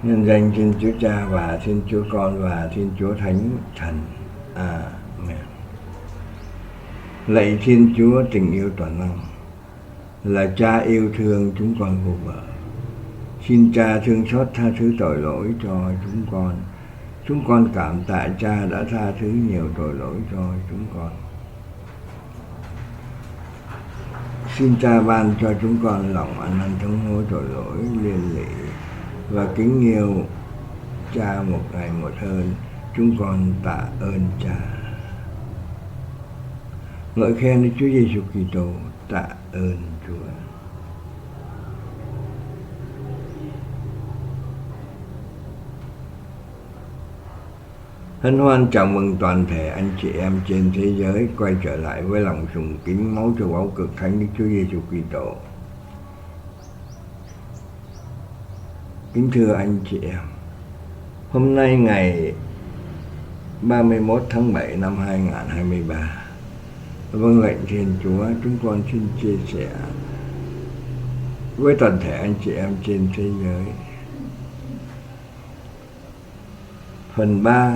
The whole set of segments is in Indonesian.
Nhân danh Thiên Chúa Cha và Thiên Chúa Con và Thiên Chúa Thánh Thần. Amen. Lạy Thiên Chúa tình yêu toàn năng, là Cha yêu thương chúng con vô bờ. Xin Cha thương xót tha thứ tội lỗi cho chúng con. Chúng con cảm tạ Cha đã tha thứ nhiều tội lỗi cho chúng con. Xin Cha ban cho chúng con lòng ăn năn thống hối tội lỗi liên lỉ và kính yêu Cha một ngày một hơn. Chúng con tạ ơn Cha. Ngợi khen Đức Chúa Giêsu Kitô. Tạ ơn Chúa. Hân hoan chào mừng toàn thể anh chị em trên thế giới quay trở lại với lòng sùng kính máu châu báu cực thánh Đức Chúa Giêsu Kitô. Kính thưa anh chị em, hôm nay ngày 31 tháng 7 năm 2023, vâng lệnh Thiên Chúa, chúng con xin chia sẻ với toàn thể anh chị em trên thế giới phần 3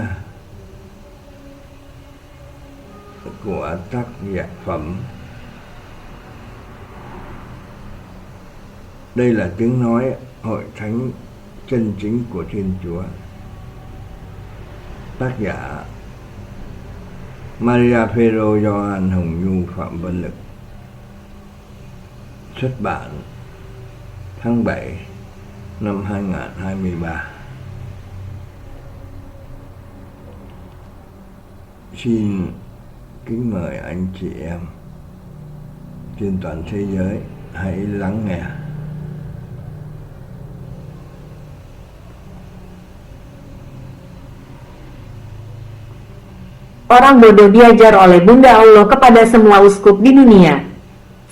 của tác giả phẩm Đây là tiếng nói hội thánh chân chính của Thiên Chúa. Tác giả Maria Phêrô Gioan Hồng Nhu Phạm Văn Lực. Xuất bản tháng 7 năm 2023. Xin kính mời anh chị em trên toàn thế giới hãy lắng nghe. Orang bodoh diajar oleh Bunda Allah kepada semua uskup di dunia.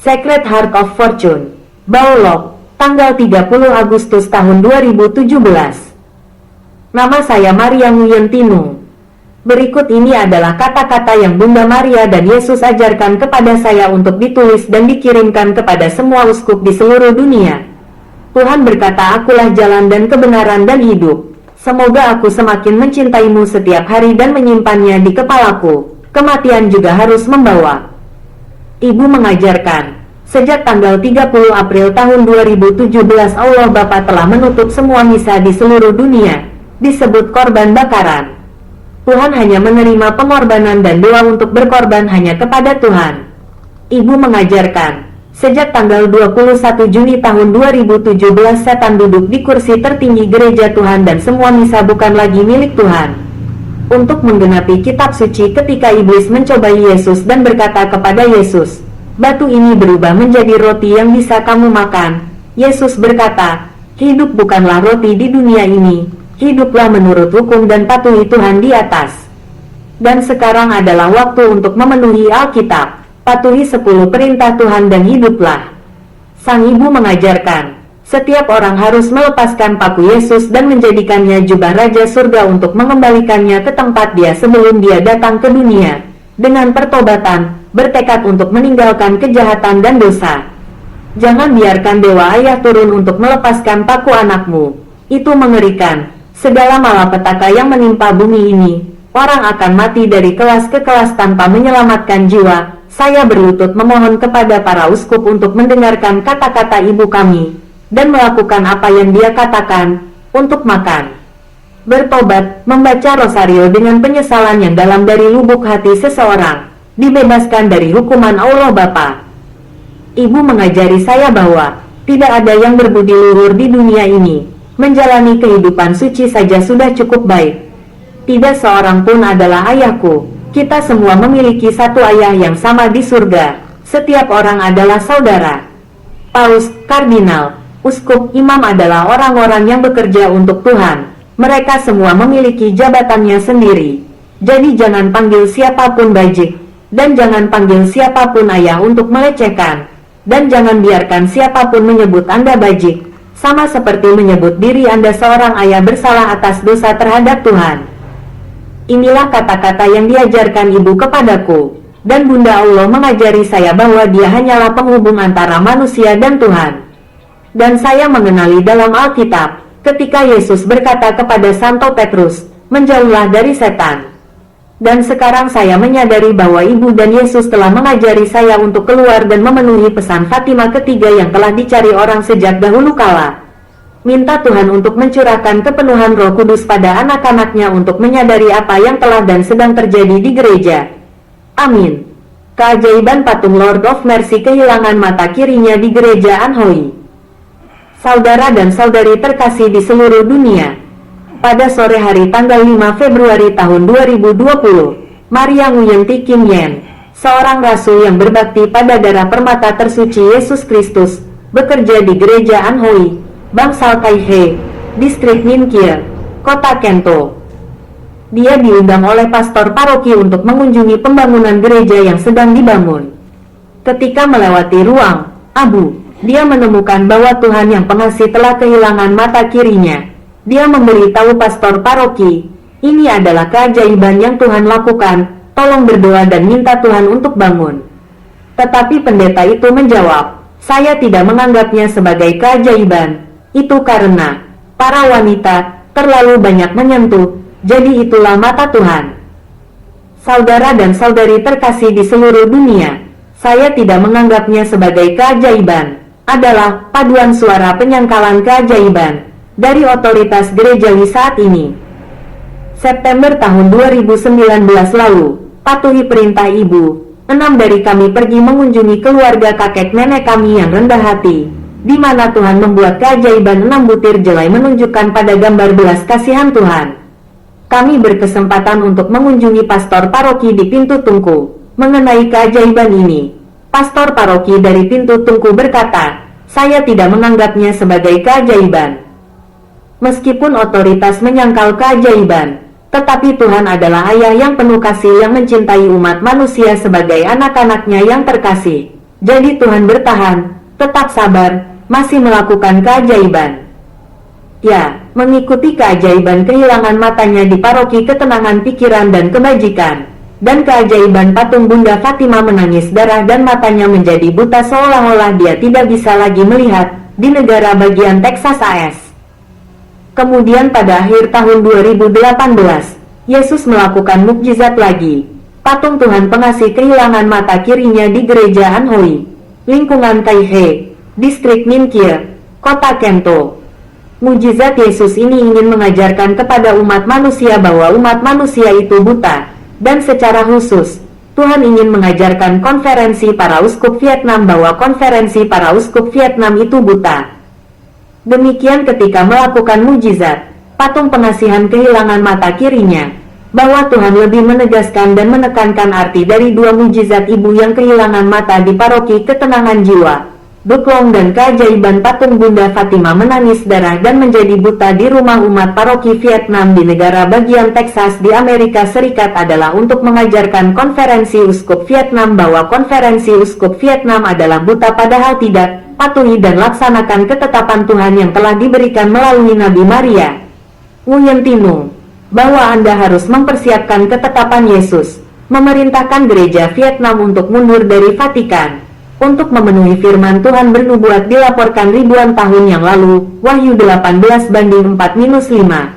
Sacred Heart of Fortune, Baolok, tanggal 30 Agustus tahun 2017. Nama saya Maria Nguyen Tinu. Berikut ini adalah kata-kata yang Bunda Maria dan Yesus ajarkan kepada saya untuk ditulis dan dikirimkan kepada semua uskup di seluruh dunia. Tuhan berkata, akulah jalan dan kebenaran dan hidup. Semoga aku semakin mencintaimu setiap hari dan menyimpannya di kepalaku. Kematian juga harus membawa. Ibu mengajarkan, sejak tanggal 30 April tahun 2017 Allah Bapa telah menutup semua misa di seluruh dunia, disebut korban bakaran. Tuhan hanya menerima pengorbanan dan doa untuk berkorban hanya kepada Tuhan. Ibu mengajarkan, sejak tanggal 21 Juni tahun 2017 setan duduk di kursi tertinggi gereja Tuhan dan semua misa bukan lagi milik Tuhan. Untuk menggenapi kitab suci ketika iblis mencobai Yesus dan berkata kepada Yesus, batu ini berubah menjadi roti yang bisa kamu makan. Yesus berkata, hidup bukanlah roti di dunia ini, hiduplah menurut hukum dan patuhi Tuhan di atas. Dan sekarang adalah waktu untuk memenuhi Alkitab. Patuhi 10 perintah Tuhan dan hiduplah. Sang ibu mengajarkan, setiap orang harus melepaskan paku Yesus dan menjadikannya jubah Raja Surga untuk mengembalikannya ke tempat dia sebelum dia datang ke dunia. Dengan pertobatan, bertekad untuk meninggalkan kejahatan dan dosa. Jangan biarkan Dewa Ayah turun untuk melepaskan paku anakmu. Itu mengerikan. Segala malapetaka yang menimpa bumi ini, orang akan mati dari kelas ke kelas tanpa menyelamatkan jiwa. Saya berlutut memohon kepada para uskup untuk mendengarkan kata-kata ibu kami, dan melakukan apa yang dia katakan, untuk makan, bertobat, membaca rosario dengan penyesalan yang dalam dari lubuk hati seseorang, dibebaskan dari hukuman Allah Bapa. Ibu mengajari saya bahwa, tidak ada yang berbudi luhur di dunia ini, menjalani kehidupan suci saja sudah cukup baik. Tidak seorang pun adalah ayahku. Kita semua memiliki satu ayah yang sama di surga. Setiap orang adalah saudara. Paus, kardinal, uskup, imam adalah orang-orang yang bekerja untuk Tuhan. Mereka semua memiliki jabatannya sendiri. Jadi jangan panggil siapapun bajik, dan jangan panggil siapapun ayah untuk melecehkan, dan jangan biarkan siapapun menyebut Anda bajik, sama seperti menyebut diri Anda seorang ayah bersalah atas dosa terhadap Tuhan. Inilah kata-kata yang diajarkan ibu kepadaku, dan Bunda Allah mengajari saya bahwa dia hanyalah penghubung antara manusia dan Tuhan. Dan saya mengenali dalam Alkitab, ketika Yesus berkata kepada Santo Petrus, "Menjauhlah dari setan." Dan sekarang saya menyadari bahwa Ibu dan Yesus telah mengajari saya untuk keluar dan memenuhi pesan Fatima ketiga yang telah dicari orang sejak dahulu kala. Minta Tuhan untuk mencurahkan kepenuhan Roh Kudus pada anak-anaknya untuk menyadari apa yang telah dan sedang terjadi di gereja. Amin. Keajaiban patung Lord of Mercy kehilangan mata kirinya di gereja Anhui. Saudara dan saudari terkasih di seluruh dunia, pada sore hari tanggal 5 Februari tahun 2020, Maria Nguyen-Thi Kim Yen, seorang rasul yang berbakti pada darah permata tersuci Yesus Kristus, bekerja di gereja Anhui, Bangsal Kaihe, distrik Ningxia, kota Kento. Dia diundang oleh pastor paroki untuk mengunjungi pembangunan gereja yang sedang dibangun. Ketika melewati ruang abu, dia menemukan bahwa Tuhan yang pengasih telah kehilangan mata kirinya. Dia memberitahu pastor paroki, "Ini adalah keajaiban yang Tuhan lakukan, tolong berdoa dan minta Tuhan untuk bangun." Tetapi pendeta itu menjawab, "Saya tidak menganggapnya sebagai keajaiban, itu karena para wanita terlalu banyak menyentuh, jadi itulah mata Tuhan." Saudara dan saudari terkasih di seluruh dunia, saya tidak menganggapnya sebagai keajaiban, adalah paduan suara penyangkalan keajaiban dari otoritas gerejawi saat ini. September tahun 2019 lalu, patuhi perintah Ibu, 6 dari kami pergi mengunjungi keluarga kakek nenek kami yang rendah hati, di mana Tuhan membuat keajaiban 6 butir jelai menunjukkan pada gambar belas kasihan Tuhan. Kami berkesempatan untuk mengunjungi pastor paroki di Pintu Tungku. Mengenai keajaiban ini, pastor paroki dari Pintu Tungku berkata, "Saya tidak menganggapnya sebagai keajaiban. Meskipun otoritas menyangkal keajaiban, tetapi Tuhan adalah Ayah yang penuh kasih yang mencintai umat manusia sebagai anak-anaknya yang terkasih. Jadi Tuhan bertahan, tetap sabar, masih melakukan keajaiban." Ya, mengikuti keajaiban kehilangan matanya di paroki ketenangan pikiran dan kebajikan, dan keajaiban patung Bunda Fatima menangis darah dan matanya menjadi buta seolah-olah dia tidak bisa lagi melihat, di negara bagian Texas AS. Kemudian pada akhir tahun 2018, Yesus melakukan mukjizat lagi. Patung Tuhan pengasih kehilangan mata kirinya di gereja Anhui, lingkungan Kaihe, distrik Ningxia, kota Kento. Mukjizat Yesus ini ingin mengajarkan kepada umat manusia bahwa umat manusia itu buta, dan secara khusus, Tuhan ingin mengajarkan konferensi para uskup Vietnam bahwa konferensi para uskup Vietnam itu buta. Demikian ketika melakukan mukjizat, patung pengasihan kehilangan mata kirinya, bahwa Tuhan lebih menegaskan dan menekankan arti dari dua mukjizat ibu yang kehilangan mata di paroki ketenangan jiwa, Duklong, dan keajaiban patung Bunda Fatima menangis darah dan menjadi buta di rumah umat paroki Vietnam di negara bagian Texas di Amerika Serikat adalah untuk mengajarkan konferensi uskup Vietnam bahwa konferensi uskup Vietnam adalah buta padahal tidak. Patuhi dan laksanakan ketetapan Tuhan yang telah diberikan melalui Nabi Maria Nguyen-Thi Nung, bahwa Anda harus mempersiapkan ketetapan Yesus, memerintahkan gereja Vietnam untuk mundur dari Vatikan, untuk memenuhi firman Tuhan bernubuat dilaporkan ribuan tahun yang lalu, Wahyu 18:4-5,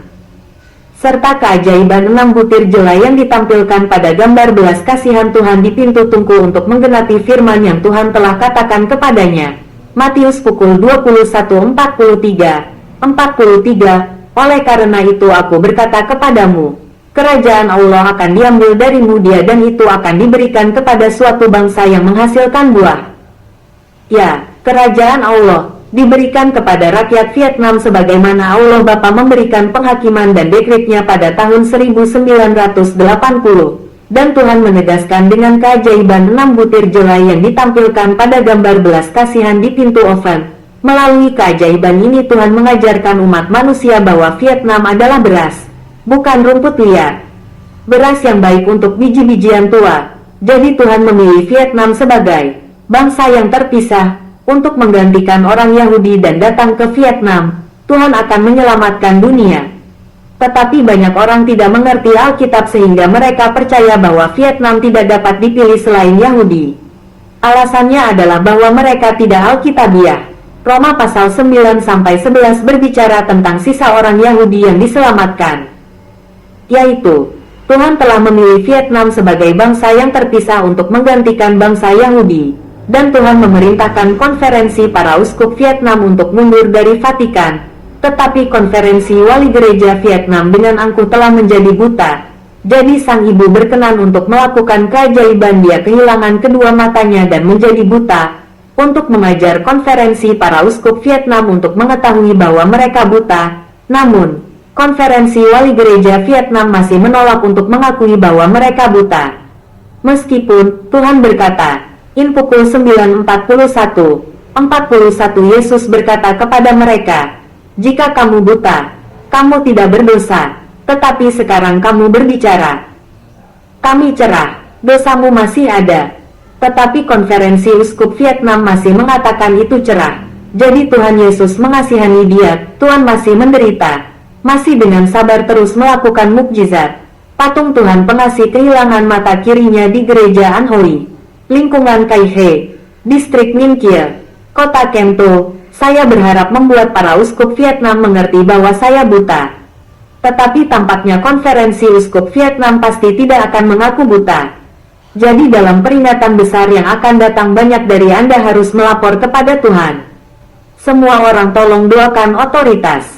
serta keajaiban 6 butir jelai yang ditampilkan pada gambar belas kasihan Tuhan di Pintu Tungku untuk menggenapi firman yang Tuhan telah katakan kepadanya. Matius pukul 21:43, oleh karena itu aku berkata kepadamu, kerajaan Allah akan diambil darimu dia dan itu akan diberikan kepada suatu bangsa yang menghasilkan buah. Ya, kerajaan Allah diberikan kepada rakyat Vietnam sebagaimana Allah Bapa memberikan penghakiman dan dekretnya pada tahun 1980. Dan Tuhan menegaskan dengan keajaiban 6 butir jelai yang ditampilkan pada gambar belas kasihan di pintu oven. Melalui keajaiban ini Tuhan mengajarkan umat manusia bahwa Vietnam adalah beras, bukan rumput liar. Beras yang baik untuk biji-bijian tua. Jadi Tuhan memilih Vietnam sebagai bangsa yang terpisah untuk menggantikan orang Yahudi dan datang ke Vietnam. Tuhan akan menyelamatkan dunia. Tetapi banyak orang tidak mengerti Alkitab sehingga mereka percaya bahwa Vietnam tidak dapat dipilih selain Yahudi. Alasannya adalah bahwa mereka tidak Alkitabiah. Roma pasal 9-11 berbicara tentang sisa orang Yahudi yang diselamatkan, yaitu Tuhan telah memilih Vietnam sebagai bangsa yang terpisah untuk menggantikan bangsa Yahudi, dan Tuhan memerintahkan konferensi para uskup Vietnam untuk mundur dari Vatikan. Tetapi konferensi wali gereja Vietnam dengan angkuh telah menjadi buta. Jadi sang ibu berkenan untuk melakukan keajaiban, dia kehilangan kedua matanya dan menjadi buta, untuk mengajar konferensi para uskup Vietnam untuk mengetahui bahwa mereka buta. Namun, konferensi wali gereja Vietnam masih menolak untuk mengakui bahwa mereka buta. Meskipun Tuhan berkata, in pukul 9:41 Yesus berkata kepada mereka, jika kamu buta, kamu tidak berdosa, tetapi sekarang kamu berbicara. Kami cerah, dosamu masih ada. Tetapi konferensi uskup Vietnam masih mengatakan itu cerah. Jadi Tuhan Yesus mengasihani dia. Tuhan masih menderita, masih dengan sabar terus melakukan mukjizat. Patung Tuhan pengasih kehilangan mata kirinya di gereja An Hoi, lingkungan Kai He, distrik Ninh Kia, kota Kem To. Saya berharap membuat para uskup Vietnam mengerti bahwa saya buta. Tetapi tampaknya konferensi uskup Vietnam pasti tidak akan mengaku buta. Jadi dalam peringatan besar yang akan datang, banyak dari Anda harus melapor kepada Tuhan. Semua orang tolong doakan otoritas.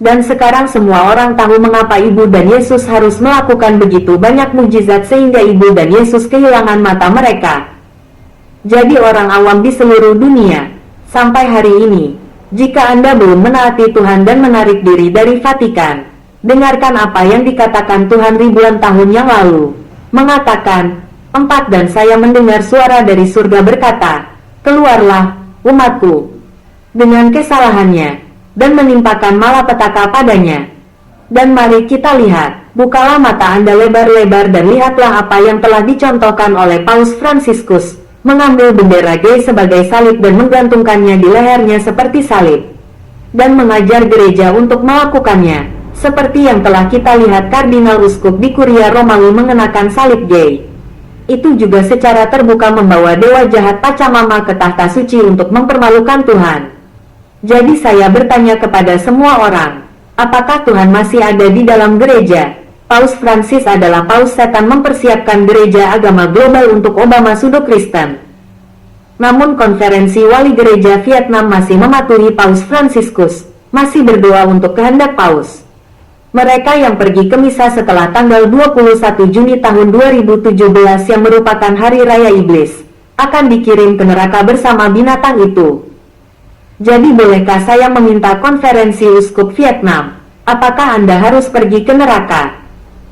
Dan sekarang semua orang tahu mengapa Ibu dan Yesus harus melakukan begitu banyak mukjizat sehingga Ibu dan Yesus kehilangan mata mereka. Jadi orang awam di seluruh dunia, sampai hari ini, jika Anda belum menaati Tuhan dan menarik diri dari Vatikan, dengarkan apa yang dikatakan Tuhan ribuan tahun yang lalu. Mengatakan, 4 Dan saya mendengar suara dari surga berkata, keluarlah, umatku, dengan kesalahannya, dan menimpakan malapetaka padanya. Dan mari kita lihat, bukalah mata Anda lebar-lebar dan lihatlah apa yang telah dicontohkan oleh Paus Fransiskus, mengambil bendera G sebagai salib dan menggantungkannya di lehernya seperti salib, dan mengajar gereja untuk melakukannya, seperti yang telah kita lihat Kardinal Uskup di Kuria Romawi mengenakan salib G. Itu juga secara terbuka membawa dewa jahat Pachamama ke tahta suci untuk mempermalukan Tuhan. Jadi saya bertanya kepada semua orang, apakah Tuhan masih ada di dalam gereja? Paus Fransis adalah paus setan mempersiapkan gereja agama global untuk Obama Sudo Kristen. Namun konferensi wali gereja Vietnam masih mematuhi Paus Fransiskus, masih berdoa untuk kehendak paus. Mereka yang pergi ke misa setelah tanggal 21 Juni tahun 2017 yang merupakan Hari Raya Iblis, akan dikirim ke neraka bersama binatang itu. Jadi bolehkah saya meminta konferensi uskup Vietnam, apakah Anda harus pergi ke neraka?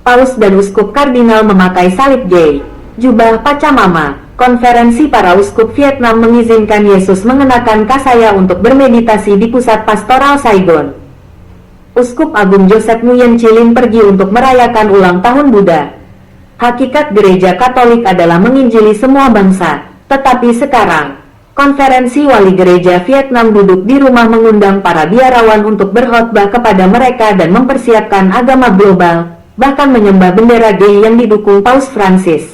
Paus dan uskup kardinal memakai salib J, jubah Pachamama. Konferensi para uskup Vietnam mengizinkan Yesus mengenakan kasaya untuk bermeditasi di pusat pastoral Saigon. Uskup Agung Joseph Nguyen Chilin pergi untuk merayakan ulang tahun Buddha. Hakikat gereja Katolik adalah menginjili semua bangsa, tetapi sekarang, konferensi wali gereja Vietnam duduk di rumah mengundang para biarawan untuk berkhotbah kepada mereka dan mempersiapkan agama global, bahkan menyembah bendera G yang didukung Paus Fransis.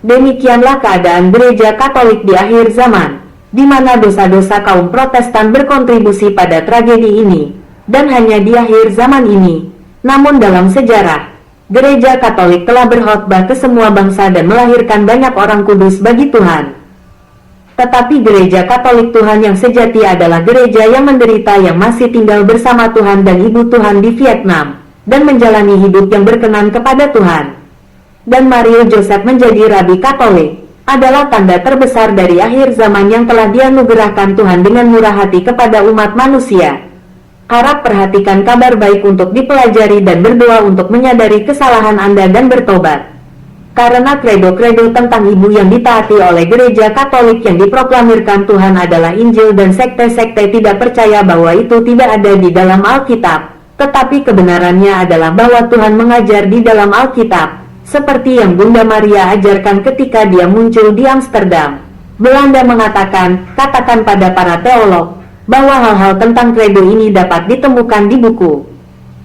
Demikianlah keadaan gereja Katolik di akhir zaman, di mana dosa-dosa kaum Protestan berkontribusi pada tragedi ini, dan hanya di akhir zaman ini. Namun dalam sejarah, gereja Katolik telah berkhotbah ke semua bangsa dan melahirkan banyak orang kudus bagi Tuhan. Tetapi gereja Katolik Tuhan yang sejati adalah gereja yang menderita yang masih tinggal bersama Tuhan dan Ibu Tuhan di Vietnam, dan menjalani hidup yang berkenan kepada Tuhan. Dan Mario Joseph menjadi Rabi Katolik, adalah tanda terbesar dari akhir zaman yang telah dianugerahkan Tuhan dengan murah hati kepada umat manusia. Harap perhatikan kabar baik untuk dipelajari dan berdoa untuk menyadari kesalahan Anda dan bertobat. Karena kredo-kredo tentang ibu yang ditaati oleh gereja Katolik yang diproklamirkan Tuhan adalah Injil, dan sekte-sekte tidak percaya bahwa itu tidak ada di dalam Alkitab, tetapi kebenarannya adalah bahwa Tuhan mengajar di dalam Alkitab, seperti yang Bunda Maria ajarkan ketika dia muncul di Amsterdam, Belanda. Mengatakan, katakan pada para teolog, bahwa hal-hal tentang kredo ini dapat ditemukan di buku.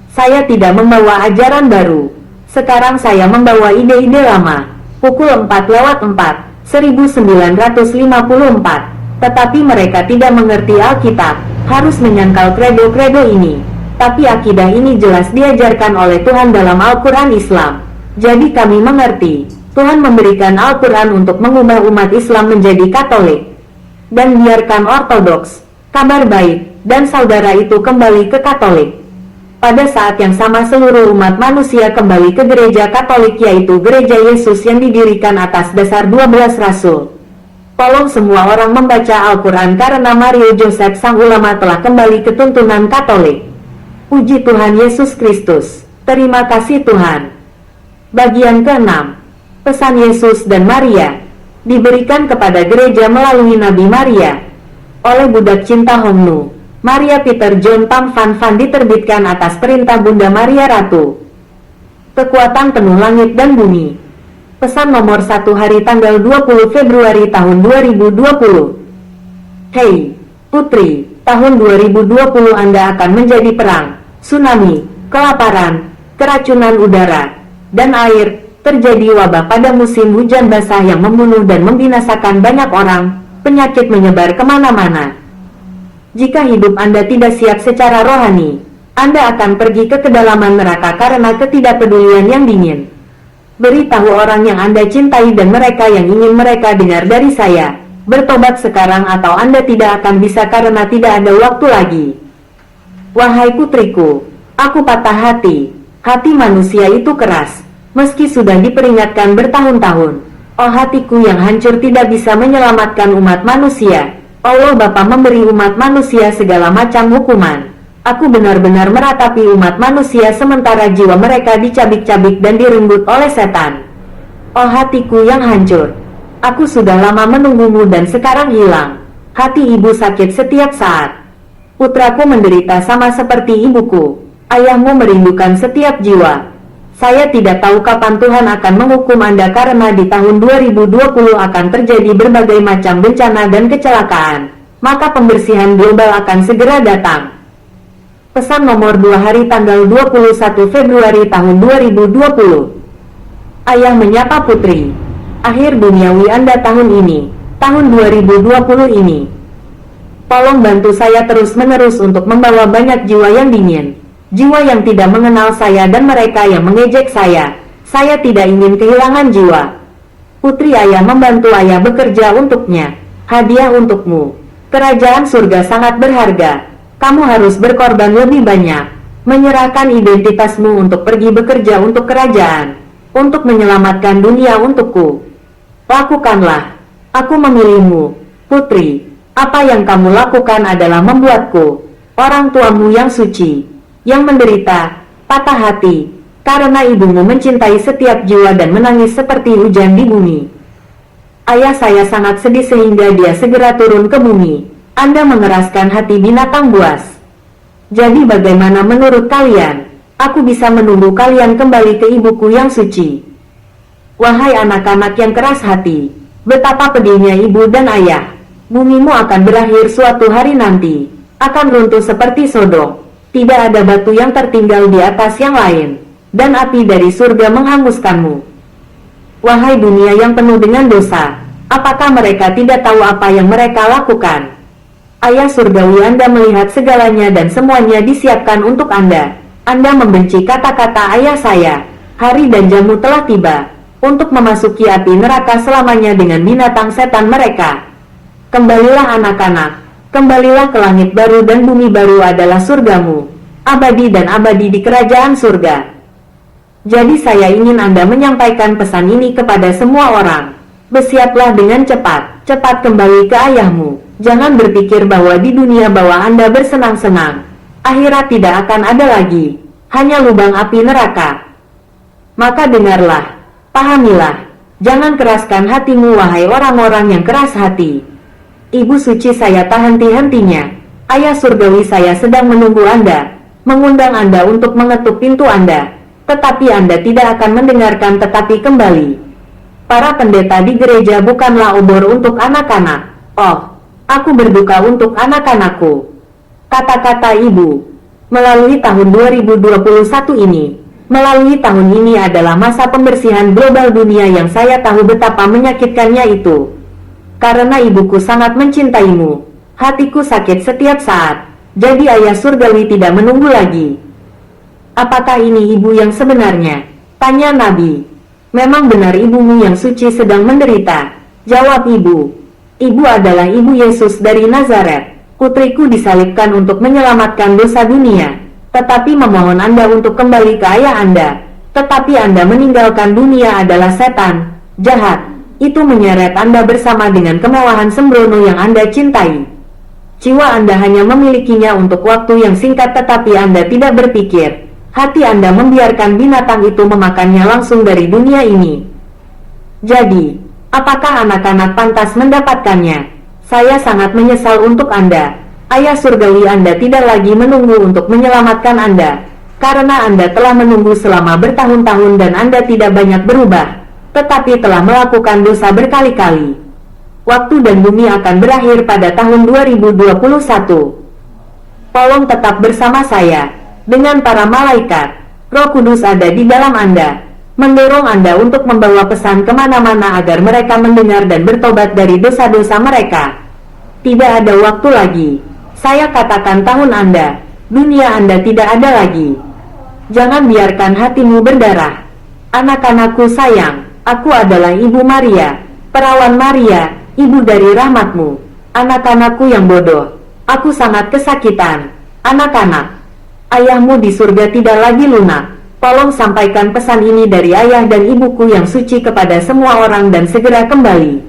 Saya tidak membawa ajaran baru. Sekarang saya membawa ide-ide lama. Pukul 4:04, 1954. Tetapi mereka tidak mengerti Alkitab, harus menyangkal kredo-kredo ini. Tapi akidah ini jelas diajarkan oleh Tuhan dalam Al-Quran Islam. Jadi kami mengerti, Tuhan memberikan Al-Quran untuk mengubah umat Islam menjadi Katolik. Dan biarkan Ortodoks, Kabar Baik, dan saudara itu kembali ke Katolik. Pada saat yang sama seluruh umat manusia kembali ke gereja Katolik, yaitu gereja Yesus yang didirikan atas dasar 12 rasul. Tolong semua orang membaca Al-Quran karena Mario Joseph sang ulama telah kembali ke tuntunan Katolik. Puji Tuhan Yesus Kristus. Terima kasih Tuhan. Bagian ke-6. Pesan Yesus dan Maria. Diberikan kepada gereja melalui Nabi Maria. Oleh budak cinta Hongnu, Maria Peter John Pam Van Van, diterbitkan atas perintah Bunda Maria Ratu. Kekuatan penuh langit dan bumi. Pesan nomor 1 hari tanggal 20 Februari tahun 2020. Hei, putri, tahun 2020 Anda akan menjadi perang, tsunami, kelaparan, keracunan udara, dan air. Terjadi wabah pada musim hujan basah yang membunuh dan membinasakan banyak orang, penyakit menyebar kemana-mana. Jika hidup Anda tidak siap secara rohani, Anda akan pergi ke kedalaman neraka karena ketidakpedulian yang dingin. Beritahu orang yang Anda cintai dan mereka yang ingin mereka dengar dari saya, bertobat sekarang atau Anda tidak akan bisa karena tidak ada waktu lagi. Wahai putriku, aku patah hati. Hati manusia itu keras, meski sudah diperingatkan bertahun-tahun. Oh hatiku yang hancur tidak bisa menyelamatkan umat manusia. Allah Bapa memberi umat manusia segala macam hukuman. Aku benar-benar meratapi umat manusia sementara jiwa mereka dicabik-cabik dan direnggut oleh setan. Oh hatiku yang hancur. Aku sudah lama menunggumu dan sekarang hilang. Hati ibu sakit setiap saat. Putraku menderita sama seperti ibuku. Ayahmu merindukan setiap jiwa. Saya tidak tahu kapan Tuhan akan menghukum Anda karena di tahun 2020 akan terjadi berbagai macam bencana dan kecelakaan. Maka pembersihan global akan segera datang. Pesan nomor 2 hari tanggal 21 Februari tahun 2020. Ayah menyapa putri. Akhir duniawi Anda tahun ini, tahun 2020 ini. Tolong bantu saya terus-menerus untuk membawa banyak jiwa yang dingin. Jiwa yang tidak mengenal saya dan mereka yang mengejek saya. Saya tidak ingin kehilangan jiwa. Putri ayah membantu ayah bekerja untuknya. Hadiah untukmu. Kerajaan surga sangat berharga. Kamu harus berkorban lebih banyak. Menyerahkan identitasmu untuk pergi bekerja untuk kerajaan. Untuk menyelamatkan dunia untukku. Lakukanlah. Aku memilihmu. Putri, apa yang kamu lakukan adalah membuatku, orang tuamu yang suci, yang menderita, patah hati, karena ibumu mencintai setiap jiwa dan menangis seperti hujan di bumi. Ayah saya sangat sedih sehingga dia segera turun ke bumi. Anda mengeraskan hati binatang buas. Jadi bagaimana menurut kalian? Aku bisa menunggu kalian kembali ke ibuku yang suci. Wahai anak-anak yang keras hati, betapa pedihnya ibu dan ayah. Bumimu akan berakhir suatu hari nanti, akan runtuh seperti Sodom. Tidak ada batu yang tertinggal di atas yang lain, dan api dari surga menghanguskanmu. Wahai dunia yang penuh dengan dosa, apakah mereka tidak tahu apa yang mereka lakukan? Ayah surgawi, Anda melihat segalanya dan semuanya disiapkan untuk Anda. Anda membenci kata-kata ayah saya. Hari dan jamu telah tiba untuk memasuki api neraka selamanya dengan binatang setan mereka. Kembalilah anak-anak, kembalilah ke langit baru dan bumi baru adalah surgamu, abadi dan abadi di kerajaan surga. Jadi saya ingin Anda menyampaikan pesan ini kepada semua orang. Bersiaplah dengan cepat, cepat kembali ke ayahmu. Jangan berpikir bahwa di dunia bawah Anda bersenang-senang. Akhirat tidak akan ada lagi, hanya lubang api neraka. Maka dengarlah, pahamilah, jangan keraskan hatimu wahai orang-orang yang keras hati. Ibu suci saya tak henti-hentinya. Ayah surgawi saya sedang menunggu Anda, mengundang Anda untuk mengetuk pintu Anda. Tetapi Anda tidak akan mendengarkan tetapi kembali. Para pendeta di gereja bukanlah obor untuk anak-anak. Oh, aku berduka untuk anak-anakku. Kata-kata ibu. Melalui tahun 2021 ini, melalui tahun ini adalah masa pembersihan global dunia yang saya tahu betapa menyakitkannya itu. karena ibuku sangat mencintaimu. Hatiku sakit setiap saat. Jadi ayah surgawi tidak menunggu lagi. Apakah ini ibu yang sebenarnya? Tanya Nabi. Memang benar ibumu yang suci sedang menderita. Jawab ibu. Ibu adalah ibu Yesus dari Nazaret. Putriku disalibkan untuk menyelamatkan dosa dunia. Tetapi memohon Anda untuk kembali ke ayah Anda. Tetapi Anda meninggalkan dunia adalah setan, jahat. Itu menyeret Anda bersama dengan kemewahan sembrono yang Anda cintai. Jiwa Anda hanya memilikinya untuk waktu yang singkat, tetapi Anda tidak berpikir. Hati Anda membiarkan binatang itu memakannya langsung dari dunia ini. Jadi, apakah anak-anak pantas mendapatkannya? Saya sangat menyesal untuk Anda. Ayah surgawi Anda tidak lagi menunggu untuk menyelamatkan Anda. Karena Anda telah menunggu selama bertahun-tahun dan Anda tidak banyak berubah. Tetapi telah melakukan dosa berkali-kali. Waktu dan bumi akan berakhir pada tahun 2021. Tolong tetap bersama saya. Dengan para malaikat, Roh Kudus ada di dalam Anda. Mendorong Anda untuk membawa pesan kemana-mana agar mereka mendengar dan bertobat dari dosa-dosa mereka. Tidak ada waktu lagi. Saya katakan tahun Anda. Dunia Anda tidak ada lagi. Jangan biarkan hatimu berdarah. Anak-anakku sayang, aku adalah Ibu Maria, perawan Maria, ibu dari rahmatmu. Anak-anakku yang bodoh, aku sangat kesakitan. Anak-anak, ayahmu di surga tidak lagi lunak. Tolong sampaikan pesan ini dari ayah dan ibuku yang suci kepada semua orang dan segera kembali.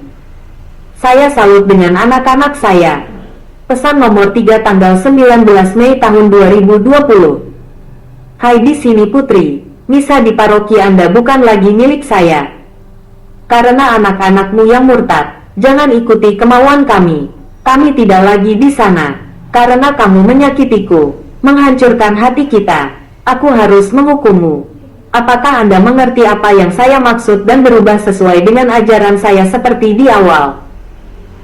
Saya salut dengan anak-anak saya. Pesan nomor 3 tanggal 19 Mei tahun 2020. Hai, di sini Putri. Misa di paroki Anda bukan lagi milik saya. Karena anak-anakmu yang murtad, jangan ikuti kemauan kami. Kami tidak lagi di sana. Karena kamu menyakitiku, menghancurkan hati kita. Aku harus menghukummu. Apakah Anda mengerti apa yang saya maksud dan berubah sesuai dengan ajaran saya seperti di awal?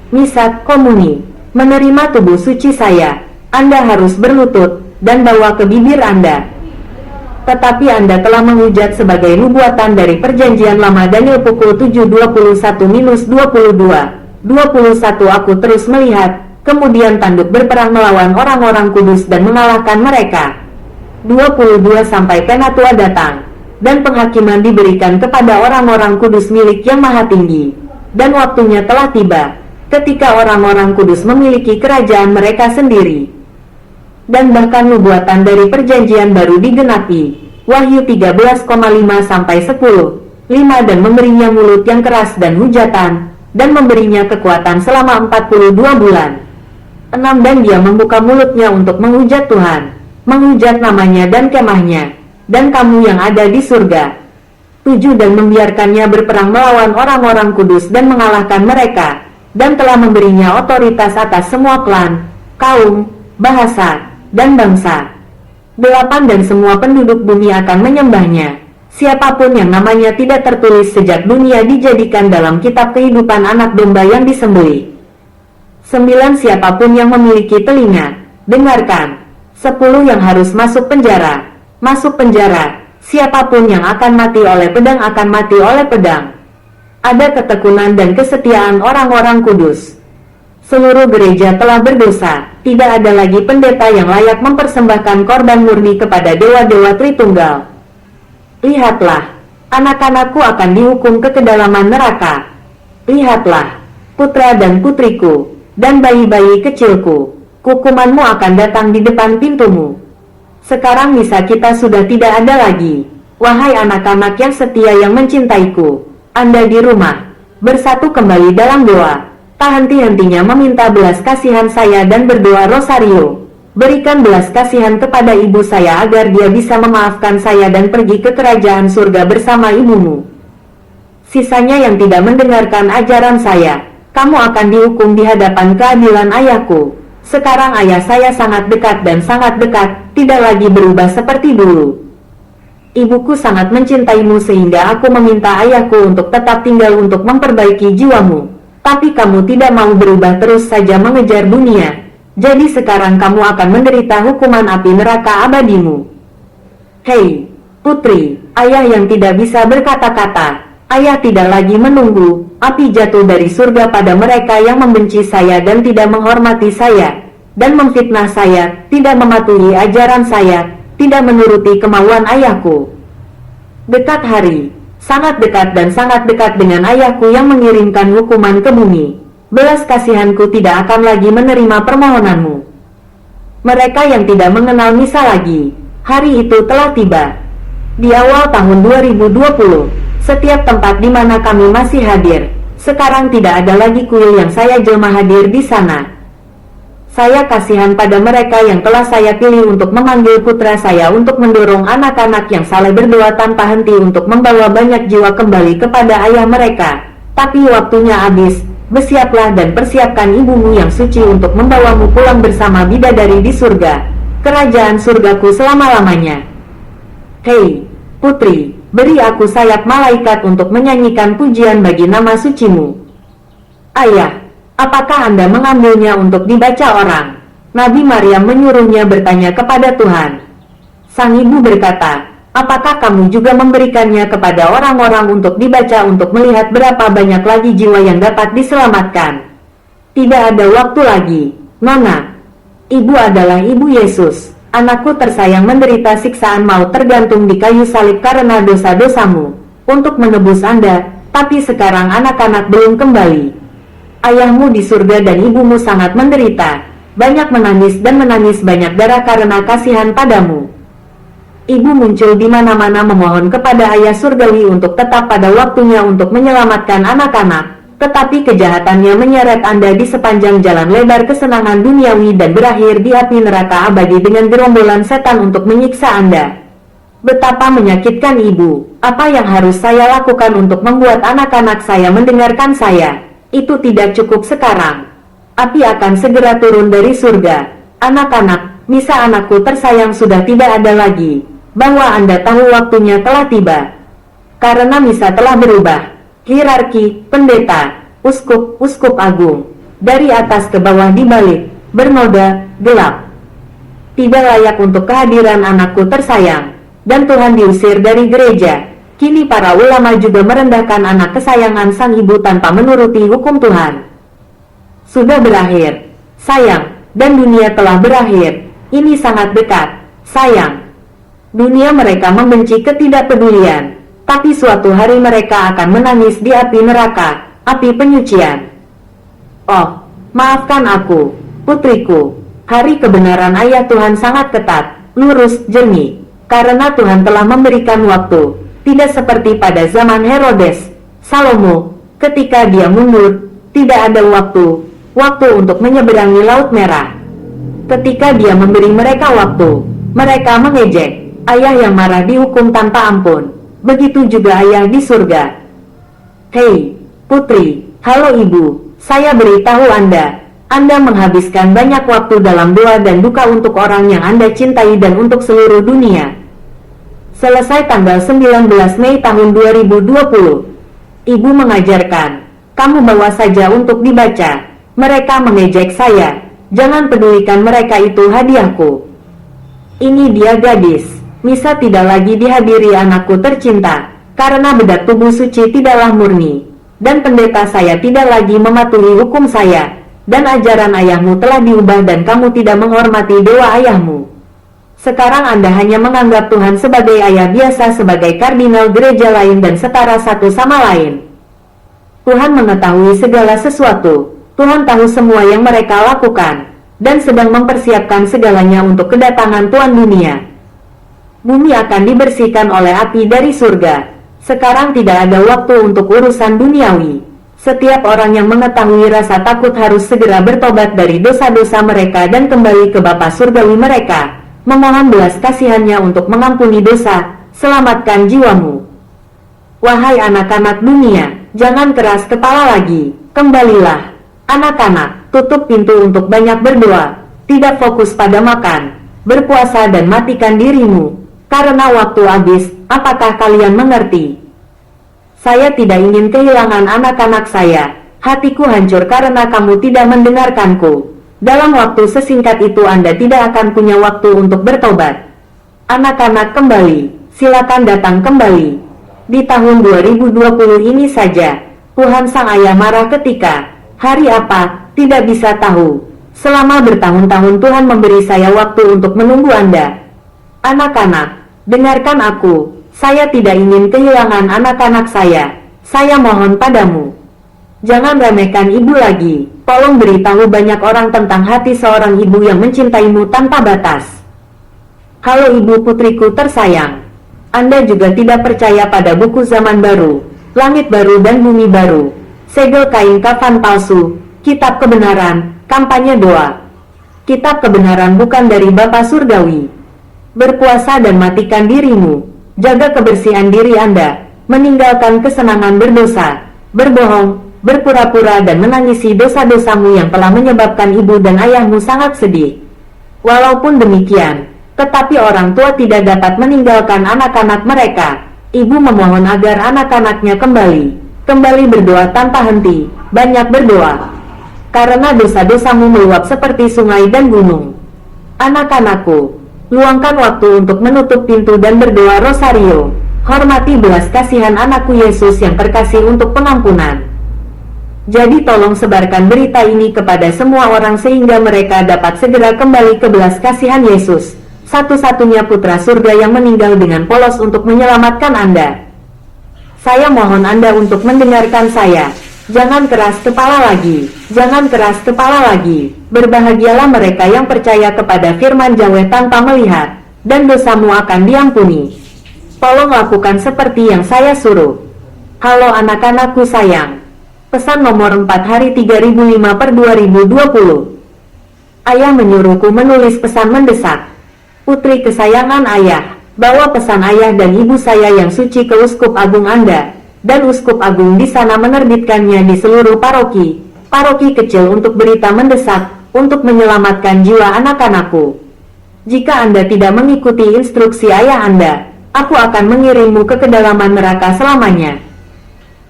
Misa komuni, menerima tubuh suci saya. Anda harus berlutut dan bawa ke bibir Anda. Tetapi Anda telah menghujat sebagai nubuatan dari perjanjian lama. Daniel pukul 7:21-22. Aku terus melihat, kemudian tanduk berperang melawan orang-orang kudus dan mengalahkan mereka. 22 sampai Penatua datang, dan penghakiman diberikan kepada orang-orang kudus milik Yang Maha Tinggi. Dan waktunya telah tiba, ketika orang-orang kudus memiliki kerajaan mereka sendiri. Dan bahkan nubuatan dari perjanjian baru digenapi. Wahyu 13,5 sampai 10:5 dan memberinya mulut yang keras dan hujatan, dan memberinya kekuatan selama 42 bulan. 6 Dan dia membuka mulutnya untuk menghujat Tuhan, menghujat namanya dan kemahnya, dan kamu yang ada di surga. 7 Dan membiarkannya berperang melawan orang-orang kudus dan mengalahkan mereka, dan telah memberinya otoritas atas semua klan, kaum, bahasa, dan bangsa. 8 Dan semua penduduk bumi akan menyembahnya, siapapun yang namanya tidak tertulis sejak dunia dijadikan dalam kitab kehidupan anak domba yang disembelih. 9 Siapapun yang memiliki telinga, dengarkan. 10 Yang harus masuk penjara, masuk penjara. Siapapun yang akan mati oleh pedang akan mati oleh pedang. Ada ketekunan dan kesetiaan orang-orang kudus. Seluruh gereja telah berdosa. Tidak ada lagi pendeta yang layak mempersembahkan korban murni kepada dewa-dewa Tritunggal. Lihatlah, anak-anakku akan dihukum ke kedalaman neraka. Lihatlah, putra dan putriku, dan bayi-bayi kecilku. Hukumanmu akan datang di depan pintumu. Sekarang misa kita sudah tidak ada lagi. Wahai anak-anak yang setia yang mencintaiku, Anda di rumah, bersatu kembali dalam doa. Tak henti-hentinya meminta belas kasihan saya dan berdoa rosario. Berikan belas kasihan kepada ibu saya agar dia bisa memaafkan saya dan pergi ke kerajaan surga bersama ibumu. Sisanya yang tidak mendengarkan ajaran saya, kamu akan dihukum di hadapan keadilan ayahku. Sekarang ayah saya sangat dekat dan sangat dekat, tidak lagi berubah seperti dulu. Ibuku sangat mencintaimu sehingga aku meminta ayahku untuk tetap tinggal untuk memperbaiki jiwamu. Tapi kamu tidak mau berubah, terus saja mengejar dunia. Jadi sekarang kamu akan menderita hukuman api neraka abadimu. Hei, putri, ayah yang tidak bisa berkata-kata. Ayah tidak lagi menunggu. api jatuh dari surga pada mereka yang membenci saya dan tidak menghormati saya, dan memfitnah saya, tidak mematuhi ajaran saya, tidak menuruti kemauan ayahku. Dekat hari, sangat dekat dan sangat dekat dengan ayahku yang mengirimkan hukuman ke bumi. Belas kasihanku tidak akan lagi menerima permohonanmu. Mereka yang tidak mengenal Misa lagi, hari itu telah tiba. Di awal tahun 2020, setiap tempat di mana kami masih hadir, sekarang tidak ada lagi kuil yang saya jelma hadir di sana. Saya kasihan pada mereka yang telah saya pilih untuk memanggil putra saya untuk mendorong anak-anak yang saleh berdoa tanpa henti untuk membawa banyak jiwa kembali kepada ayah mereka. Tapi waktunya habis, bersiaplah dan persiapkan ibumu yang suci untuk membawamu pulang bersama bidadari di surga, kerajaan surgaku selama-lamanya. Hei, putri, beri aku sayap malaikat untuk menyanyikan pujian bagi nama sucimu. Ayah, apakah Anda mengambilnya untuk dibaca orang? Nabi Maryam menyuruhnya bertanya kepada Tuhan. Sang ibu berkata, apakah kamu juga memberikannya kepada orang-orang untuk dibaca untuk melihat berapa banyak lagi jiwa yang dapat diselamatkan? Tidak ada waktu lagi, Nona. Ibu adalah ibu Yesus. Anakku tersayang menderita siksaan maut tergantung di kayu salib karena dosa-dosamu, untuk menebus Anda, tapi sekarang anak-anak belum kembali. Ayahmu di surga dan ibumu sangat menderita, banyak menangis dan menangis banyak darah karena kasihan padamu. Ibu muncul di mana-mana memohon kepada ayah surgawi untuk tetap pada waktunya untuk menyelamatkan anak-anak, tetapi kejahatannya menyeret Anda di sepanjang jalan lebar kesenangan duniawi dan berakhir di api neraka abadi dengan gerombolan setan untuk menyiksa Anda. Betapa menyakitkan ibu, apa yang harus saya lakukan untuk membuat anak-anak saya mendengarkan saya? Itu tidak cukup sekarang. Api akan segera turun dari surga. Anak-anak, Misa anakku tersayang sudah tidak ada lagi. Bahwa Anda tahu waktunya telah tiba. Karena Misa telah berubah. Hierarki, pendeta, uskup, uskup agung. Dari atas ke bawah dibalik, bernoda, gelap. Tidak layak untuk kehadiran anakku tersayang. Dan Tuhan diusir dari gereja. Kini para ulama juga merendahkan anak kesayangan sang ibu tanpa menuruti hukum Tuhan. Sudah berakhir, sayang, dan dunia telah berakhir. Ini sangat dekat, sayang. Dunia mereka membenci ketidakpedulian, tapi suatu hari mereka akan menangis di api neraka, api penyucian. Oh, maafkan aku, putriku. Hari kebenaran ayah Tuhan sangat ketat, lurus, jernih, karena Tuhan telah memberikan waktu. Tidak seperti pada zaman Herodes, Salomo, ketika dia mundur, tidak ada waktu untuk menyeberangi Laut Merah. Ketika dia memberi mereka waktu, mereka mengejek. Ayah yang marah dihukum tanpa ampun. Begitu juga ayah di surga. Hei, putri, halo ibu, saya beritahu Anda menghabiskan banyak waktu dalam doa dan duka untuk orang yang Anda cintai dan untuk seluruh dunia. Selesai tanggal 19 Mei tahun 2020. Ibu mengajarkan, kamu bawa saja untuk dibaca. Mereka mengejek saya. Jangan pedulikan mereka, itu hadiahku. Ini dia gadis. Misa tidak lagi dihadiri anakku tercinta, karena bedak tubuh suci tidaklah murni. Dan pendeta saya tidak lagi mematuhi hukum saya. Dan ajaran ayahmu telah diubah dan kamu tidak menghormati dewa ayahmu. Sekarang Anda hanya menganggap Tuhan sebagai ayah biasa, sebagai kardinal gereja lain dan setara satu sama lain. Tuhan mengetahui segala sesuatu. Tuhan tahu semua yang mereka lakukan, dan sedang mempersiapkan segalanya untuk kedatangan Tuhan dunia. Bumi akan dibersihkan oleh api dari surga. Sekarang tidak ada waktu untuk urusan duniawi. Setiap orang yang mengetahui rasa takut harus segera bertobat dari dosa-dosa mereka dan kembali ke Bapa surgawi mereka. Memohon belas kasihannya untuk mengampuni dosa, selamatkan jiwamu. Wahai anak-anak dunia, jangan keras kepala lagi, kembalilah. Anak-anak, tutup pintu untuk banyak berdoa, tidak fokus pada makan, berpuasa dan matikan dirimu, karena waktu habis. Apakah kalian mengerti? Saya tidak ingin kehilangan anak-anak saya, hatiku hancur karena kamu tidak mendengarkanku. Dalam waktu sesingkat itu Anda tidak akan punya waktu untuk bertobat. Anak-anak kembali, silakan datang kembali. Di tahun 2020 ini saja, Tuhan Sang Ayah marah ketika, hari apa, tidak bisa tahu. Selama bertahun-tahun Tuhan memberi saya waktu untuk menunggu Anda. Anak-anak, dengarkan aku, saya tidak ingin kehilangan anak-anak saya. Saya mohon padamu. Jangan remehkan ibu lagi, tolong beritahu banyak orang tentang hati seorang ibu yang mencintaimu tanpa batas. Halo ibu putriku tersayang. Anda juga tidak percaya pada buku zaman baru, langit baru dan bumi baru, segel kain kafan palsu, kitab kebenaran, kampanye doa. Kitab kebenaran bukan dari Bapa Surgawi. Berpuasa dan matikan dirimu, jaga kebersihan diri Anda, meninggalkan kesenangan berdosa, berbohong, berpura-pura dan menangisi dosa-dosamu yang telah menyebabkan ibu dan ayahmu sangat sedih. Walaupun demikian, tetapi orang tua tidak dapat meninggalkan anak-anak mereka. Ibu memohon agar anak-anaknya kembali berdoa tanpa henti, banyak berdoa. Karena dosa-dosamu meluap seperti sungai dan gunung. Anak-anakku, luangkan waktu untuk menutup pintu dan berdoa rosario. Hormati belas kasihan anakku Yesus yang terkasih untuk pengampunan. Jadi tolong sebarkan berita ini kepada semua orang sehingga mereka dapat segera kembali ke belas kasihan Yesus, satu-satunya putra surga yang meninggal dengan polos untuk menyelamatkan Anda. Saya mohon Anda untuk mendengarkan saya. Jangan keras kepala lagi. Jangan keras kepala lagi. Berbahagialah mereka yang percaya kepada firman Yahweh tanpa melihat, dan dosamu akan diampuni. Tolong lakukan seperti yang saya suruh. Halo anak-anakku sayang. Pesan nomor 4 hari 3005/2020. Ayah menyuruhku menulis pesan mendesak. Putri kesayangan ayah, bawa pesan ayah dan ibu saya yang suci ke Uskup Agung Anda, dan Uskup Agung di sana menerbitkannya di seluruh paroki kecil untuk berita mendesak, untuk menyelamatkan jiwa anak-anakku. Jika Anda tidak mengikuti instruksi ayah Anda, aku akan mengirimmu ke kedalaman neraka selamanya.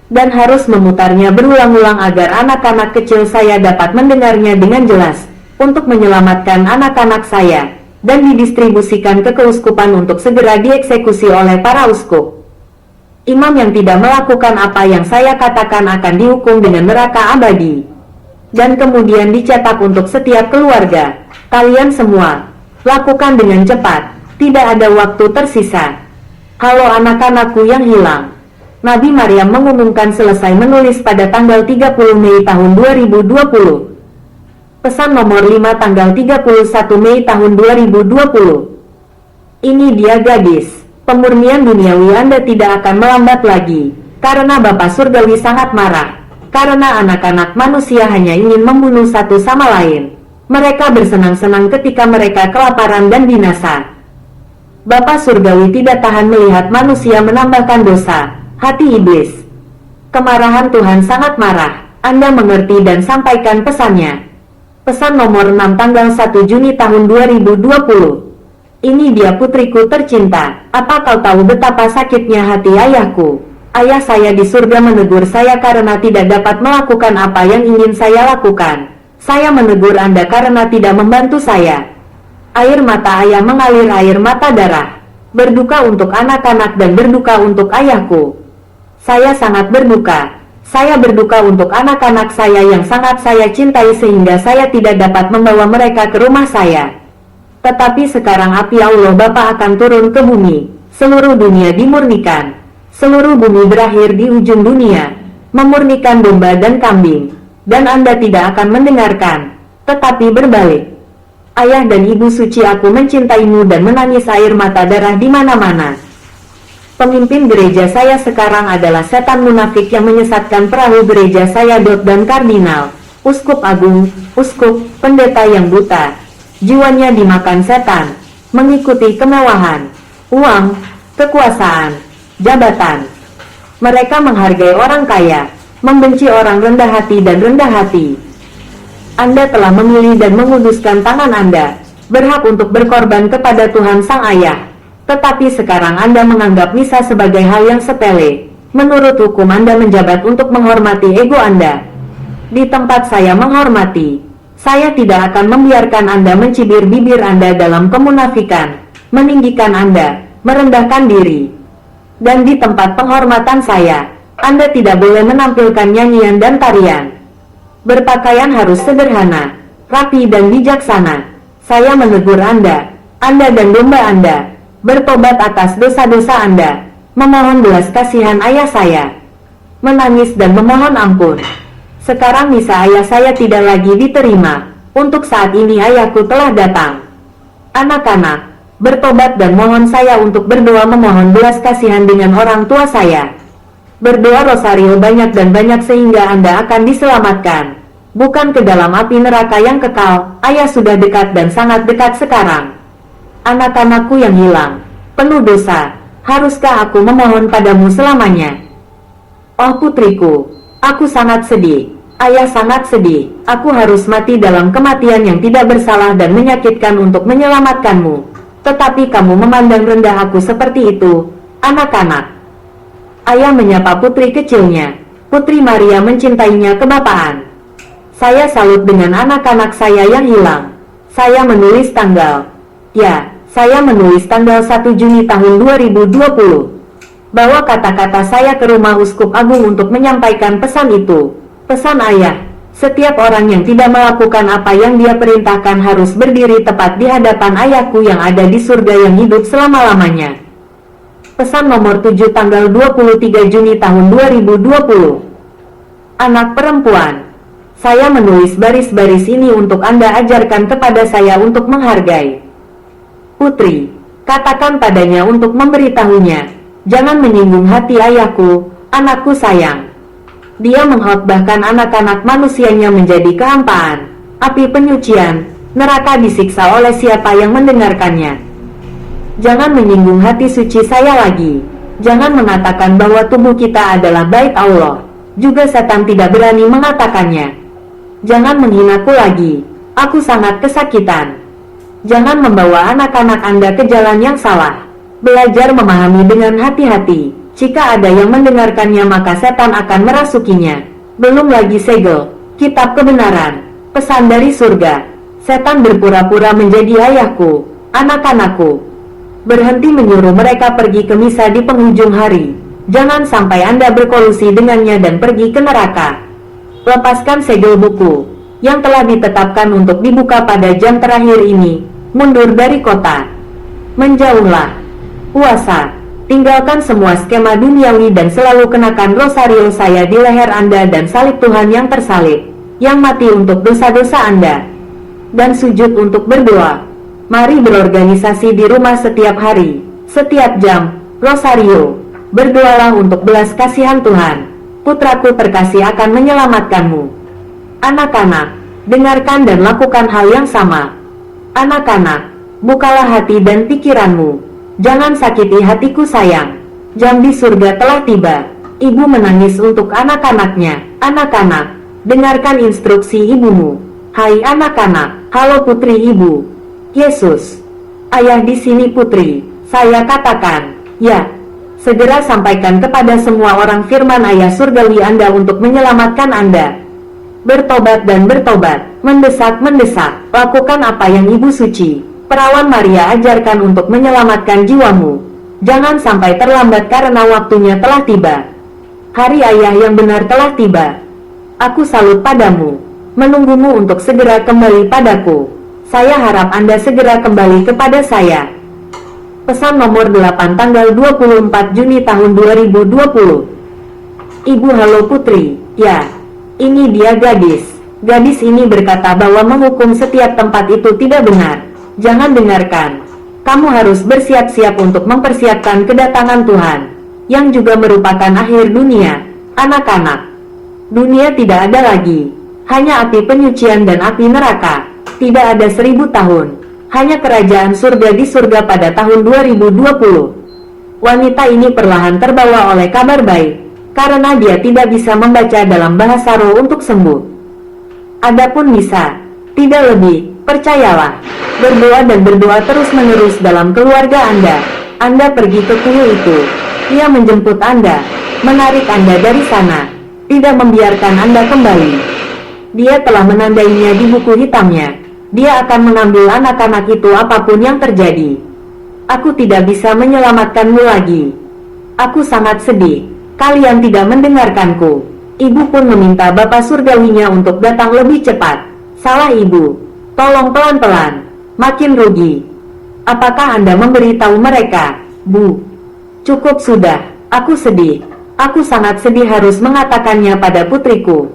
Dan harus memutarnya berulang-ulang agar anak-anak kecil saya dapat mendengarnya dengan jelas, untuk menyelamatkan anak-anak saya, dan didistribusikan ke keuskupan untuk segera dieksekusi oleh para uskup. Imam yang tidak melakukan apa yang saya katakan akan dihukum dengan neraka abadi. Dan kemudian dicetak untuk setiap keluarga. Kalian semua, lakukan dengan cepat, tidak ada waktu tersisa. Halo anak-anakku yang hilang. Nabi Maryam mengumumkan selesai menulis pada tanggal 30 Mei tahun 2020. Pesan nomor 5 tanggal 31 Mei tahun 2020. Ini dia gadis. Pemurnian duniawi Anda tidak akan melambat lagi, karena Bapa Surgawi sangat marah, karena anak-anak manusia hanya ingin membunuh satu sama lain. Mereka bersenang-senang ketika mereka kelaparan dan binasa. Bapa Surgawi tidak tahan melihat manusia menambahkan dosa, hati iblis. Kemarahan Tuhan sangat marah. Anda mengerti dan sampaikan pesannya. Pesan nomor 6 tanggal 1 Juni tahun 2020. Ini dia putriku tercinta. Apa kau tahu betapa sakitnya hati ayahku? Ayah saya di surga menegur saya karena tidak dapat melakukan apa yang ingin saya lakukan. Saya menegur Anda karena tidak membantu saya. Air mata ayah mengalir air mata darah. Berduka untuk anak-anak dan berduka untuk ayahku. Saya sangat berduka. Saya berduka untuk anak-anak saya yang sangat saya cintai sehingga saya tidak dapat membawa mereka ke rumah saya. Tetapi sekarang api Allah Bapa akan turun ke bumi. Seluruh dunia dimurnikan. Seluruh bumi berakhir di ujung dunia. Memurnikan domba dan kambing. Dan Anda tidak akan mendengarkan. Tetapi berbalik. Ayah dan ibu suci aku mencintaimu dan menangis air mata darah di mana-mana. Pemimpin gereja saya sekarang adalah setan munafik yang menyesatkan perahu gereja saya. Dan kardinal, uskup agung, uskup, pendeta yang buta. Jiwanya dimakan setan, mengikuti kemewahan, uang, kekuasaan, jabatan. Mereka menghargai orang kaya, membenci orang rendah hati dan rendah hati. Anda telah memilih dan menguduskan tangan Anda, berhak untuk berkorban kepada Tuhan Sang Ayah. Tetapi sekarang Anda menganggap misa sebagai hal yang sepele. Menurut hukum Anda menjabat untuk menghormati ego Anda. Di tempat saya menghormati, saya tidak akan membiarkan Anda mencibir bibir Anda dalam kemunafikan, meninggikan Anda, merendahkan diri. Dan di tempat penghormatan saya Anda tidak boleh menampilkan nyanyian dan tarian. Berpakaian harus sederhana, rapi dan bijaksana. Saya menegur Anda dan domba Anda, bertobat atas dosa-dosa Anda, memohon belas kasihan ayah saya, menangis dan memohon ampun. Sekarang misa ayah saya tidak lagi diterima. Untuk saat ini ayahku telah datang. Anak-anak, bertobat dan mohon saya untuk berdoa memohon belas kasihan dengan orang tua saya. Berdoa rosario banyak dan banyak sehingga Anda akan diselamatkan. Bukan ke dalam api neraka yang kekal. Ayah sudah dekat dan sangat dekat sekarang. Anak-anakku yang hilang, penuh dosa, haruskah aku memohon padamu selamanya? Oh putriku, aku sangat sedih. Ayah sangat sedih. Aku harus mati dalam kematian yang tidak bersalah dan menyakitkan untuk menyelamatkanmu. Tetapi kamu memandang rendah aku seperti itu, anak-anak. Ayah menyapa putri kecilnya. Putri Maria mencintainya kebapaan. Saya salut dengan anak-anak saya yang hilang. Saya menulis tanggal. Saya menulis tanggal 1 Juni tahun 2020. Bawa kata-kata saya ke rumah Uskup Agung untuk menyampaikan pesan itu. Pesan ayah, setiap orang yang tidak melakukan apa yang dia perintahkan harus berdiri tepat di hadapan ayahku yang ada di surga yang hidup selama-lamanya. Pesan nomor 7 tanggal 23 Juni tahun 2020. Anak perempuan, saya menulis baris-baris ini untuk Anda ajarkan kepada saya untuk menghargai. Putri, katakan padanya untuk memberitahunya, jangan menyinggung hati ayahku, anakku sayang. Dia mengkhotbahkan anak-anak manusianya menjadi kehampaan, api penyucian, neraka disiksa oleh siapa yang mendengarkannya. Jangan menyinggung hati suci saya lagi. Jangan mengatakan bahwa tubuh kita adalah bait Allah. Juga setan tidak berani mengatakannya. Jangan menghinaku lagi. Aku sangat kesakitan. Jangan membawa anak-anak Anda ke jalan yang salah. Belajar memahami dengan hati-hati. Jika ada yang mendengarkannya maka setan akan merasukinya. Belum lagi segel, kitab kebenaran, pesan dari surga. Setan berpura-pura menjadi ayahku, anak-anakku. Berhenti menyuruh mereka pergi ke misa di penghujung hari. Jangan sampai Anda berkolusi dengannya dan pergi ke neraka. Lepaskan segel buku yang telah ditetapkan untuk dibuka pada jam terakhir ini. Mundur dari kota. Menjauhlah. Puasa. Tinggalkan semua skema duniawi dan selalu kenakan rosario saya di leher Anda dan salib Tuhan yang tersalib, yang mati untuk dosa-dosa Anda. Dan sujud untuk berdoa. Mari berorganisasi di rumah setiap hari, setiap jam, rosario. Berdoalah untuk belas kasihan Tuhan. Putraku terkasih akan menyelamatkanmu. Anak-anak, dengarkan dan lakukan hal yang sama. Anak-anak, bukalah hati dan pikiranmu. Jangan sakiti hatiku sayang. Jam di surga telah tiba. Ibu menangis untuk anak-anaknya. Anak-anak, dengarkan instruksi ibumu. Hai anak-anak, halo putri ibu. Yesus, ayah di sini putri. Saya katakan, ya. Segera sampaikan kepada semua orang firman ayah surgawi Anda untuk menyelamatkan Anda. Bertobat dan bertobat, mendesak. Lakukan apa yang Ibu Suci, Perawan Maria ajarkan untuk menyelamatkan jiwamu. Jangan sampai terlambat karena waktunya telah tiba. Hari ayah yang benar telah tiba. Aku salut padamu, menunggumu untuk segera kembali padaku. Saya harap Anda segera kembali kepada saya. Pesan nomor 8 tanggal 24 Juni tahun 2020. Ibu halo putri, ya. Ini dia gadis. Gadis ini berkata bahwa menghukum setiap tempat itu tidak benar. Jangan dengarkan. Kamu harus bersiap-siap untuk mempersiapkan kedatangan Tuhan, yang juga merupakan akhir dunia. Anak-anak, dunia tidak ada lagi. Hanya api penyucian dan api neraka. Tidak ada 1000 tahun. Hanya kerajaan surga di surga pada tahun 2020. Wanita ini perlahan terbawa oleh kabar baik, karena dia tidak bisa membaca dalam bahasa roh untuk sembuh. Adapun misa, tidak lebih, percayalah. Berdoa dan berdoa terus-menerus dalam keluarga Anda. Anda pergi ke kuil itu. Ia menjemput Anda, menarik Anda dari sana, tidak membiarkan Anda kembali. Dia telah menandainya di buku hitamnya. Dia akan mengambil anak-anak itu apapun yang terjadi. Aku tidak bisa menyelamatkanmu lagi. Aku sangat sedih. kalian tidak mendengarkanku. Ibu pun meminta Bapa Surgawinya untuk datang lebih cepat. Salah ibu. Tolong pelan-pelan. Makin rugi. Apakah Anda memberitahu mereka, Bu? Cukup sudah. Aku sedih. Aku sangat sedih harus mengatakannya pada putriku.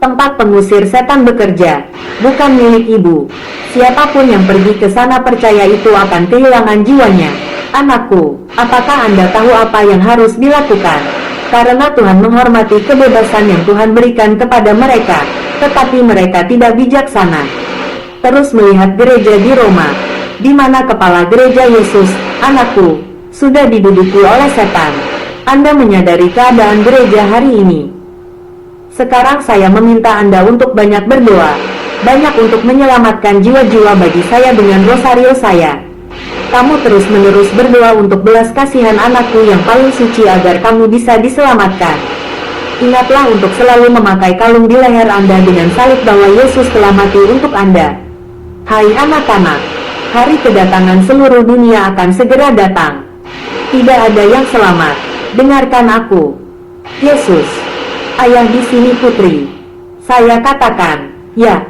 Tempat pengusir setan bekerja, bukan milik ibu. Siapapun yang pergi ke sana percaya itu akan kehilangan jiwanya. Anakku, apakah Anda tahu apa yang harus dilakukan? Karena Tuhan menghormati kebebasan yang Tuhan berikan kepada mereka, tetapi mereka tidak bijaksana. Terus melihat gereja di Roma, di mana kepala gereja Yesus, anakku, sudah diduduki oleh setan. Anda menyadari keadaan gereja hari ini. Sekarang saya meminta Anda untuk banyak berdoa, banyak untuk menyelamatkan jiwa-jiwa bagi saya dengan rosario saya. Kamu terus-menerus berdoa untuk belas kasihan anakku yang paling suci agar kamu bisa diselamatkan. Ingatlah untuk selalu memakai kalung di leher Anda dengan salib bahwa Yesus telah mati untuk Anda. Hai anak-anak, hari kedatangan seluruh dunia akan segera datang. Tidak ada yang selamat. Dengarkan aku. Yesus, Ayah di sini putri. Saya katakan, ya,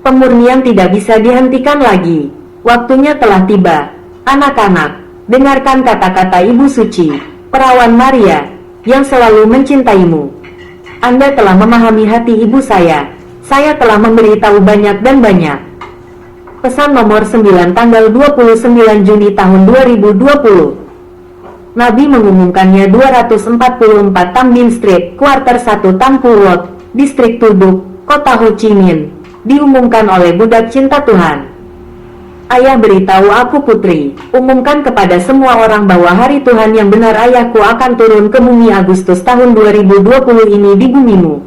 pemurnian tidak bisa dihentikan lagi. Waktunya telah tiba. Anak-anak, dengarkan kata-kata Ibu Suci, Perawan Maria, yang selalu mencintaimu. Anda telah memahami hati ibu saya. Saya telah memberitahu banyak dan banyak. Pesan nomor 9 tanggal 29 Juni tahun 2020. Nabi mengumumkannya 244 Tam Binh Street, Kuarter 1 Tam Phu Road, Distrik Tuduk, Kota Ho Chi Minh. Diumumkan oleh budak cinta Tuhan. Ayah beritahu aku putri, umumkan kepada semua orang bahwa hari Tuhan yang benar ayahku akan turun ke bumi Agustus tahun 2020 ini di bumimu.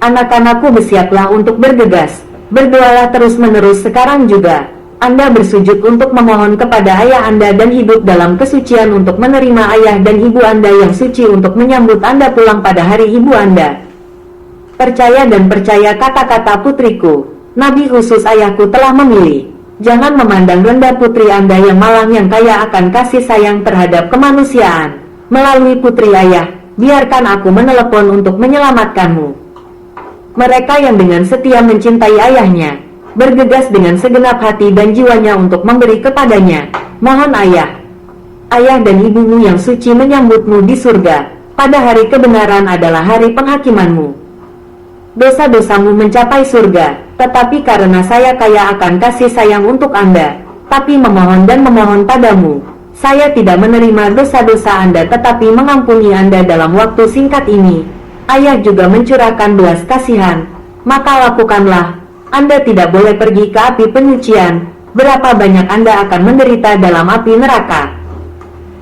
Anak-anakku bersiaplah untuk bergegas, berdoalah terus-menerus sekarang juga. Anda bersujud untuk memohon kepada ayah Anda dan hidup dalam kesucian untuk menerima ayah dan ibu Anda yang suci untuk menyambut Anda pulang pada hari ibu Anda. Percaya dan percaya kata-kata putriku, Nabi khusus ayahku telah memilih. Jangan memandang rendah putri Anda yang malang yang kaya akan kasih sayang terhadap kemanusiaan. Melalui putri ayah, biarkan aku menelepon untuk menyelamatkanmu. Mereka yang dengan setia mencintai ayahnya, bergegas dengan segenap hati dan jiwanya untuk memberi kepadanya. Mohon ayah dan ibumu yang suci menyambutmu di surga. Pada hari kebenaran adalah hari penghakimanmu. Dosa-dosamu mencapai surga. Tetapi karena saya kaya akan kasih sayang untuk Anda, tapi memohon dan memohon padamu, saya tidak menerima dosa-dosa Anda tetapi mengampuni Anda dalam waktu singkat ini. Ayah juga mencurahkan belas kasihan, maka lakukanlah. Anda tidak boleh pergi ke api penyucian. Berapa banyak Anda akan menderita dalam api neraka.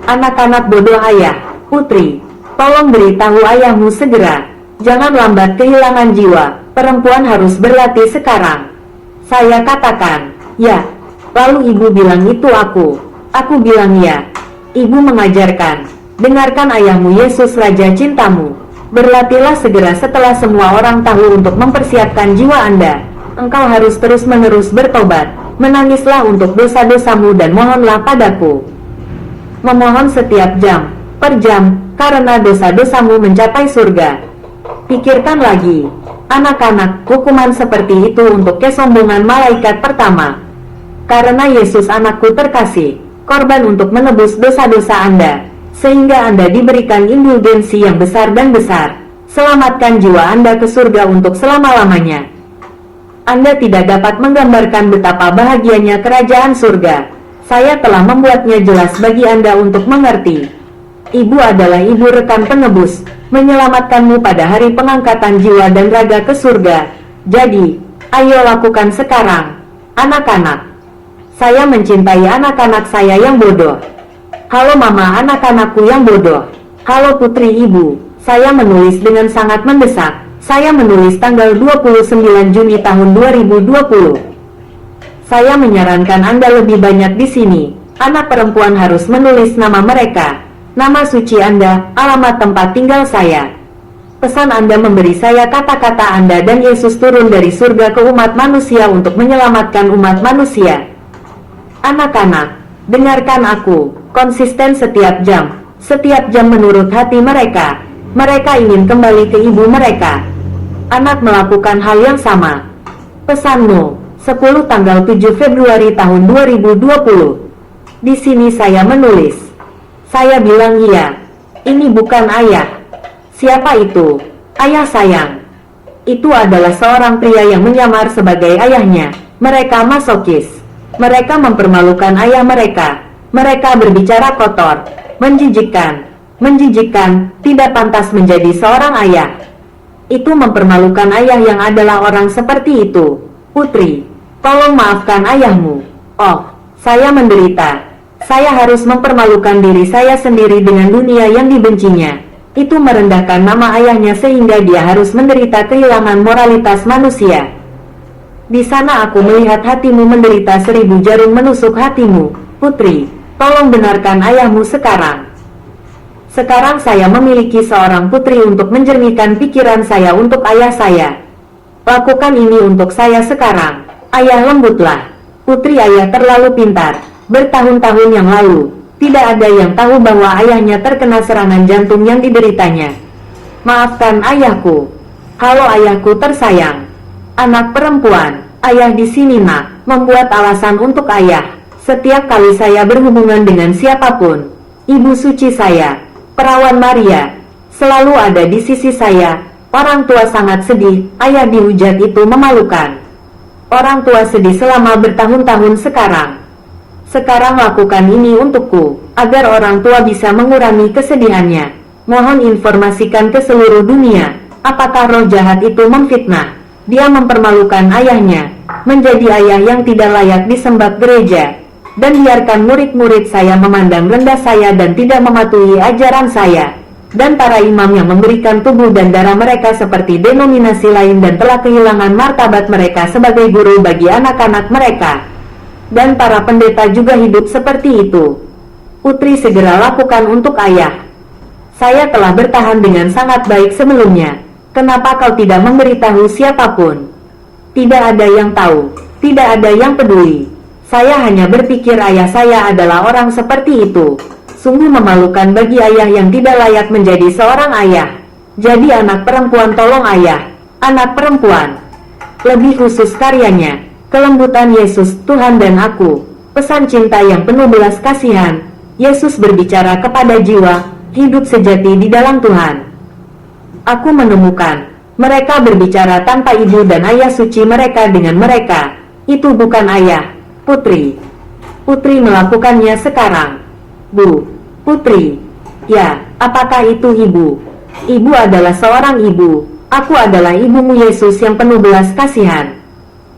Anak-anak bodoh ayah, putri, tolong beritahu ayahmu segera. Jangan lambat kehilangan jiwa. Perempuan harus berlatih sekarang. Saya katakan, ya. Lalu ibu bilang itu aku. Aku bilang ya. Ibu mengajarkan, dengarkan ayahmu Yesus Raja cintamu. Berlatihlah segera setelah semua orang tahu untuk mempersiapkan jiwa Anda. Engkau harus terus-menerus bertobat. Menangislah untuk dosa-dosamu dan mohonlah padaku. Memohon setiap jam, per jam, karena dosa-dosamu mencapai surga. Pikirkan lagi, anak-anak, hukuman seperti itu untuk kesombongan malaikat pertama. Karena Yesus anakku terkasih, korban untuk menebus dosa-dosa Anda, sehingga Anda diberikan indulgensi yang besar dan besar. Selamatkan jiwa Anda ke surga untuk selama-lamanya. Anda tidak dapat menggambarkan betapa bahagianya kerajaan surga. Saya telah membuatnya jelas bagi Anda untuk mengerti. Ibu adalah ibu rekan penebus, menyelamatkanmu pada hari pengangkatan jiwa dan raga ke surga. Jadi, ayo lakukan sekarang. Anak-anak, saya mencintai anak-anak saya yang bodoh. Halo mama anak-anakku yang bodoh. Halo putri ibu, saya menulis dengan sangat mendesak. Saya menulis tanggal 29 Juni tahun 2020. Saya menyarankan Anda lebih banyak di sini. Anak perempuan harus menulis nama mereka, nama suci Anda, alamat tempat tinggal saya. Pesan Anda memberi saya kata-kata Anda dan Yesus turun dari surga ke umat manusia untuk menyelamatkan umat manusia. Anak-anak, dengarkan aku, konsisten setiap jam menurut hati mereka. Mereka ingin kembali ke ibu mereka. Anak melakukan hal yang sama. Pesan No. 10 tanggal 7 Februari tahun 2020. Di sini saya menulis. Saya bilang iya. Ini bukan ayah. Siapa itu? Ayah sayang. Itu adalah seorang pria yang menyamar sebagai ayahnya. Mereka masokis. Mereka mempermalukan ayah mereka. Mereka berbicara kotor, menjijikkan, tidak pantas menjadi seorang ayah. Itu mempermalukan ayah yang adalah orang seperti itu. Putri, tolong maafkan ayahmu. Oh, saya menderita. Saya harus mempermalukan diri saya sendiri dengan dunia yang dibencinya. Itu merendahkan nama ayahnya sehingga dia harus menderita kehilangan moralitas manusia. Di sana aku melihat hatimu menderita 1000 jarum menusuk hatimu. Putri, tolong benarkan ayahmu sekarang. Sekarang saya memiliki seorang putri untuk menjernihkan pikiran saya untuk ayah saya. Lakukan ini untuk saya sekarang. Ayah, lembutlah. Putri ayah terlalu pintar. Bertahun-tahun yang lalu, tidak ada yang tahu bahwa ayahnya terkena serangan jantung yang dideritanya. Maafkan ayahku. Halo ayahku tersayang. Anak perempuan, ayah di sini nak, membuat alasan untuk ayah. Setiap kali saya berhubungan dengan siapapun, ibu suci saya, perawan Maria, selalu ada di sisi saya. Orang tua sangat sedih, ayah dihujat itu memalukan. Orang tua sedih selama bertahun-tahun sekarang. Sekarang lakukan ini untukku, agar orang tua bisa mengurangi kesedihannya. Mohon informasikan ke seluruh dunia, apakah roh jahat itu memfitnah. Dia mempermalukan ayahnya, menjadi ayah yang tidak layak disembah gereja. Dan biarkan murid-murid saya memandang rendah saya dan tidak mematuhi ajaran saya. Dan para imam yang memberikan tubuh dan darah mereka seperti denominasi lain dan telah kehilangan martabat mereka sebagai guru bagi anak-anak mereka. Dan para pendeta juga hidup seperti itu. Putri, segera lakukan untuk ayah. Saya telah bertahan dengan sangat baik sebelumnya. Kenapa kau tidak memberitahu siapapun? Tidak ada yang tahu, tidak ada yang peduli. Saya hanya berpikir ayah saya adalah orang seperti itu. Sungguh memalukan bagi ayah yang tidak layak menjadi seorang ayah. Jadi anak perempuan, tolong ayah. Anak perempuan. Lebih khusus karyanya, kelembutan Yesus, Tuhan dan aku. Pesan cinta yang penuh belas kasihan. Yesus berbicara kepada jiwa, hidup sejati di dalam Tuhan. Aku menemukan, mereka berbicara tanpa ibu dan ayah suci mereka dengan mereka. Itu bukan ayah, Putri. Putri melakukannya sekarang. Bu, Putri. Ya, apakah itu ibu? Ibu adalah seorang ibu. Aku adalah ibumu Yesus yang penuh belas kasihan.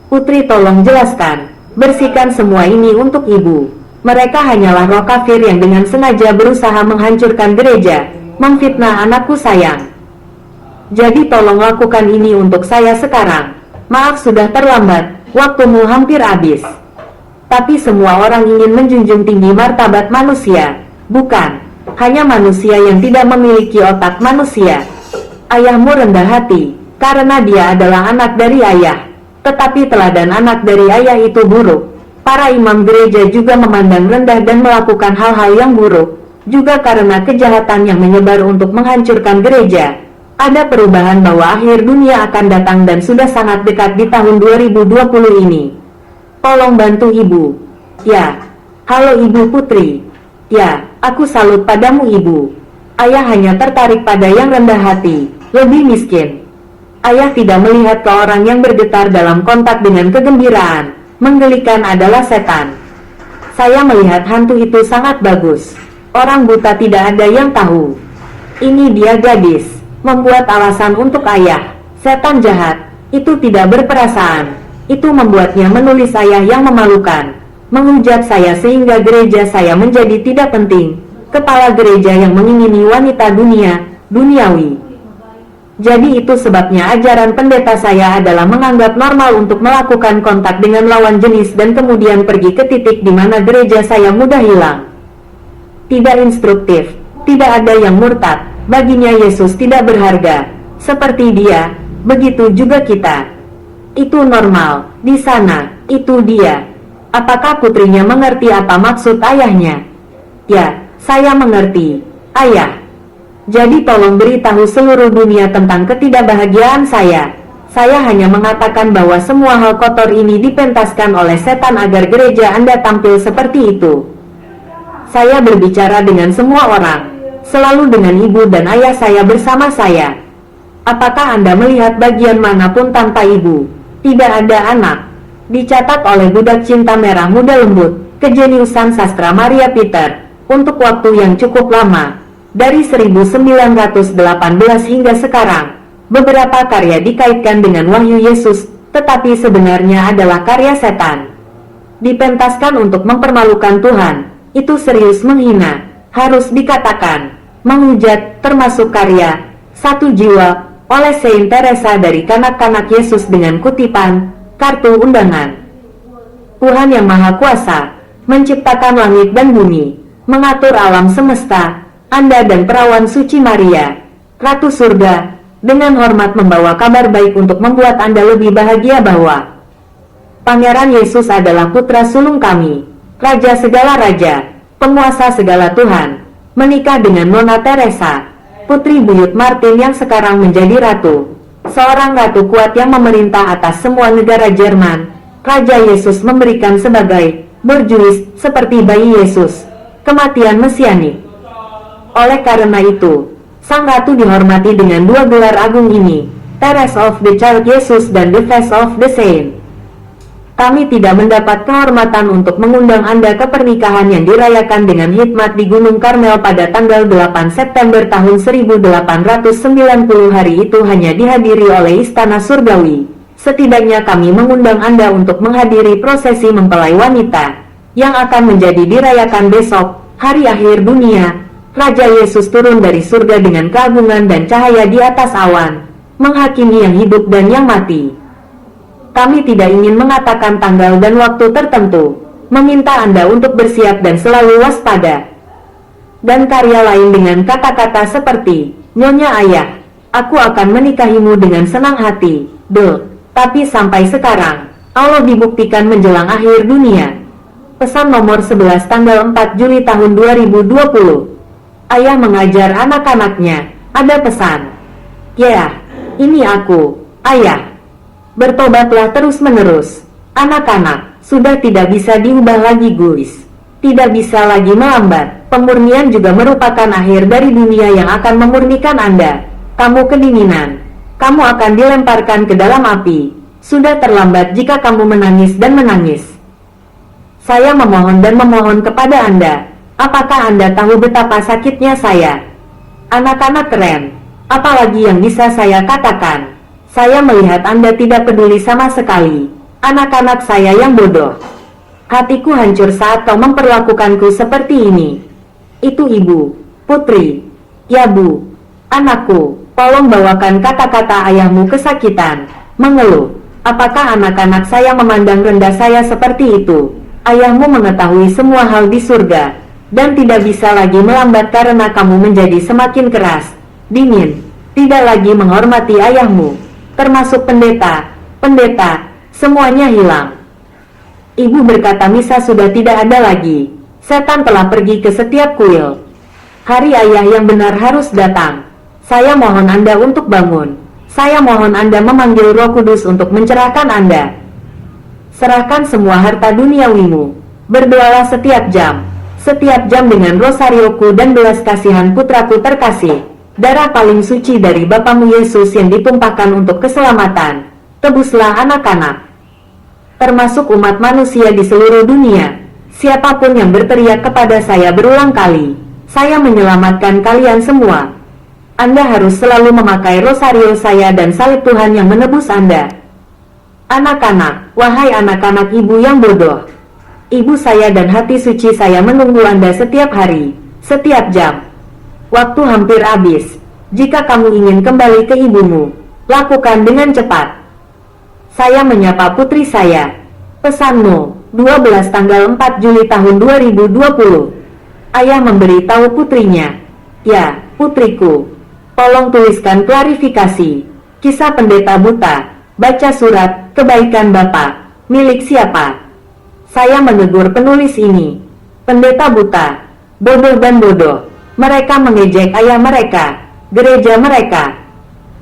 Putri, tolong jelaskan. Bersihkan semua ini untuk ibu. Mereka hanyalah roh kafir yang dengan sengaja berusaha menghancurkan gereja, memfitnah anakku sayang. Jadi tolong lakukan ini untuk saya sekarang. Maaf sudah terlambat, waktumu hampir habis. Tapi semua orang ingin menjunjung tinggi martabat manusia, bukan hanya manusia yang tidak memiliki otak manusia. Ayahmu rendah hati, karena dia adalah anak dari ayah. Tetapi teladan anak dari ayah itu buruk. Para imam gereja juga memandang rendah dan melakukan hal-hal yang buruk, juga karena kejahatan yang menyebar untuk menghancurkan gereja. Ada perubahan bahwa akhir dunia akan datang dan sudah sangat dekat di tahun 2020 ini. Tolong bantu ibu. Ya. Halo ibu Putri. Ya, aku salut padamu ibu. Ayah hanya tertarik pada yang rendah hati, lebih miskin. Ayah tidak melihat ke orang yang bergetar dalam kontak dengan kegembiraan. Menggelikan adalah setan. Saya melihat hantu itu sangat bagus. Orang buta tidak ada yang tahu. Ini dia gadis. Membuat alasan untuk ayah. Setan jahat. Itu tidak berperasaan. Itu membuatnya menulis ayah yang memalukan. Menghujat saya sehingga gereja saya menjadi tidak penting. Kepala gereja yang mengingini wanita duniawi. Jadi itu sebabnya ajaran pendeta saya adalah menganggap normal untuk melakukan kontak dengan lawan jenis dan kemudian pergi ke titik di mana gereja saya mudah hilang. Tidak instruktif. Tidak ada yang murtad. Baginya Yesus tidak berharga. Seperti dia, begitu juga kita. Itu normal. Di sana, itu dia. Apakah putrinya mengerti apa maksud ayahnya? Ya, saya mengerti. Ayah. Jadi tolong beritahu seluruh dunia tentang ketidakbahagiaan saya. Saya hanya mengatakan bahwa semua hal kotor ini dipentaskan oleh setan agar gereja Anda tampil seperti itu. Saya berbicara dengan semua orang, selalu dengan ibu dan ayah saya bersama saya. Apakah Anda melihat bagian manapun tanpa ibu? Tidak ada anak. Dicatat oleh budak cinta merah muda lembut, kejeniusan sastra Maria Peter, untuk waktu yang cukup lama, dari 1918 hingga sekarang. Beberapa karya dikaitkan dengan wahyu Yesus, tetapi sebenarnya adalah karya setan. Dipentaskan untuk mempermalukan Tuhan, itu serius menghina, harus dikatakan, menghujat, termasuk karya Satu Jiwa oleh Saint Teresa dari kanak-kanak Yesus dengan kutipan, kartu undangan. Tuhan yang Maha Kuasa, menciptakan langit dan bumi, mengatur alam semesta, Anda dan perawan suci Maria, Ratu Surga, dengan hormat membawa kabar baik untuk membuat Anda lebih bahagia bahwa Pangeran Yesus adalah putra sulung kami, Raja segala raja, penguasa segala Tuhan, menikah dengan Nona Teresa, putri buyut Martin yang sekarang menjadi ratu, seorang ratu kuat yang memerintah atas semua negara Jerman. Raja Yesus memberikan sebagai berjuis seperti bayi Yesus, kematian mesianik. Oleh karena itu, Sang Ratu dihormati dengan dua gelar agung ini, Teresa of the Child Yesus dan the Face of the Saint. Kami tidak mendapat kehormatan untuk mengundang Anda ke pernikahan yang dirayakan dengan hikmat di Gunung Karmel pada tanggal 8 September tahun 1890. Hari itu hanya dihadiri oleh Istana Surgawi. Setidaknya kami mengundang Anda untuk menghadiri prosesi mempelai wanita, yang akan menjadi dirayakan besok, hari akhir dunia. Raja Yesus turun dari surga dengan keagungan dan cahaya di atas awan, menghakimi yang hidup dan yang mati. Kami tidak ingin mengatakan tanggal dan waktu tertentu, meminta Anda untuk bersiap dan selalu waspada. Dan karya lain dengan kata-kata seperti, Nyonya Ayah, aku akan menikahimu dengan senang hati, tapi sampai sekarang, Allah dibuktikan menjelang akhir dunia. Pesan nomor 11 tanggal 4 Juli tahun 2020. Ayah mengajar anak-anaknya, ada pesan. Ya, ini aku, Ayah. Bertobatlah terus-menerus. Anak-anak, sudah tidak bisa diubah lagi guys. Tidak bisa lagi melambat. Pemurnian juga merupakan akhir dari dunia yang akan memurnikan Anda. Kamu kedinginan. Kamu akan dilemparkan ke dalam api. Sudah terlambat jika kamu menangis dan menangis. Saya memohon dan memohon kepada Anda. Apakah Anda tahu betapa sakitnya saya? Anak-anak keren, apalagi yang bisa saya katakan? Saya melihat Anda tidak peduli sama sekali. Anak-anak saya yang bodoh. Hatiku hancur saat kau memperlakukanku seperti ini. Itu ibu, putri. Ya bu, anakku, tolong bawakan kata-kata ayahmu kesakitan, mengeluh. Apakah anak-anak saya memandang rendah saya seperti itu? Ayahmu mengetahui semua hal di surga, dan tidak bisa lagi melambat karena kamu menjadi semakin keras, dingin, tidak lagi menghormati ayahmu, termasuk pendeta, semuanya hilang. Ibu berkata misa sudah tidak ada lagi, setan telah pergi ke setiap kuil. Hari ayah yang benar harus datang. Saya mohon Anda untuk bangun. Saya mohon Anda memanggil Roh Kudus untuk mencerahkan Anda. Serahkan semua harta duniawimu, berdoalah setiap jam dengan rosarioku dan belas kasihan putraku terkasih, darah paling suci dari Bapamu Yesus yang ditumpahkan untuk keselamatan. Tebuslah anak-anak, termasuk umat manusia di seluruh dunia. Siapapun yang berteriak kepada saya berulang kali, saya menyelamatkan kalian semua. Anda harus selalu memakai rosario saya dan salib Tuhan yang menebus Anda. Anak-anak, wahai anak-anak ibu yang bodoh, ibu saya dan hati suci saya menunggu Anda setiap hari, setiap jam. Waktu hampir habis. Jika kamu ingin kembali ke ibumu, lakukan dengan cepat. Saya menyapa putri saya. Pesanmu, 12 tanggal 4 Juli tahun 2020. Ayah memberitahu putrinya. Ya, putriku. Tolong tuliskan klarifikasi. Kisah pendeta buta. Baca surat, kebaikan Bapak. Milik siapa? Saya menegur penulis ini. Pendeta buta. Bodoh dan bodoh. Mereka mengejek ayah mereka, gereja mereka.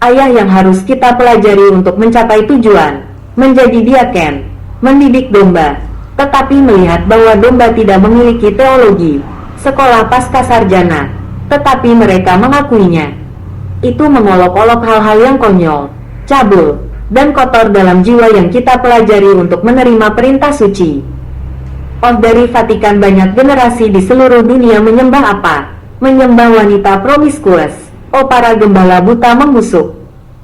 Ayah yang harus kita pelajari untuk mencapai tujuan, menjadi diaken, mendidik domba, tetapi melihat bahwa domba tidak memiliki teologi, sekolah pasca sarjana, tetapi mereka mengakuinya. Itu mengolok-olok hal-hal yang konyol, cabul, dan kotor dalam jiwa yang kita pelajari untuk menerima perintah suci. Dari Vatikan banyak generasi di seluruh dunia menyembah apa? Menyembah wanita promiskuus. Para gembala buta membusuk.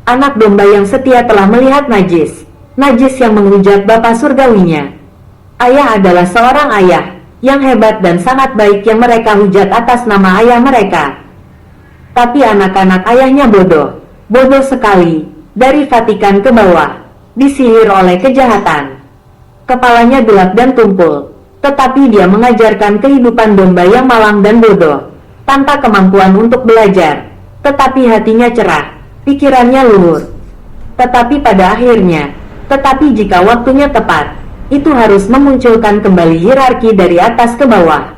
Anak domba yang setia telah melihat najis. Najis yang menghujat Bapa surgawinya. Ayah adalah seorang ayah yang hebat dan sangat baik yang mereka hujat atas nama ayah mereka. Tapi anak-anak ayahnya bodoh. Bodoh sekali. Dari Vatikan ke bawah. Disihir oleh kejahatan. Kepalanya gelap dan tumpul. Tetapi dia mengajarkan kehidupan domba yang malang dan bodoh, tanpa kemampuan untuk belajar. Tetapi hatinya cerah, pikirannya luhur. Tetapi pada akhirnya, jika waktunya tepat, itu harus memunculkan kembali hierarki dari atas ke bawah.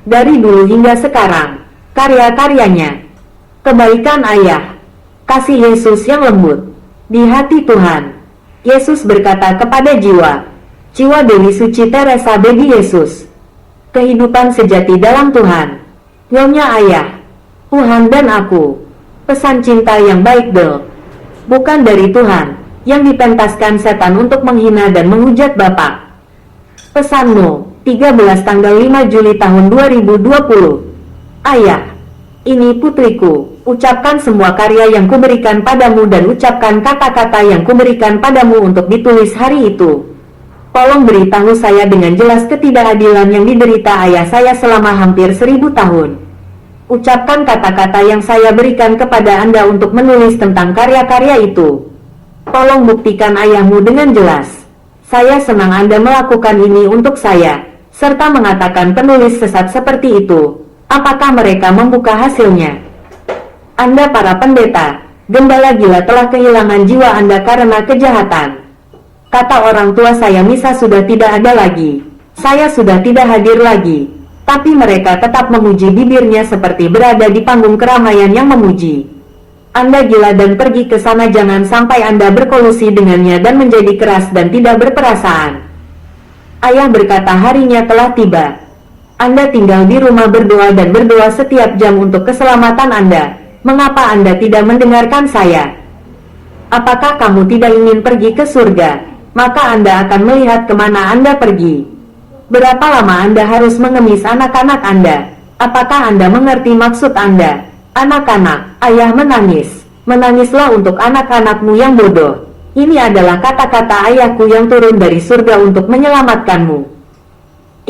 Dari dulu hingga sekarang, karya-karyanya, kebaikan ayah, kasih Yesus yang lembut, di hati Tuhan. Yesus berkata kepada jiwa Dewi Suci Teresa Baby Yesus, kehidupan sejati dalam Tuhan, Nyonya Ayah, Tuhan dan aku, pesan cinta yang baik bukan dari Tuhan, yang dipentaskan setan untuk menghina dan menghujat Bapa. Pesanmu, 13 tanggal 5 Juli tahun 2020. Ayah, ini putriku, ucapkan semua karya yang kuberikan padamu dan ucapkan kata-kata yang kuberikan padamu untuk ditulis hari itu. Tolong beritahu saya dengan jelas ketidakadilan yang diderita ayah saya selama hampir 1000 tahun. Ucapkan kata-kata yang saya berikan kepada Anda untuk menulis tentang karya-karya itu. Tolong buktikan ayahmu dengan jelas. Saya senang Anda melakukan ini untuk saya, serta mengatakan penulis sesat seperti itu. Apakah mereka membuka hasilnya? Anda para pendeta, gembala gila telah kehilangan jiwa Anda karena kejahatan. Kata orang tua saya misa sudah tidak ada lagi. Saya sudah tidak hadir lagi. Tapi mereka tetap memuji bibirnya seperti berada di panggung keramaian yang memuji. Anda gila dan pergi ke sana, jangan sampai Anda berkolusi dengannya dan menjadi keras dan tidak berperasaan. Ayah berkata harinya telah tiba. Anda tinggal di rumah berdoa dan berdoa setiap jam untuk keselamatan Anda. Mengapa Anda tidak mendengarkan saya? Apakah kamu tidak ingin pergi ke surga? Maka Anda akan melihat kemana Anda pergi. Berapa lama Anda harus mengemis anak-anak Anda? Apakah Anda mengerti maksud Anda? Anak-anak, ayah menangis. Menangislah untuk anak-anakmu yang bodoh. Ini adalah kata-kata ayahku yang turun dari surga untuk menyelamatkanmu.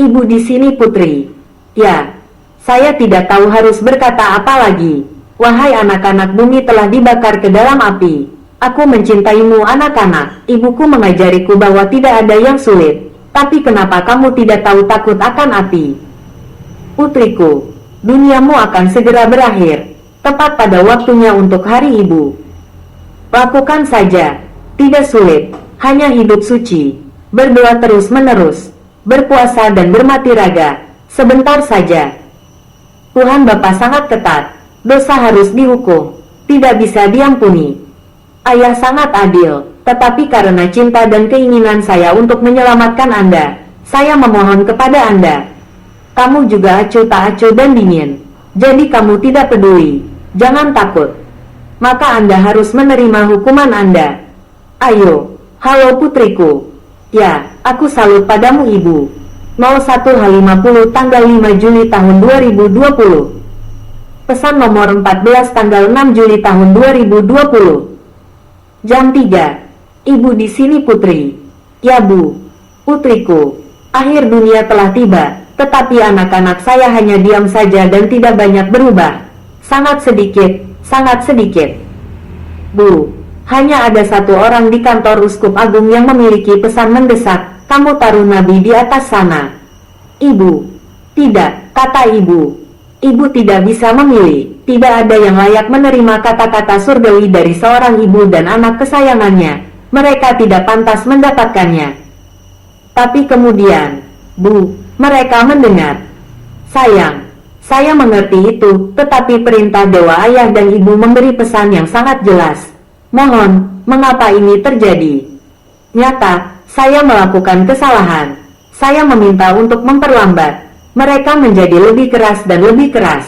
Ibu di sini putri. Ya, saya tidak tahu harus berkata apa lagi. Wahai anak-anak, bumi telah dibakar ke dalam api. Aku mencintaimu anak-anak, ibuku mengajariku bahwa tidak ada yang sulit. Tapi kenapa kamu tidak tahu takut akan api? Putriku, duniamu akan segera berakhir, tepat pada waktunya untuk hari ibu. Lakukan saja, tidak sulit, hanya hidup suci, berdoa terus-menerus, berpuasa dan bermati raga, sebentar saja. Tuhan Bapa sangat ketat, dosa harus dihukum, tidak bisa diampuni. Ayah sangat adil, tetapi karena cinta dan keinginan saya untuk menyelamatkan Anda, saya memohon kepada Anda. Kamu juga acuh tak acuh dan dingin, jadi kamu tidak peduli, jangan takut. Maka Anda harus menerima hukuman Anda. Ayo, halo putriku. Ya, aku salut padamu ibu. 01H50 tanggal 5 Juli tahun 2020. Pesan nomor 14 tanggal 6 Juli tahun 2020. Jam 3. Ibu di sini putri. Ya bu, putriku. Akhir dunia telah tiba, tetapi anak-anak saya hanya diam saja dan tidak banyak berubah. Sangat sedikit, sangat sedikit. Bu, hanya ada satu orang di kantor Uskup Agung yang memiliki pesan mendesak, kamu taruh nabi di atas sana. Ibu, tidak, kata ibu. Ibu tidak bisa memilih. Tidak ada yang layak menerima kata-kata surgawi dari seorang ibu dan anak kesayangannya. Mereka tidak pantas mendapatkannya. Tapi kemudian, Bu, mereka mendengar. Sayang, Saya mengerti itu, tetapi perintah Dewa Ayah dan Ibu memberi pesan yang sangat jelas. Mohon, mengapa ini terjadi? Nyata, saya melakukan kesalahan. Saya meminta untuk memperlambat. Mereka menjadi lebih keras dan lebih keras.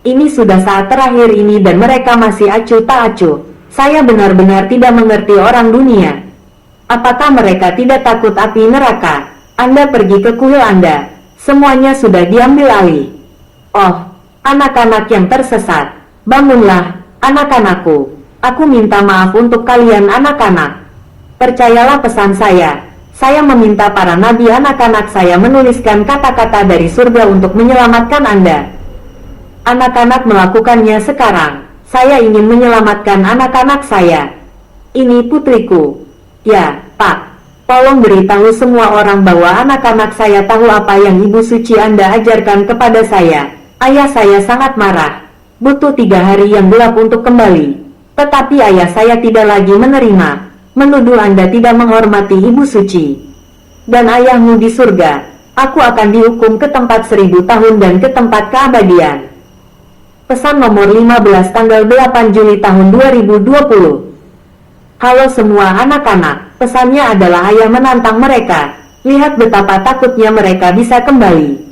Ini sudah saat terakhir ini dan mereka masih acuh tak acuh. Saya benar-benar tidak mengerti orang dunia. Apakah mereka tidak takut api neraka? Anda pergi ke kuil Anda. Semuanya sudah diambil alih. Oh, anak-anak yang tersesat. Bangunlah, anak-anakku. Aku minta maaf untuk kalian anak-anak. Percayalah pesan saya. Saya meminta para nabi anak-anak saya menuliskan kata-kata dari surga untuk menyelamatkan Anda. Anak-anak melakukannya sekarang. Saya ingin menyelamatkan anak-anak saya. Ini putriku. Ya, Pak. Tolong beritahu semua orang bahwa anak-anak saya tahu apa yang Ibu Suci Anda ajarkan kepada saya. Ayah saya sangat marah. Butuh 3 hari yang gelap untuk kembali. Tetapi ayah saya tidak lagi menerima. Menuduh Anda tidak menghormati Ibu Suci. Dan ayahmu di surga. Aku akan dihukum ke tempat 1000 tahun dan ke tempat keabadian. Pesan nomor 15 tanggal 8 Juli tahun 2020. Halo semua anak-anak, pesannya adalah ayah menantang mereka. Lihat betapa takutnya mereka bisa kembali.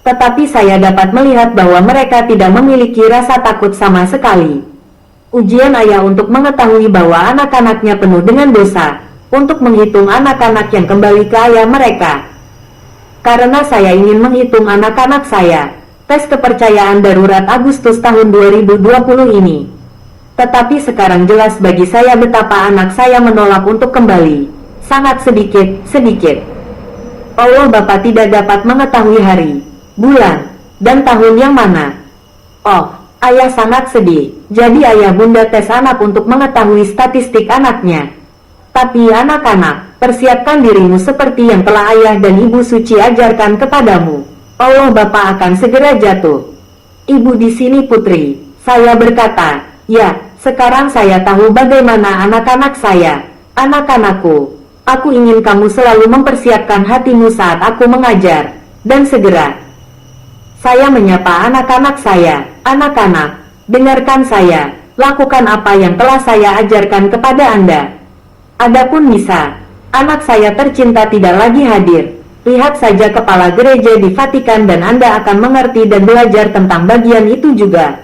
Tetapi saya dapat melihat bahwa mereka tidak memiliki rasa takut sama sekali. Ujian ayah untuk mengetahui bahwa anak-anaknya penuh dengan dosa, untuk menghitung anak-anak yang kembali ke ayah mereka. Karena saya ingin menghitung anak-anak saya, tes kepercayaan darurat Agustus tahun 2020 ini. Tetapi sekarang jelas bagi saya betapa anak saya menolak untuk kembali. Sangat sedikit. Allah Bapa tidak dapat mengetahui hari, bulan, dan tahun yang mana. Oh, ayah sangat sedih. Jadi ayah bunda tes anak untuk mengetahui statistik anaknya. Tapi anak-anak, persiapkan dirimu seperti yang telah ayah dan Ibu Suci ajarkan kepadamu. Allah Bapa akan segera jatuh. Ibu di sini putri, saya berkata. Ya, sekarang saya tahu bagaimana anak-anak saya. Anak-anakku, aku ingin kamu selalu mempersiapkan hatimu saat aku mengajar. Dan segera. Saya menyapa anak-anak saya. Anak-anak, dengarkan saya. Lakukan apa yang telah saya ajarkan kepada Anda. Adapun Misa, anak saya tercinta tidak lagi hadir. Lihat saja kepala gereja di Vatikan dan Anda akan mengerti dan belajar tentang bagian itu juga.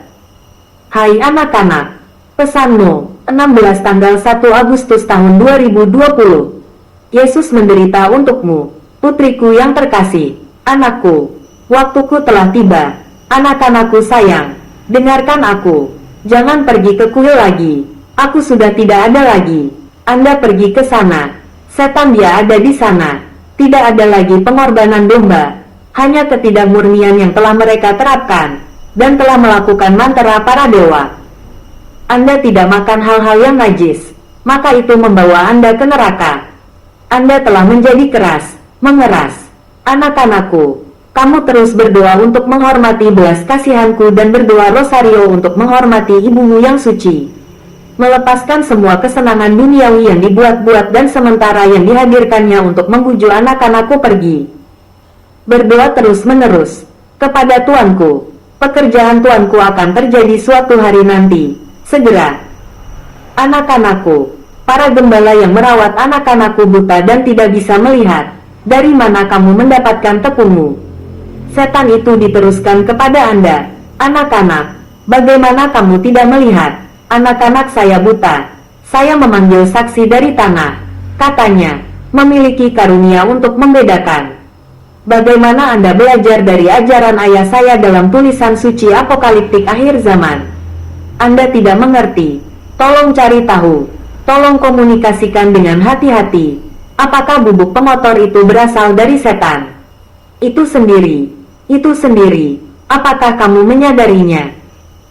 Hai anak-anak, pesanmu, 16 tanggal 1 Agustus tahun 2020. Yesus menderita untukmu, putriku yang terkasih, anakku, waktuku telah tiba. Anak-anakku sayang, dengarkan aku, jangan pergi ke kuil lagi, aku sudah tidak ada lagi. Anda pergi ke sana, setan dia ada di sana, tidak ada lagi pengorbanan domba, hanya ketidakmurnian yang telah mereka terapkan. Dan telah melakukan mantra para dewa. Anda tidak makan hal-hal yang najis, maka itu membawa Anda ke neraka. Anda telah menjadi keras, mengeras. Anak-anakku, kamu terus berdoa untuk menghormati belas kasihanku dan berdoa rosario untuk menghormati ibumu yang suci. Melepaskan semua kesenangan duniawi yang dibuat-buat dan sementara yang dihadirkannya untuk membujuk anak-anakku pergi. Berdoa terus-menerus kepada Tuanku. Pekerjaan Tuanku akan terjadi suatu hari nanti, segera. Anak-anakku, para gembala yang merawat anak-anakku buta dan tidak bisa melihat, dari mana kamu mendapatkan tepungmu? Setan itu diteruskan kepada Anda, anak-anak, bagaimana kamu tidak melihat? Anak-anak saya buta, saya memanggil saksi dari tanah, katanya, memiliki karunia untuk membedakan. Bagaimana Anda belajar dari ajaran ayah saya dalam tulisan suci apokaliptik akhir zaman? Anda tidak mengerti. Tolong cari tahu. Tolong komunikasikan dengan hati-hati. Apakah bubuk pengotor itu berasal dari setan? Itu sendiri. Apakah kamu menyadarinya?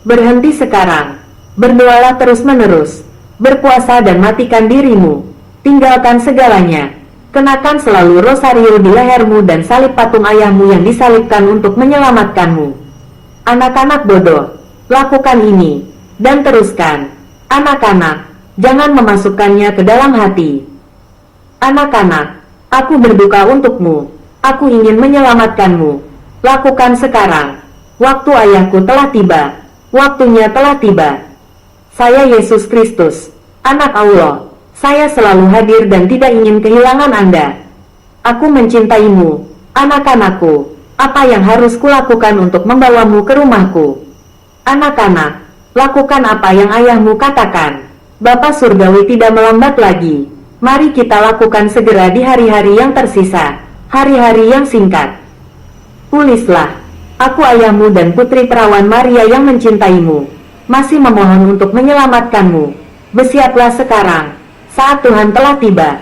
Berhenti sekarang. Berdoalah terus-menerus. Berpuasa dan matikan dirimu. Tinggalkan segalanya. Kenakan selalu rosario di lehermu dan salib patung ayahmu yang disalibkan untuk menyelamatkanmu. Anak-anak bodoh, lakukan ini, dan teruskan. Anak-anak, jangan memasukkannya ke dalam hati. Anak-anak, aku berduka untukmu, aku ingin menyelamatkanmu. Lakukan sekarang. Waktu ayahku telah tiba. Waktunya telah tiba. Saya Yesus Kristus, Anak Allah. Saya selalu hadir dan tidak ingin kehilangan Anda. Aku mencintaimu, anak-anakku. Apa yang harus kulakukan untuk membawamu ke rumahku? Anak-anak, lakukan apa yang ayahmu katakan. Bapa Surgawi tidak melambat lagi. Mari kita lakukan segera di hari-hari yang tersisa, hari-hari yang singkat. Tulislah, aku ayahmu dan putri perawan Maria yang mencintaimu, masih memohon untuk menyelamatkanmu. Bersiaplah sekarang, saat Tuhan telah tiba.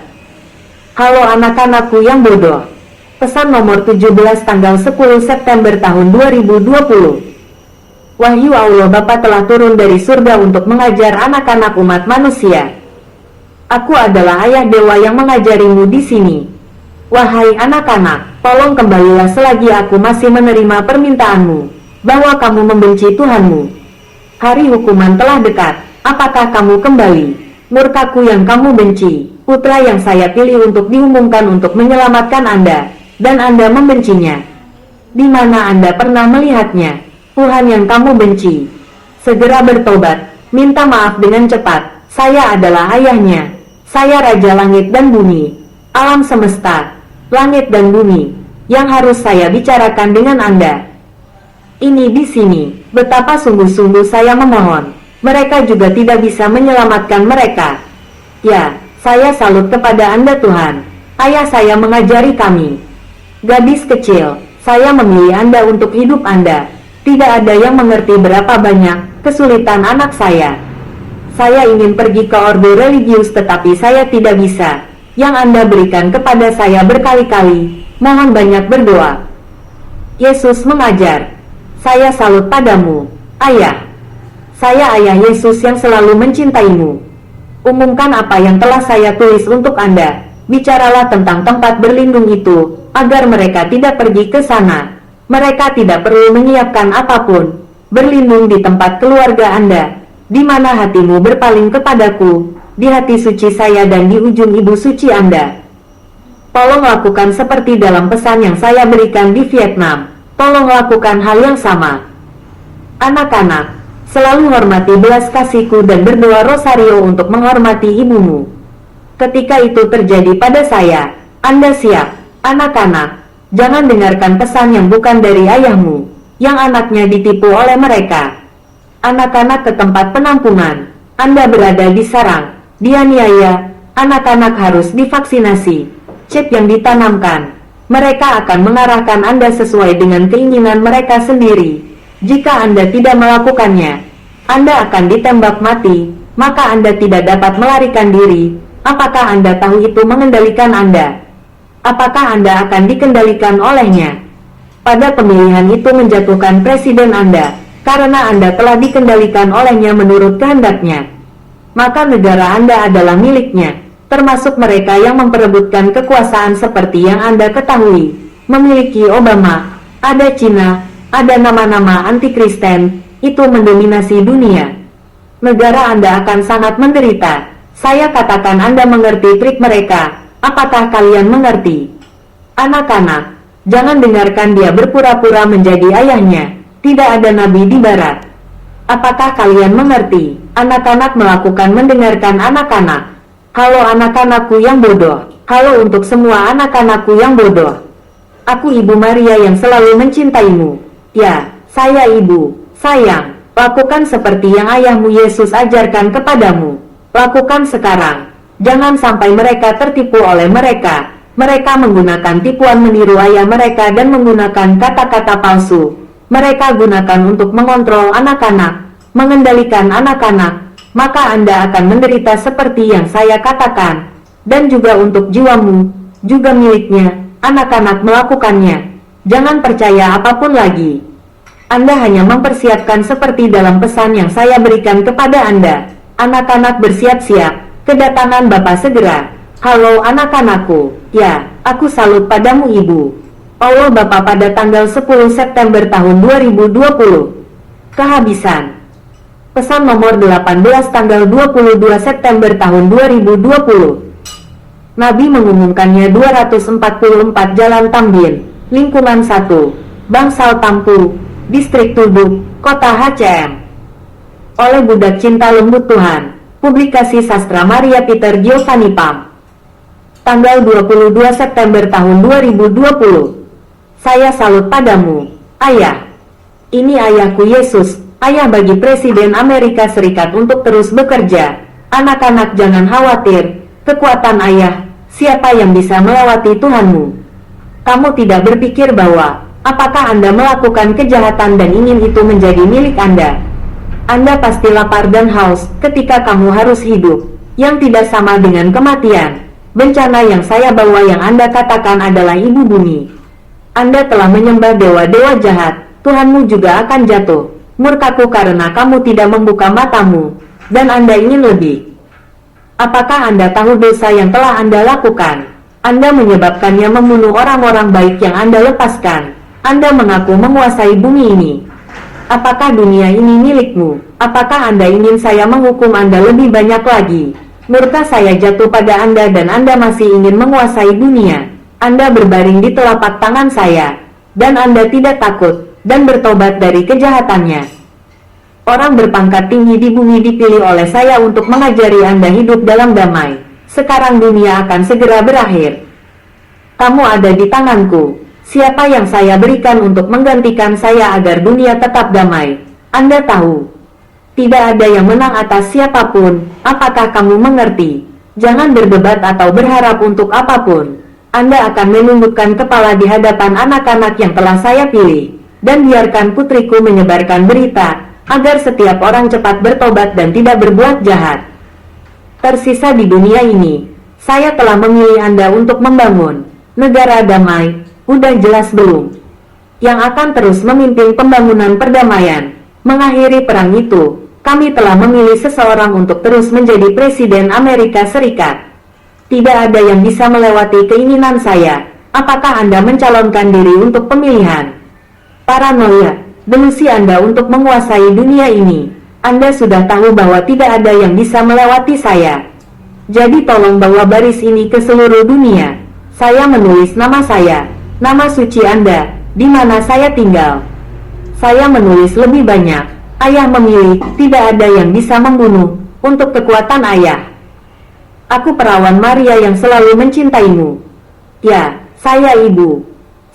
Halo anak-anakku yang bodoh. Pesan nomor 17 tanggal 10 September tahun 2020. Wahyu Allah Bapa telah turun dari surga untuk mengajar anak-anak umat manusia. Aku adalah ayah dewa yang mengajarimu di sini. Wahai anak-anak, tolong kembalilah selagi aku masih menerima permintaanmu, bahwa kamu membenci Tuhanmu. Hari hukuman telah dekat. Apakah kamu kembali? Murkaku yang kamu benci, putra yang saya pilih untuk diumumkan untuk menyelamatkan Anda, dan Anda membencinya. Di mana Anda pernah melihatnya? Tuhan yang kamu benci. Segera bertobat, minta maaf dengan cepat. Saya adalah ayahnya. Saya Raja Langit dan Bumi, alam semesta, langit dan bumi, yang harus saya bicarakan dengan Anda. Ini di sini, betapa sungguh-sungguh saya memohon. Mereka juga tidak bisa menyelamatkan mereka. Ya, saya salut kepada Anda Tuhan. Ayah saya mengajari kami. Gadis kecil, saya memilih Anda untuk hidup Anda. Tidak ada yang mengerti berapa banyak kesulitan anak saya. Saya ingin pergi ke ordo religius tetapi saya tidak bisa. Yang Anda berikan kepada saya berkali-kali, mohon banyak berdoa. Yesus mengajar. Saya salut padamu, Ayah. Saya ayah Yesus yang selalu mencintaimu. Umumkan apa yang telah saya tulis untuk Anda. Bicaralah tentang tempat berlindung itu, agar mereka tidak pergi ke sana. Mereka tidak perlu menyiapkan apapun. Berlindung di tempat keluarga Anda, di mana hatimu berpaling kepadaku, di hati suci saya dan di ujung ibu suci Anda. Tolong lakukan seperti dalam pesan yang saya berikan di Vietnam. Tolong lakukan hal yang sama. Anak-anak, selalu hormati belas kasihku dan berdoa rosario untuk menghormati ibumu. Ketika itu terjadi pada saya, Anda siap. Anak-anak, jangan dengarkan pesan yang bukan dari ayahmu, yang anaknya ditipu oleh mereka. Anak-anak ke tempat penampungan. Anda berada di sarang, dianiaya. Anak-anak harus divaksinasi. Chip yang ditanamkan. Mereka akan mengarahkan Anda sesuai dengan keinginan mereka sendiri. Jika Anda tidak melakukannya, Anda akan ditembak mati, maka Anda tidak dapat melarikan diri. Apakah Anda tahu itu mengendalikan Anda? Apakah Anda akan dikendalikan olehnya? Pada pemilihan itu menjatuhkan presiden Anda, karena Anda telah dikendalikan olehnya menurut kehendaknya. Maka negara Anda adalah miliknya, termasuk mereka yang memperebutkan kekuasaan seperti yang Anda ketahui. Memiliki Obama, ada Cina, ada nama-nama anti-Kristen, itu mendominasi dunia. Negara Anda akan sangat menderita. Saya katakan Anda mengerti trik mereka. Apakah kalian mengerti? Anak-anak, jangan dengarkan dia berpura-pura menjadi ayahnya. Tidak ada nabi di barat. Apakah kalian mengerti? Anak-anak melakukan mendengarkan anak-anak. Halo anak-anakku yang bodoh. Halo untuk semua anak-anakku yang bodoh. Aku Ibu Maria yang selalu mencintaimu. Ya, saya ibu, sayang. Lakukan seperti yang ayahmu Yesus ajarkan kepadamu. Lakukan sekarang. Jangan sampai mereka tertipu oleh mereka. Mereka menggunakan tipuan meniru ayah mereka dan menggunakan kata-kata palsu. Mereka gunakan untuk mengontrol anak-anak, mengendalikan anak-anak. Maka Anda akan menderita seperti yang saya katakan. Dan juga untuk jiwamu, juga miliknya, anak-anak melakukannya. Jangan percaya apapun lagi. Anda hanya mempersiapkan seperti dalam pesan yang saya berikan kepada Anda. Anak-anak bersiap-siap. Kedatangan Bapa segera. Halo anak-anakku. Ya, aku salut padamu Ibu. Allah Bapa pada tanggal 10 September tahun 2020. Kehabisan. Pesan nomor 18 tanggal 22 September tahun 2020. Nabi mengumumkannya 244 Jalan Tambin, Lingkungan 1, Bangsal Tampu, Distrik Tuduk, Kota HCM. Oleh Budak Cinta Lembut Tuhan. Publikasi Sastra Maria Peter Giovanni Pam. Tanggal 22 September tahun 2020. Saya salut padamu, Ayah. Ini ayahku Yesus, ayah bagi Presiden Amerika Serikat untuk terus bekerja. Anak-anak jangan khawatir, kekuatan ayah, siapa yang bisa melewati Tuhanmu? Kamu tidak berpikir bahwa, apakah Anda melakukan kejahatan dan ingin itu menjadi milik Anda? Anda pasti lapar dan haus ketika kamu harus hidup, yang tidak sama dengan kematian. Bencana yang saya bawa yang Anda katakan adalah ibu bumi. Anda telah menyembah dewa-dewa jahat, Tuhanmu juga akan jatuh. Murkaku karena kamu tidak membuka matamu, dan Anda ingin lebih. Apakah Anda tahu dosa yang telah Anda lakukan? Anda menyebabkannya membunuh orang-orang baik yang Anda lepaskan. Anda mengaku menguasai bumi ini. Apakah dunia ini milikmu? Apakah Anda ingin saya menghukum Anda lebih banyak lagi? Murka saya jatuh pada Anda dan Anda masih ingin menguasai dunia. Anda berbaring di telapak tangan saya, dan Anda tidak takut dan bertobat dari kejahatannya. Orang berpangkat tinggi di bumi dipilih oleh saya untuk mengajari Anda hidup dalam damai. Sekarang dunia akan segera berakhir. Kamu ada di tanganku. Siapa yang saya berikan untuk menggantikan saya agar dunia tetap damai? Anda tahu. Tidak ada yang menang atas siapapun. Apakah kamu mengerti? Jangan berdebat atau berharap untuk apapun. Anda akan menundukkan kepala di hadapan anak-anak yang telah saya pilih. Dan biarkan putriku menyebarkan berita, agar setiap orang cepat bertobat dan tidak berbuat jahat. Tersisa di dunia ini, saya telah memilih Anda untuk membangun negara damai. Udah jelas belum? Yang akan terus memimpin pembangunan perdamaian. Mengakhiri perang itu, kami telah memilih seseorang untuk terus menjadi Presiden Amerika Serikat. Tidak ada yang bisa melewati keinginan saya. Apakah Anda mencalonkan diri untuk pemilihan? Paranoia, delusi Anda untuk menguasai dunia ini. Anda sudah tahu bahwa tidak ada yang bisa melewati saya. Jadi tolong bawa baris ini ke seluruh dunia. Saya menulis nama saya, nama suci Anda, di mana saya tinggal. Saya menulis lebih banyak. Ayah memilih, tidak ada yang bisa membunuh, untuk kekuatan ayah. Aku perawan Maria yang selalu mencintaimu. Ya, saya ibu.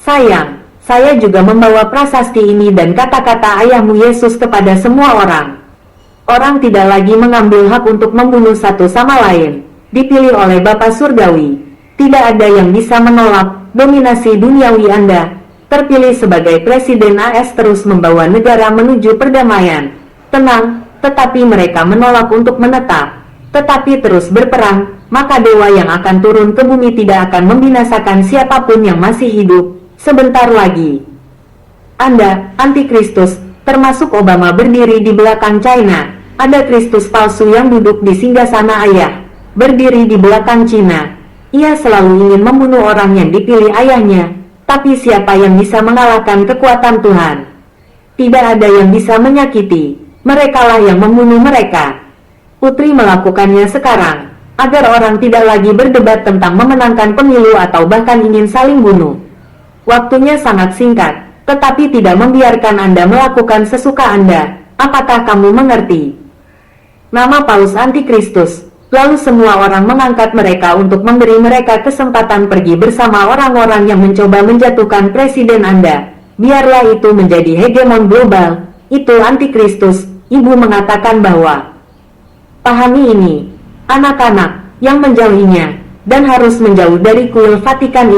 Sayang. Saya juga membawa prasasti ini dan kata-kata ayahmu Yesus kepada semua orang. Orang tidak lagi mengambil hak untuk membunuh satu sama lain. Dipilih oleh Bapa Surgawi. Tidak ada yang bisa menolak dominasi duniawi Anda. Terpilih sebagai Presiden AS terus membawa negara menuju perdamaian. Tenang, tetapi mereka menolak untuk menetap. Tetapi terus berperang, maka dewa yang akan turun ke bumi tidak akan membinasakan siapapun yang masih hidup. Sebentar lagi, Anda, Antikristus, termasuk Obama berdiri di belakang China. Ada Kristus palsu yang duduk di singgasana ayah, berdiri di belakang Cina. Ia selalu ingin membunuh orang yang dipilih ayahnya, tapi siapa yang bisa mengalahkan kekuatan Tuhan? Tidak ada yang bisa menyakiti, merekalah yang membunuh mereka. Putri melakukannya sekarang, agar orang tidak lagi berdebat tentang memenangkan pemilu atau bahkan ingin saling bunuh. Waktunya sangat singkat, tetapi tidak membiarkan Anda melakukan sesuka Anda. Apakah kamu mengerti? Nama Paus Antikristus. Lalu semua orang mengangkat mereka untuk memberi mereka kesempatan pergi bersama orang-orang yang mencoba menjatuhkan presiden Anda. Biarlah itu menjadi hegemon global. Itu Antikristus. Ibu mengatakan bahwa, pahami ini, anak-anak yang menjauhinya, dan harus menjauh dari kuil Vatikan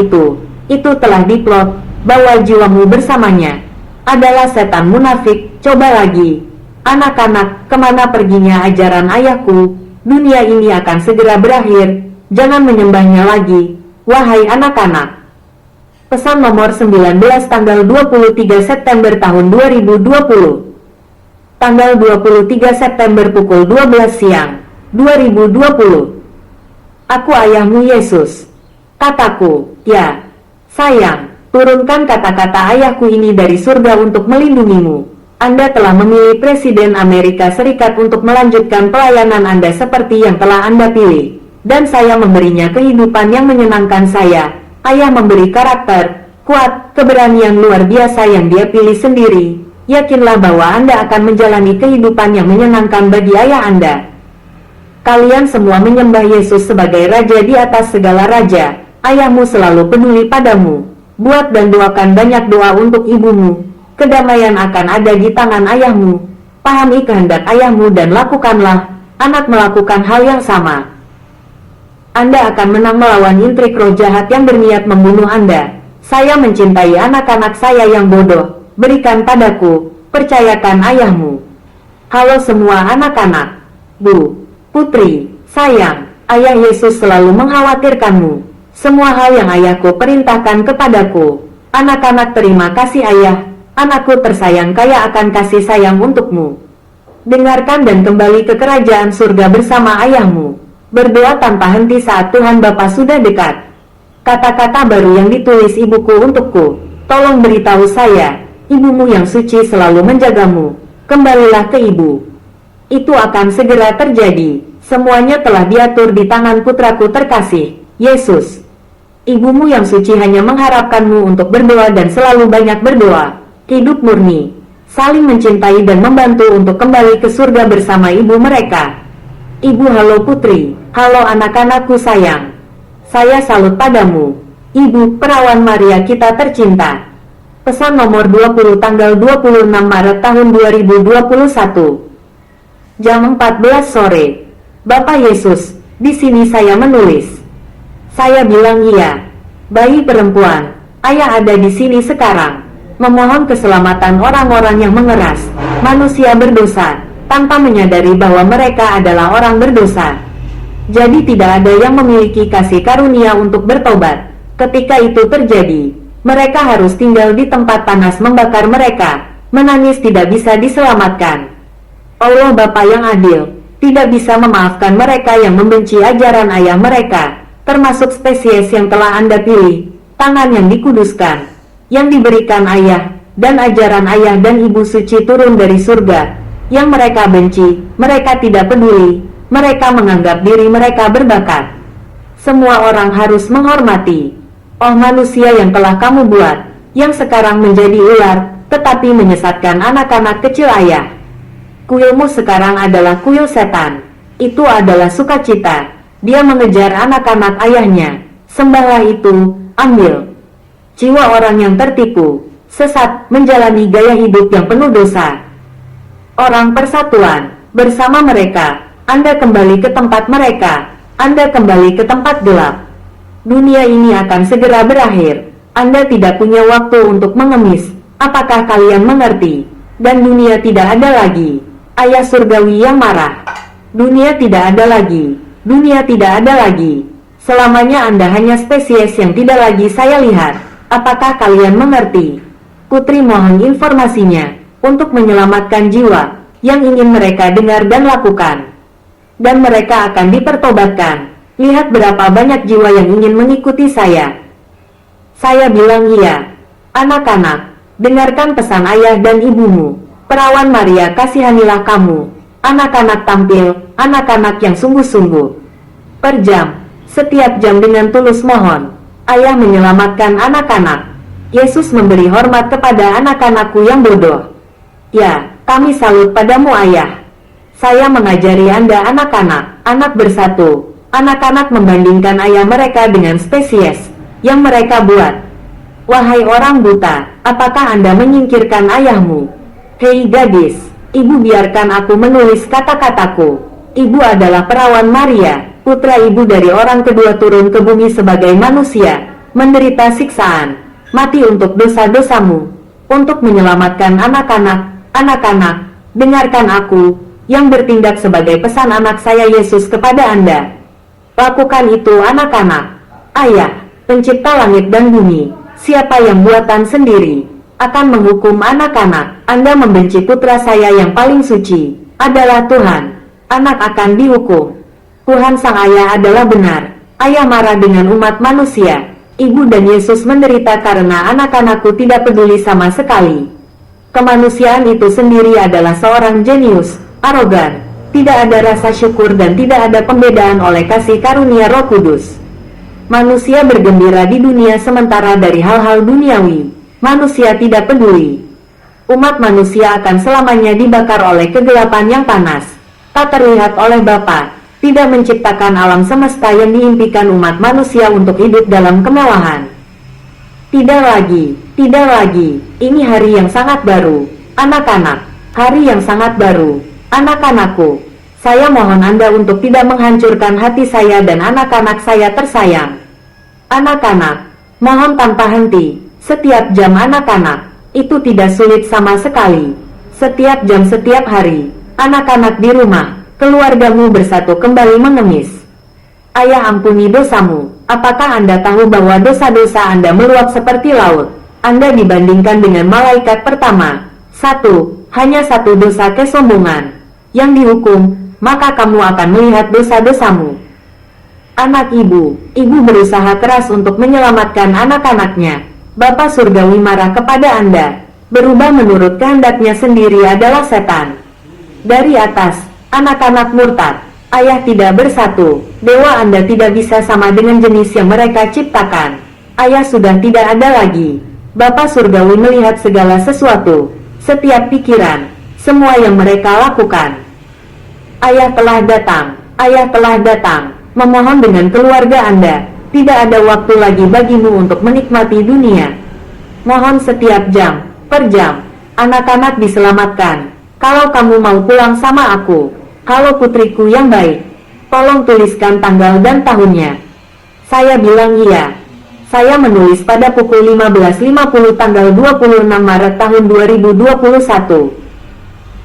itu telah diplot, bahwa jiwamu bersamanya adalah setan munafik. Coba lagi, anak-anak, kemana perginya ajaran ayahku? Dunia ini akan segera berakhir, jangan menyembahnya lagi, wahai anak-anak. Pesan nomor 19 tanggal 23 September tahun 2020. Tanggal 23 September pukul 12 siang, 2020. Aku ayahmu Yesus. Kataku, ya. Sayang, turunkan kata-kata ayahku ini dari surga untuk melindungimu. Anda telah memilih Presiden Amerika Serikat untuk melanjutkan pelayanan Anda seperti yang telah Anda pilih. Dan saya memberinya kehidupan yang menyenangkan saya. Ayah memberi karakter, kuat, keberanian luar biasa yang dia pilih sendiri, yakinlah bahwa Anda akan menjalani kehidupan yang menyenangkan bagi ayah Anda. Kalian semua menyembah Yesus sebagai Raja di atas segala raja. Ayahmu selalu peduli padamu. Buat dan doakan banyak doa untuk ibumu. Kedamaian akan ada di tangan ayahmu. Pahami kehendak ayahmu dan lakukanlah. Anak melakukan hal yang sama. Anda akan menang melawan intrik roh jahat yang berniat membunuh Anda. Saya mencintai anak-anak saya yang bodoh. Berikan padaku. Percayakan ayahmu. Halo semua anak-anak. Bu. Putri, sayang, ayah Yesus selalu mengkhawatirkanmu. Semua hal yang ayahku perintahkan kepadaku. Anak-anak terima kasih ayah. Anakku tersayang kaya akan kasih sayang untukmu. Dengarkan dan kembali ke kerajaan surga bersama ayahmu. Berdoa tanpa henti saat Tuhan Bapa sudah dekat. Kata-kata baru yang ditulis ibuku untukku. Tolong beritahu saya, ibumu yang suci selalu menjagamu. Kembalilah ke ibu. Itu akan segera terjadi. Semuanya telah diatur di tangan putraku terkasih, Yesus. Ibumu yang suci hanya mengharapkanmu untuk berdoa dan selalu banyak berdoa. Hidup murni, saling mencintai dan membantu untuk kembali ke surga bersama ibu mereka. Ibu, halo putri, halo anak-anakku sayang. Saya salut padamu. Ibu, perawan Maria kita tercinta. Pesan nomor 20 tanggal 26 Maret tahun 2021. Jam 14 sore. Bapak Yesus, di sini saya menulis. Saya bilang iya. Bayi perempuan, ayah ada di sini sekarang. Memohon keselamatan orang-orang yang mengeras, manusia berdosa, tanpa menyadari bahwa mereka adalah orang berdosa. Jadi tidak ada yang memiliki kasih karunia untuk bertobat. Ketika itu terjadi, mereka harus tinggal di tempat panas membakar mereka. Menangis tidak bisa diselamatkan. Allah Bapa yang adil, tidak bisa memaafkan mereka yang membenci ajaran ayah mereka, termasuk spesies yang telah Anda pilih, tangan yang dikuduskan, yang diberikan ayah, dan ajaran ayah dan ibu suci turun dari surga, yang mereka benci, mereka tidak peduli, mereka menganggap diri mereka berbakat. Semua orang harus menghormati. Oh manusia yang telah kamu buat, yang sekarang menjadi ular, tetapi menyesatkan anak-anak kecil ayah. Kuilmu sekarang adalah kuil setan. Itu adalah sukacita. Dia mengejar anak-anak ayahnya. Sembahlah itu, ambil. Jiwa orang yang tertipu, sesat, menjalani gaya hidup yang penuh dosa. Orang persatuan, bersama mereka, Anda kembali ke tempat mereka. Anda kembali ke tempat gelap. Dunia ini akan segera berakhir. Anda tidak punya waktu untuk mengemis. Apakah kalian mengerti? Dan dunia tidak ada lagi. Ayah surgawi yang marah. Dunia tidak ada lagi. Dunia tidak ada lagi. Selamanya Anda hanya spesies yang tidak lagi saya lihat. Apakah kalian mengerti? Putri mohon informasinya, untuk menyelamatkan jiwa, yang ingin mereka dengar dan lakukan. Dan mereka akan dipertobatkan. Lihat berapa banyak jiwa yang ingin mengikuti saya. Saya bilang iya. Anak-anak, dengarkan pesan ayah dan ibumu. Perawan Maria kasihanilah kamu. Anak-anak tampil, anak-anak yang sungguh-sungguh. Per jam, setiap jam dengan tulus mohon. Ayah menyelamatkan anak-anak. Yesus memberi hormat kepada anak-anakku yang bodoh. Ya, kami salut padamu ayah. Saya mengajari Anda anak-anak, anak bersatu. Anak-anak membandingkan ayah mereka dengan spesies yang mereka buat. Wahai orang buta, apakah Anda menyingkirkan ayahmu? Hei gadis, ibu biarkan aku menulis kata-kataku. Ibu adalah perawan Maria, putra ibu dari orang kedua turun ke bumi sebagai manusia, menderita siksaan, mati untuk dosa-dosamu, untuk menyelamatkan anak-anak. Anak-anak, dengarkan aku, yang bertindak sebagai pesan anak saya Yesus kepada Anda. Lakukan itu anak-anak. Ayah, pencipta langit dan bumi, siapa yang buatan sendiri, akan menghukum anak-anak. Anda membenci putra saya yang paling suci, adalah Tuhan. Anak akan dihukum. Tuhan sang ayah adalah benar. Ayah marah dengan umat manusia. Ibu dan Yesus menderita karena anak-anakku tidak peduli sama sekali. Kemanusiaan itu sendiri adalah seorang jenius, arogan. Tidak ada rasa syukur dan tidak ada pembedaan oleh kasih karunia Roh Kudus. Manusia bergembira di dunia sementara dari hal-hal duniawi. Manusia tidak peduli. umat manusia akan selamanya dibakar oleh kegelapan yang panas. Tak terlihat oleh Bapa, tidak menciptakan alam semesta yang diimpikan umat manusia untuk hidup dalam kemewahan. Tidak lagi, ini hari yang sangat baru, anak-anak, hari yang sangat baru, anak-anakku. Saya mohon Anda untuk tidak menghancurkan hati saya dan anak-anak saya tersayang. Anak-anak, mohon tanpa henti, setiap jam anak-anak, itu tidak sulit sama sekali. Setiap jam setiap hari, anak-anak di rumah, keluargamu bersatu kembali mengemis. Ayah ampuni dosamu, apakah Anda tahu bahwa dosa-dosa Anda meluap seperti laut? Anda dibandingkan dengan malaikat pertama. Hanya satu dosa kesombongan yang dihukum, maka kamu akan melihat dosa-dosamu. Anak ibu berusaha keras untuk menyelamatkan anak-anaknya. Bapa surgawi marah kepada Anda. Berubah menurut kehendaknya sendiri adalah setan. Dari atas, anak-anak murtad. Ayah tidak bersatu. Dewa Anda tidak bisa sama dengan jenis yang mereka ciptakan. Ayah sudah tidak ada lagi. Bapa surgawi melihat segala sesuatu, setiap pikiran, semua yang mereka lakukan. Ayah telah datang, memohon dengan keluarga Anda. Tidak ada waktu lagi bagimu untuk menikmati dunia. Mohon setiap jam, per jam, anak-anak diselamatkan. Kalau kamu mau pulang sama aku, kalau putriku yang baik, tolong tuliskan tanggal dan tahunnya. Saya bilang iya. Saya menulis pada pukul 15.50 tanggal 26 Maret tahun 2021.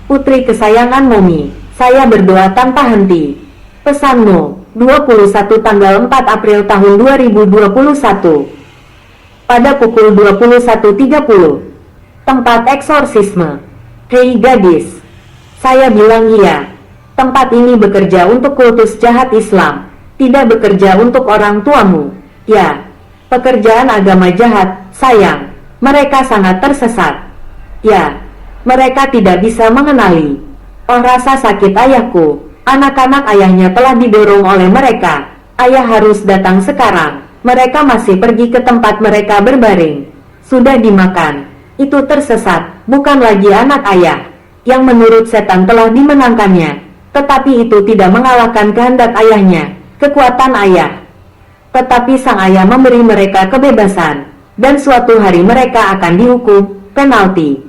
Putri kesayangan Momi, saya berdoa tanpa henti. Pesanmu, 21 tanggal 4 April tahun 2021. Pada pukul 21.30. Tempat eksorsisme. Hei gadis. Saya bilang iya. Tempat ini bekerja untuk kultus jahat Islam, tidak bekerja untuk orang tuamu. Ya, pekerjaan agama jahat, sayang. Mereka sangat tersesat. Ya, mereka tidak bisa mengenali. Oh rasa sakit ayahku. Anak-anak ayahnya telah didorong oleh mereka. Ayah harus datang sekarang. Mereka masih pergi ke tempat mereka berbaring. Sudah dimakan. Itu tersesat, bukan lagi anak ayah, yang menurut setan telah dimenangkannya. Tetapi itu tidak mengalahkan kehendak ayahnya, kekuatan ayah. Tetapi sang ayah memberi mereka kebebasan, dan suatu hari mereka akan dihukum, penalti.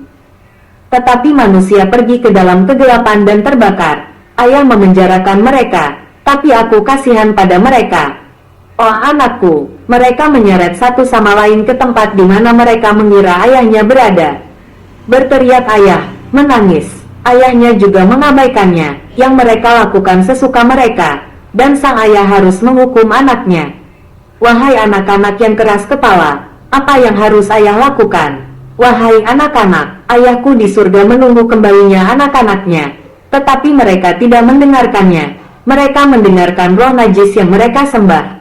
Tetapi manusia pergi ke dalam kegelapan dan terbakar. Ayah memenjarakan mereka, tapi aku kasihan pada mereka. Oh anakku, mereka menyeret satu sama lain ke tempat di mana mereka mengira ayahnya berada. Berteriak ayah, menangis. Ayahnya juga mengabaikannya, yang mereka lakukan sesuka mereka, dan sang ayah harus menghukum anaknya. Wahai anak-anak yang keras kepala, apa yang harus ayah lakukan? Wahai anak-anak, ayahku di surga menunggu kembalinya anak-anaknya. Tetapi mereka tidak mendengarkannya. Mereka mendengarkan roh najis yang mereka sembah.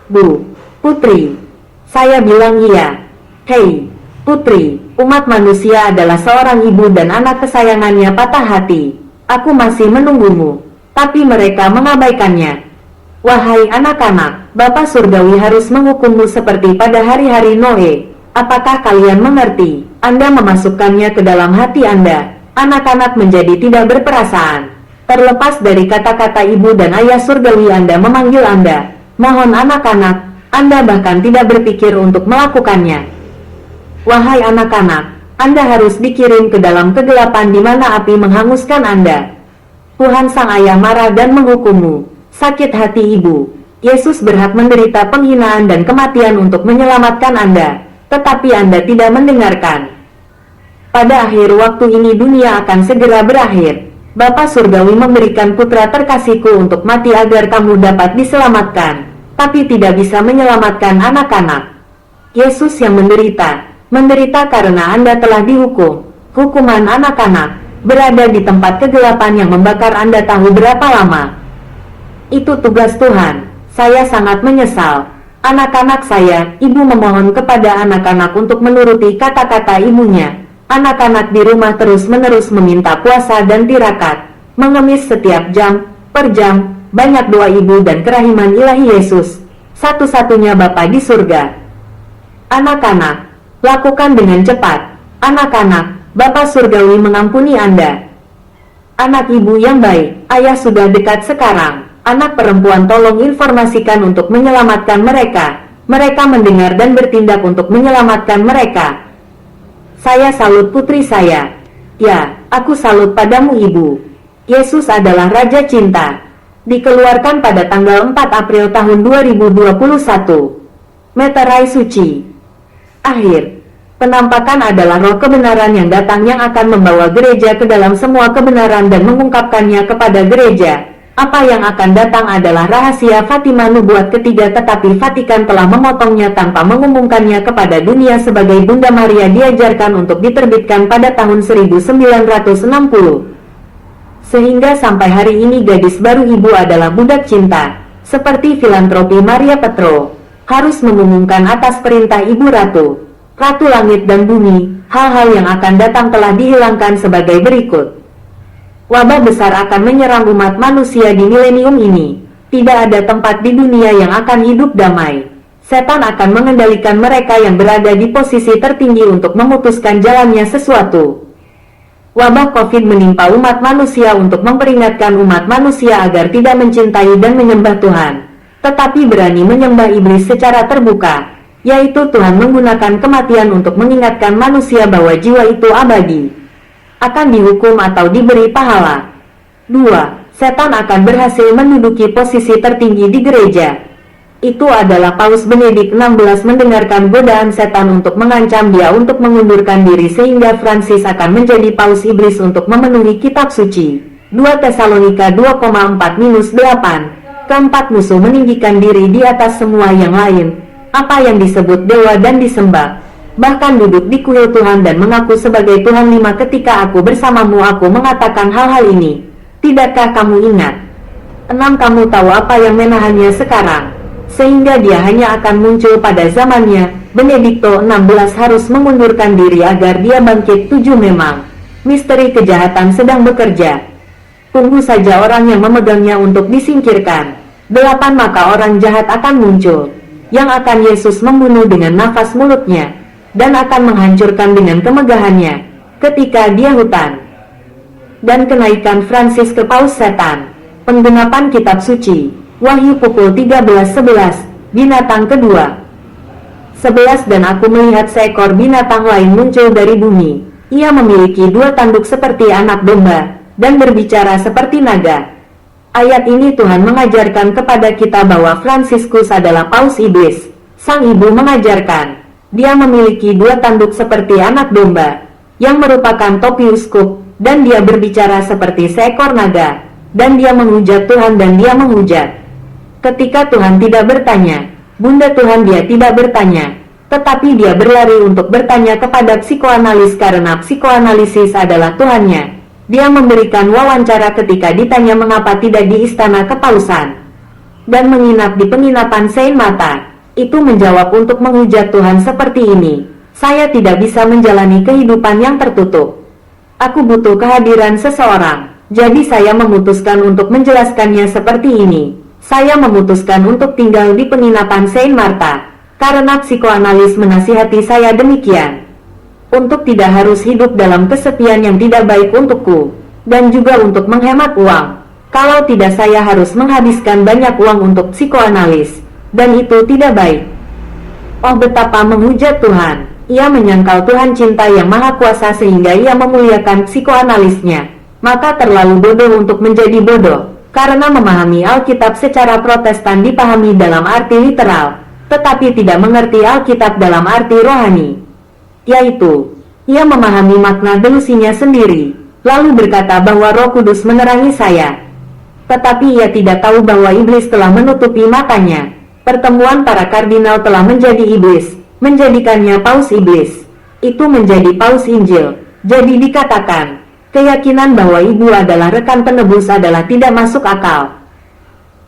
Bu, putri. Saya bilang iya. Hei, putri, umat manusia adalah seorang ibu dan anak kesayangannya patah hati. Aku masih menunggumu. Tapi mereka mengabaikannya. Wahai anak-anak, Bapa Surgawi harus menghukummu seperti pada hari-hari Noe. Apakah kalian mengerti? Anda memasukkannya ke dalam hati Anda. Anak-anak menjadi tidak berperasaan. Terlepas dari kata-kata ibu dan ayah surgawi Anda memanggil Anda. Mohon anak-anak, Anda bahkan tidak berpikir untuk melakukannya. Wahai anak-anak, Anda harus dikirim ke dalam kegelapan di mana api menghanguskan Anda. Tuhan Sang Ayah marah dan menghukummu. Sakit hati ibu. Yesus berhak menderita penghinaan dan kematian untuk menyelamatkan Anda. Tetapi Anda tidak mendengarkan. Pada akhir waktu ini dunia akan segera berakhir. Bapa Surgawi memberikan putra terkasihku untuk mati agar kamu dapat diselamatkan. Tapi tidak bisa menyelamatkan anak-anak. Yesus yang menderita karena Anda telah dihukum. Hukuman anak-anak, berada di tempat kegelapan yang membakar Anda tahu berapa lama. Itu tugas Tuhan. Saya sangat menyesal. Anak-anak saya, ibu memohon kepada anak-anak untuk menuruti kata-kata ibunya. Anak-anak di rumah terus-menerus meminta puasa dan tirakat, mengemis setiap jam, per jam, banyak doa ibu dan kerahiman ilahi Yesus, satu-satunya Bapa di surga. Anak-anak, lakukan dengan cepat. Anak-anak, Bapa Surgawi mengampuni Anda. Anak ibu yang baik, ayah sudah dekat sekarang. Anak perempuan, tolong informasikan untuk menyelamatkan mereka. Mereka mendengar dan bertindak untuk menyelamatkan mereka. Saya salut putri saya. Ya, aku salut padamu ibu. Yesus adalah Raja Cinta. Dikeluarkan pada tanggal 4 April tahun 2021. Meterai suci. Akhir. Penampakan adalah roh kebenaran yang datang yang akan membawa gereja ke dalam semua kebenaran dan mengungkapkannya kepada gereja. Apa yang akan datang adalah rahasia Fatima nubuat ketiga, tetapi Vatikan telah memotongnya tanpa mengumumkannya kepada dunia sebagai Bunda Maria diajarkan untuk diterbitkan pada tahun 1960. Sehingga sampai hari ini gadis baru ibu adalah budak cinta, seperti filantropi Maria Petro, harus mengumumkan atas perintah Ibu Ratu Langit dan Bumi, hal-hal yang akan datang telah dihilangkan sebagai berikut. Wabah besar akan menyerang umat manusia di milenium ini. Tidak ada tempat di dunia yang akan hidup damai. Setan akan mengendalikan mereka yang berada di posisi tertinggi untuk memutuskan jalannya sesuatu. Wabah COVID menimpa umat manusia untuk memperingatkan umat manusia agar tidak mencintai dan menyembah Tuhan, tetapi berani menyembah iblis secara terbuka, yaitu Tuhan menggunakan kematian untuk mengingatkan manusia bahwa jiwa itu abadi, akan dihukum atau diberi pahala. 2. Setan akan berhasil menduduki posisi tertinggi di gereja. Itu adalah Paus Benedik XVI mendengarkan godaan setan untuk mengancam dia untuk mengundurkan diri, sehingga Francis akan menjadi Paus Iblis untuk memenuhi kitab suci. 2 Tesalonika 2,4-8. Keempat, musuh meninggikan diri di atas semua yang lain, apa yang disebut dewa dan disembah, bahkan duduk di kuil Tuhan dan mengaku sebagai Tuhan. 5. Ketika aku bersamamu aku mengatakan hal-hal ini, tidakkah kamu ingat? 6. Kamu tahu apa yang menahannya sekarang, sehingga dia hanya akan muncul pada zamannya. Benedikto XVI harus mengundurkan diri agar dia bangkit. 7. Memang misteri kejahatan sedang bekerja. Tunggu saja orang yang memegangnya untuk disingkirkan. 8. Maka orang jahat akan muncul, yang akan Yesus membunuh dengan nafas mulutnya, dan akan menghancurkan dengan kemegahannya, ketika dia hutan. Dan kenaikan Francis ke Paus Setan. Penggenapan Kitab Suci. Wahyu pukul 13.11. Binatang kedua. 11. Dan aku melihat seekor binatang lain muncul dari bumi. Ia memiliki 2 tanduk seperti anak domba, dan berbicara seperti naga. Ayat ini Tuhan mengajarkan kepada kita bahwa Fransiskus adalah Paus Iblis. Sang ibu mengajarkan, dia memiliki 2 tanduk seperti anak domba, yang merupakan topi uskup, dan dia berbicara seperti seekor naga, dan dia menghujat Tuhan dan dia menghujat. Ketika Tuhan tidak bertanya, Bunda Tuhan, dia tidak bertanya, tetapi dia berlari untuk bertanya kepada psikoanalis karena psikoanalisis adalah Tuhannya. Dia memberikan wawancara ketika ditanya mengapa tidak di istana kepausan, dan menginap di penginapan Saint Mata. Itu menjawab untuk menghujat Tuhan seperti ini, saya tidak bisa menjalani kehidupan yang tertutup. Aku butuh kehadiran seseorang, jadi saya memutuskan untuk menjelaskannya seperti ini. Saya memutuskan untuk tinggal di penginapan Saint Marta, karena psikoanalis menasihati saya demikian. Untuk tidak harus hidup dalam kesepian yang tidak baik untukku, dan juga untuk menghemat uang. Kalau tidak saya harus menghabiskan banyak uang untuk psikoanalis, dan itu tidak baik. Oh betapa menghujat Tuhan. Ia menyangkal Tuhan cinta yang maha kuasa sehingga ia memuliakan psikoanalisnya. Maka terlalu bodoh untuk menjadi bodoh, karena memahami Alkitab secara Protestan dipahami dalam arti literal, tetapi tidak mengerti Alkitab dalam arti rohani. Yaitu, ia memahami makna delusinya sendiri, lalu berkata bahwa Roh Kudus menerangi saya. Tetapi ia tidak tahu bahwa iblis telah menutupi matanya. Pertemuan para kardinal telah menjadi iblis, menjadikannya Paus Iblis. Itu menjadi Paus Injil. Jadi dikatakan, keyakinan bahwa ibu adalah rekan penebus adalah tidak masuk akal.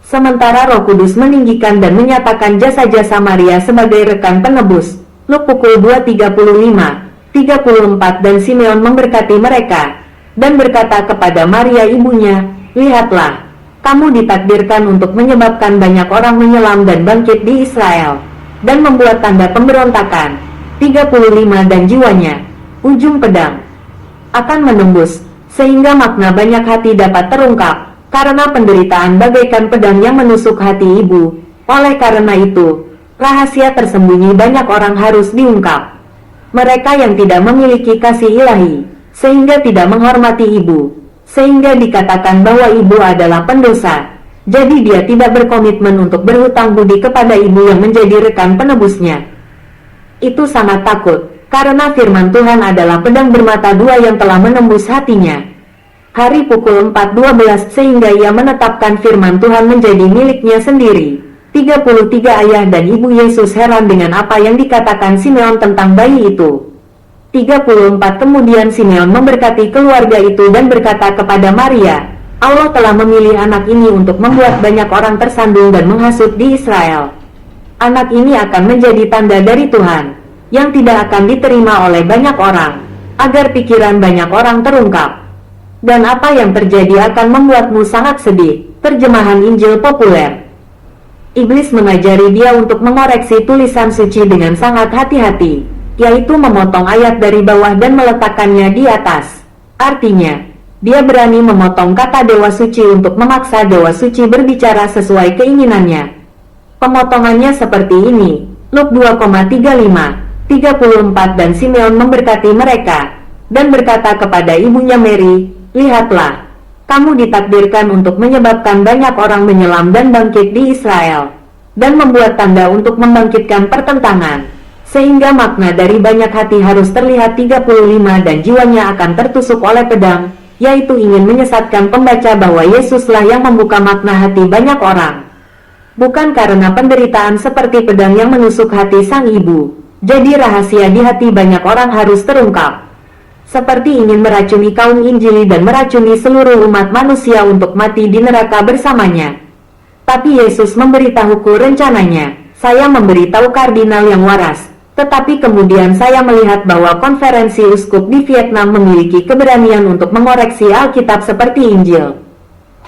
Sementara Roh Kudus meninggikan dan menyatakan jasa-jasa Maria sebagai rekan penebus. Luk pukul 2:35-34. Dan Simeon memberkati mereka, dan berkata kepada Maria ibunya, lihatlah, kamu ditakdirkan untuk menyebabkan banyak orang menyelam dan bangkit di Israel, dan membuat tanda pemberontakan. 35. Dan jiwanya, ujung pedang, akan menembus, sehingga makna banyak hati dapat terungkap, karena penderitaan bagaikan pedang yang menusuk hati ibu. Oleh karena itu, rahasia tersembunyi banyak orang harus diungkap. Mereka yang tidak memiliki kasih ilahi, sehingga tidak menghormati ibu, sehingga dikatakan bahwa ibu adalah pendosa. Jadi dia tidak berkomitmen untuk berhutang budi kepada ibu yang menjadi rekan penebusnya. Itu sangat takut, karena firman Tuhan adalah pedang bermata dua yang telah menembus hatinya. Hari pukul 4.12 sehingga ia menetapkan firman Tuhan menjadi miliknya sendiri. 33 Ayah dan ibu Yesus heran dengan apa yang dikatakan Simeon tentang bayi itu. 34 Kemudian Simeon memberkati keluarga itu dan berkata kepada Maria, Allah telah memilih anak ini untuk membuat banyak orang tersandung dan menghasut di Israel. Anak ini akan menjadi tanda dari Tuhan, yang tidak akan diterima oleh banyak orang, agar pikiran banyak orang terungkap. Dan apa yang terjadi akan membuatmu sangat sedih. Terjemahan Injil populer. Iblis mengajari dia untuk mengoreksi tulisan suci dengan sangat hati-hati, yaitu memotong ayat dari bawah dan meletakkannya di atas. Artinya, dia berani memotong kata dewa suci untuk memaksa dewa suci berbicara sesuai keinginannya. Pemotongannya seperti ini, Luke 2,35, 34 Dan Simeon memberkati mereka, dan berkata kepada ibunya Mary, lihatlah, kamu ditakdirkan untuk menyebabkan banyak orang menyelam dan bangkit di Israel, dan membuat tanda untuk membangkitkan pertentangan, sehingga makna dari banyak hati harus terlihat 35 dan jiwanya akan tertusuk oleh pedang, yaitu ingin menyesatkan pembaca bahwa Yesuslah yang membuka makna hati banyak orang. Bukan karena penderitaan seperti pedang yang menusuk hati sang ibu, jadi rahasia di hati banyak orang harus terungkap. Seperti ingin meracuni kaum Injili dan meracuni seluruh umat manusia untuk mati di neraka bersamanya. Tapi Yesus memberitahuku rencananya, saya memberitahu kardinal yang waras, tetapi kemudian saya melihat bahwa konferensi uskup di Vietnam memiliki keberanian untuk mengoreksi Alkitab seperti Injil.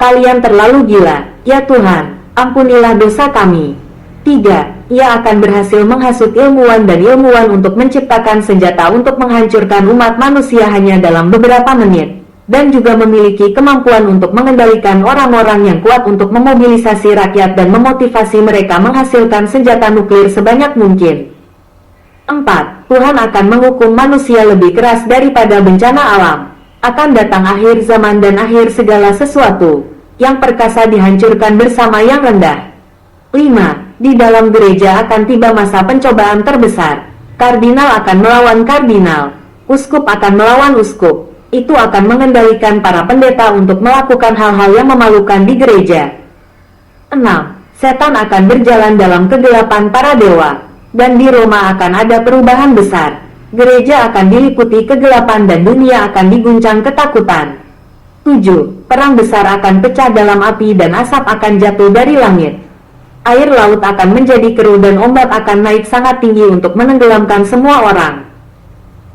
Kalian terlalu gila, ya Tuhan, ampunilah dosa kami. 3. Ia akan berhasil menghasut ilmuwan dan ilmuwan untuk menciptakan senjata untuk menghancurkan umat manusia hanya dalam beberapa menit, dan juga memiliki kemampuan untuk mengendalikan orang-orang yang kuat untuk memobilisasi rakyat dan memotivasi mereka menghasilkan senjata nuklir sebanyak mungkin. 4. Tuhan akan menghukum manusia lebih keras daripada bencana alam. Akan datang akhir zaman dan akhir segala sesuatu, yang perkasa dihancurkan bersama yang rendah. 5. Di dalam gereja akan tiba masa pencobaan terbesar. Kardinal akan melawan kardinal. Uskup akan melawan uskup. Itu akan mengendalikan para pendeta untuk melakukan hal-hal yang memalukan di gereja. 6. Setan akan berjalan dalam kegelapan para dewa. Dan di Roma akan ada perubahan besar. Gereja akan diliputi kegelapan dan dunia akan diguncang ketakutan. 7. Perang besar akan pecah dalam api dan asap akan jatuh dari langit. Air laut akan menjadi keruh dan ombak akan naik sangat tinggi untuk menenggelamkan semua orang.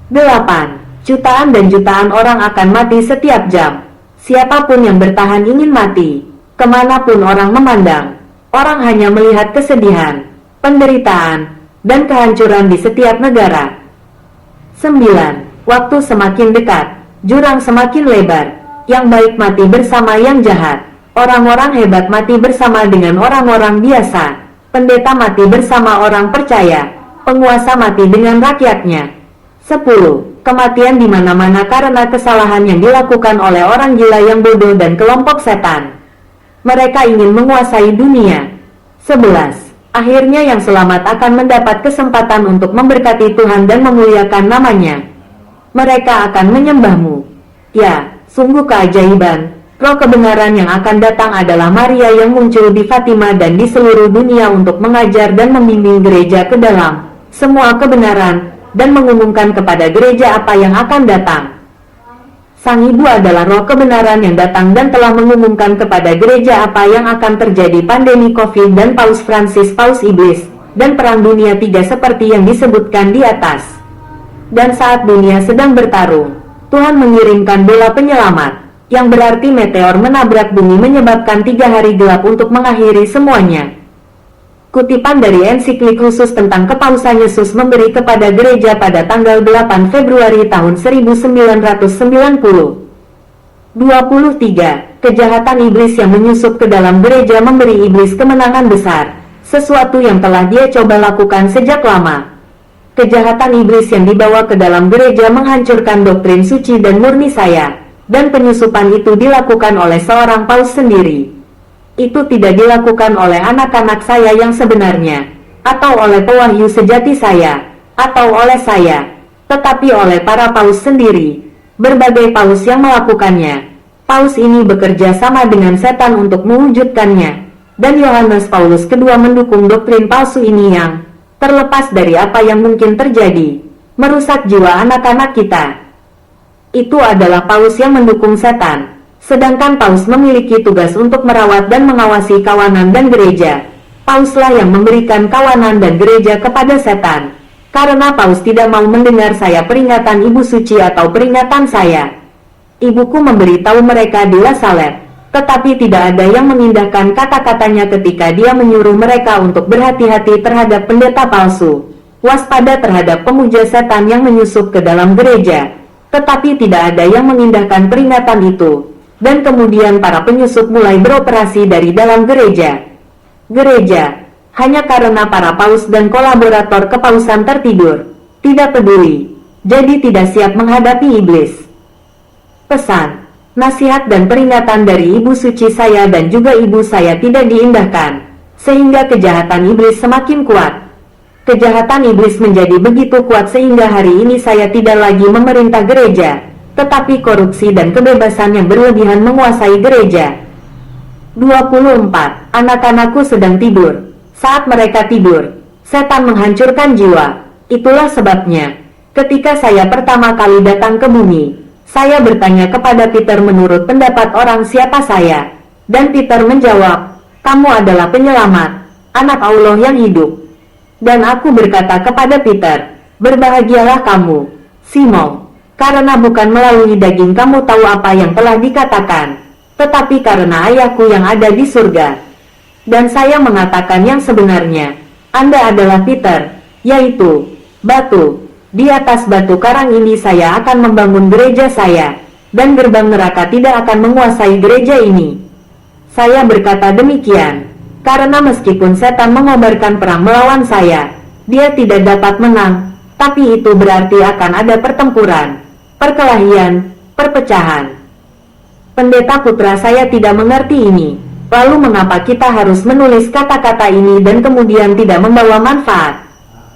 8. Jutaan dan jutaan orang akan mati setiap jam. Siapapun yang bertahan ingin mati. Kemanapun orang memandang, orang hanya melihat kesedihan, penderitaan, dan kehancuran di setiap negara. 9. Waktu semakin dekat, jurang semakin lebar. Yang baik mati bersama yang jahat. Orang-orang hebat mati bersama dengan orang-orang biasa. Pendeta mati bersama orang percaya. Penguasa mati dengan rakyatnya. 10. Kematian di mana-mana karena kesalahan yang dilakukan oleh orang gila yang bodoh dan kelompok setan. Mereka ingin menguasai dunia. 11. Akhirnya yang selamat akan mendapat kesempatan untuk memberkati Tuhan dan memuliakan namanya. Mereka akan menyembahmu. Ya, sungguh keajaiban. Roh kebenaran yang akan datang adalah Maria yang muncul di Fatima dan di seluruh dunia untuk mengajar dan membimbing gereja ke dalam semua kebenaran, dan mengumumkan kepada gereja apa yang akan datang. Sang Ibu adalah roh kebenaran yang datang dan telah mengumumkan kepada gereja apa yang akan terjadi pandemi COVID dan Paus Francis Paus Iblis, dan Perang Dunia III seperti yang disebutkan di atas. Dan saat dunia sedang bertarung, Tuhan mengirimkan bola penyelamat, yang berarti meteor menabrak bumi menyebabkan 3 hari gelap untuk mengakhiri semuanya. Kutipan dari ensiklik khusus tentang kepausan Yesus memberi kepada gereja pada tanggal 8 Februari tahun 1990. 23. Kejahatan iblis yang menyusup ke dalam gereja memberi iblis kemenangan besar, sesuatu yang telah dia coba lakukan sejak lama. Kejahatan iblis yang dibawa ke dalam gereja menghancurkan doktrin suci dan murni saya, dan penyusupan itu dilakukan oleh seorang paus sendiri. Itu tidak dilakukan oleh anak-anak saya yang sebenarnya, atau oleh pewahyu sejati saya, atau oleh saya, tetapi oleh para paus sendiri. Berbagai paus yang melakukannya. Paus ini bekerja sama dengan setan untuk mewujudkannya, dan Yohanes Paulus II mendukung doktrin palsu ini yang, terlepas dari apa yang mungkin terjadi, merusak jiwa anak-anak kita. Itu adalah paus yang mendukung setan. Sedangkan paus memiliki tugas untuk merawat dan mengawasi kawanan dan gereja. Pauslah yang memberikan kawanan dan gereja kepada setan. Karena paus tidak mau mendengar saya peringatan ibu suci atau peringatan saya. Ibuku memberitahu mereka di La Salette, tetapi tidak ada yang mengindahkan kata-katanya ketika dia menyuruh mereka untuk berhati-hati terhadap pendeta palsu. Waspada terhadap pemuja setan yang menyusup ke dalam gereja. Tetapi tidak ada yang mengindahkan peringatan itu. Dan kemudian para penyusup mulai beroperasi dari dalam gereja. Hanya karena para paus dan kolaborator kepausan tertidur, tidak peduli, jadi tidak siap menghadapi iblis. Pesan, nasihat dan peringatan dari ibu suci saya dan juga ibu saya tidak diindahkan, sehingga kejahatan iblis semakin kuat. Kejahatan iblis menjadi begitu kuat sehingga hari ini saya tidak lagi memerintah gereja, tetapi korupsi dan kebebasan yang berlebihan menguasai gereja. 24. Anak-anakku sedang tidur. Saat mereka tidur, setan menghancurkan jiwa. Itulah sebabnya, ketika saya pertama kali datang ke bumi, saya bertanya kepada Peter menurut pendapat orang siapa saya. Dan Peter menjawab, kamu adalah penyelamat, anak Allah yang hidup. Dan aku berkata kepada Peter, berbahagialah kamu, Simon. Karena bukan melalui daging kamu tahu apa yang telah dikatakan, tetapi karena ayahku yang ada di surga. Dan saya mengatakan yang sebenarnya, Anda adalah Peter, yaitu batu. Di atas batu karang ini saya akan membangun gereja saya, dan gerbang neraka tidak akan menguasai gereja ini. Saya berkata demikian, karena meskipun setan mengobarkan perang melawan saya, dia tidak dapat menang, tapi itu berarti akan ada pertempuran, perkelahian, perpecahan. Pendeta putra saya tidak mengerti ini. Lalu mengapa kita harus menulis kata-kata ini dan kemudian tidak membawa manfaat?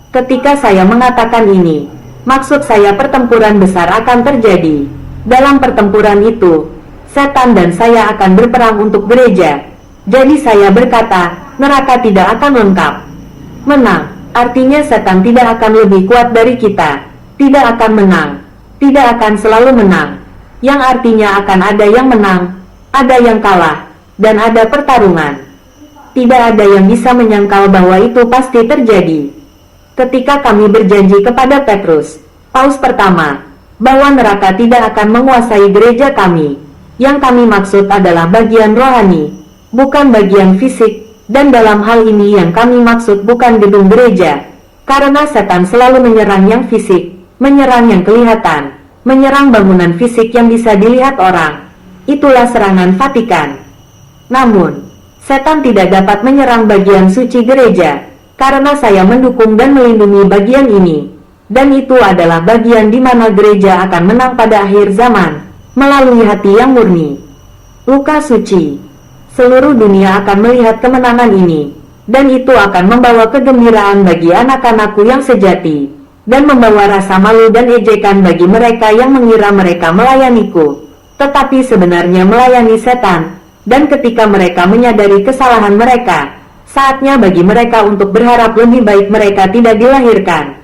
Ketika saya mengatakan ini, maksud saya pertempuran besar akan terjadi. Dalam pertempuran itu, setan dan saya akan berperang untuk gereja. Jadi saya berkata, neraka tidak akan lengkap. Menang, artinya setan tidak akan lebih kuat dari kita. Tidak akan menang. Tidak akan selalu menang, yang artinya akan ada yang menang, ada yang kalah, dan ada pertarungan. Tidak ada yang bisa menyangkal bahwa itu pasti terjadi. Ketika kami berjanji kepada Petrus, paus pertama, bahwa neraka tidak akan menguasai gereja kami, yang kami maksud adalah bagian rohani, bukan bagian fisik, dan dalam hal ini yang kami maksud bukan gedung gereja, karena setan selalu menyerang yang fisik, menyerang yang kelihatan, menyerang bangunan fisik yang bisa dilihat orang. Itulah serangan Vatikan. Namun, setan tidak dapat menyerang bagian suci gereja, karena saya mendukung dan melindungi bagian ini. Dan itu adalah bagian di mana gereja akan menang pada akhir zaman, melalui hati yang murni. Luka suci. Seluruh dunia akan melihat kemenangan ini, dan itu akan membawa kegembiraan bagi anak-anakku yang sejati, dan membawa rasa malu dan ejekan bagi mereka yang mengira mereka melayaniku, tetapi sebenarnya melayani setan. Dan ketika mereka menyadari kesalahan mereka, saatnya bagi mereka untuk berharap lebih baik mereka tidak dilahirkan.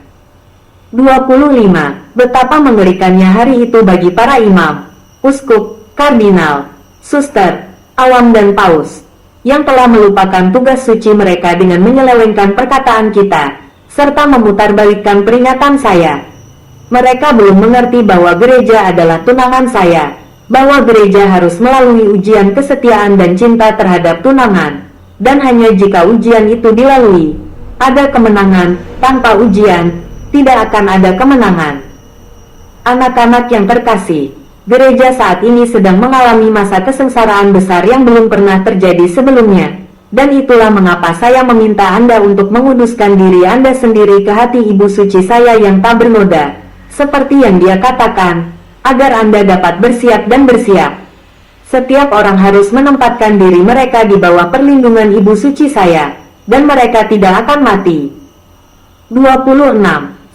25. Betapa mengerikannya hari itu bagi para imam, uskup, kardinal, suster, awam dan paus, yang telah melupakan tugas suci mereka dengan menyelewengkan perkataan kita, serta memutarbalikkan peringatan saya. Mereka belum mengerti bahwa gereja adalah tunangan saya, bahwa gereja harus melalui ujian kesetiaan dan cinta terhadap tunangan. dan hanya jika ujian itu dilalui, ada kemenangan. Tanpa ujian, tidak akan ada kemenangan. Anak-anak yang terkasih, gereja saat ini sedang mengalami masa kesengsaraan besar yang belum pernah terjadi sebelumnya, dan itulah mengapa saya meminta Anda untuk menguduskan diri Anda sendiri ke hati Ibu Suci saya yang tak bernoda, seperti yang Dia katakan, agar Anda dapat bersiap dan bersiap. Setiap orang harus menempatkan diri mereka di bawah perlindungan Ibu Suci saya, dan mereka tidak akan mati. 26.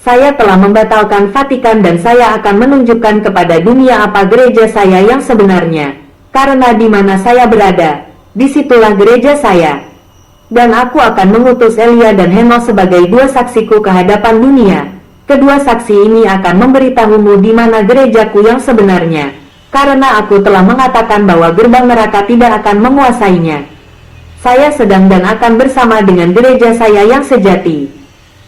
Saya telah membatalkan Vatikan dan saya akan menunjukkan kepada dunia apa gereja saya yang sebenarnya, karena di mana saya berada, disitulah gereja saya. Dan aku akan mengutus Elia dan Henos sebagai dua saksiku ke hadapan dunia. Kedua saksi ini akan memberitahumu di mana gerejaku yang sebenarnya, karena aku telah mengatakan bahwa gerbang neraka tidak akan menguasainya. Saya sedang dan akan bersama dengan gereja saya yang sejati.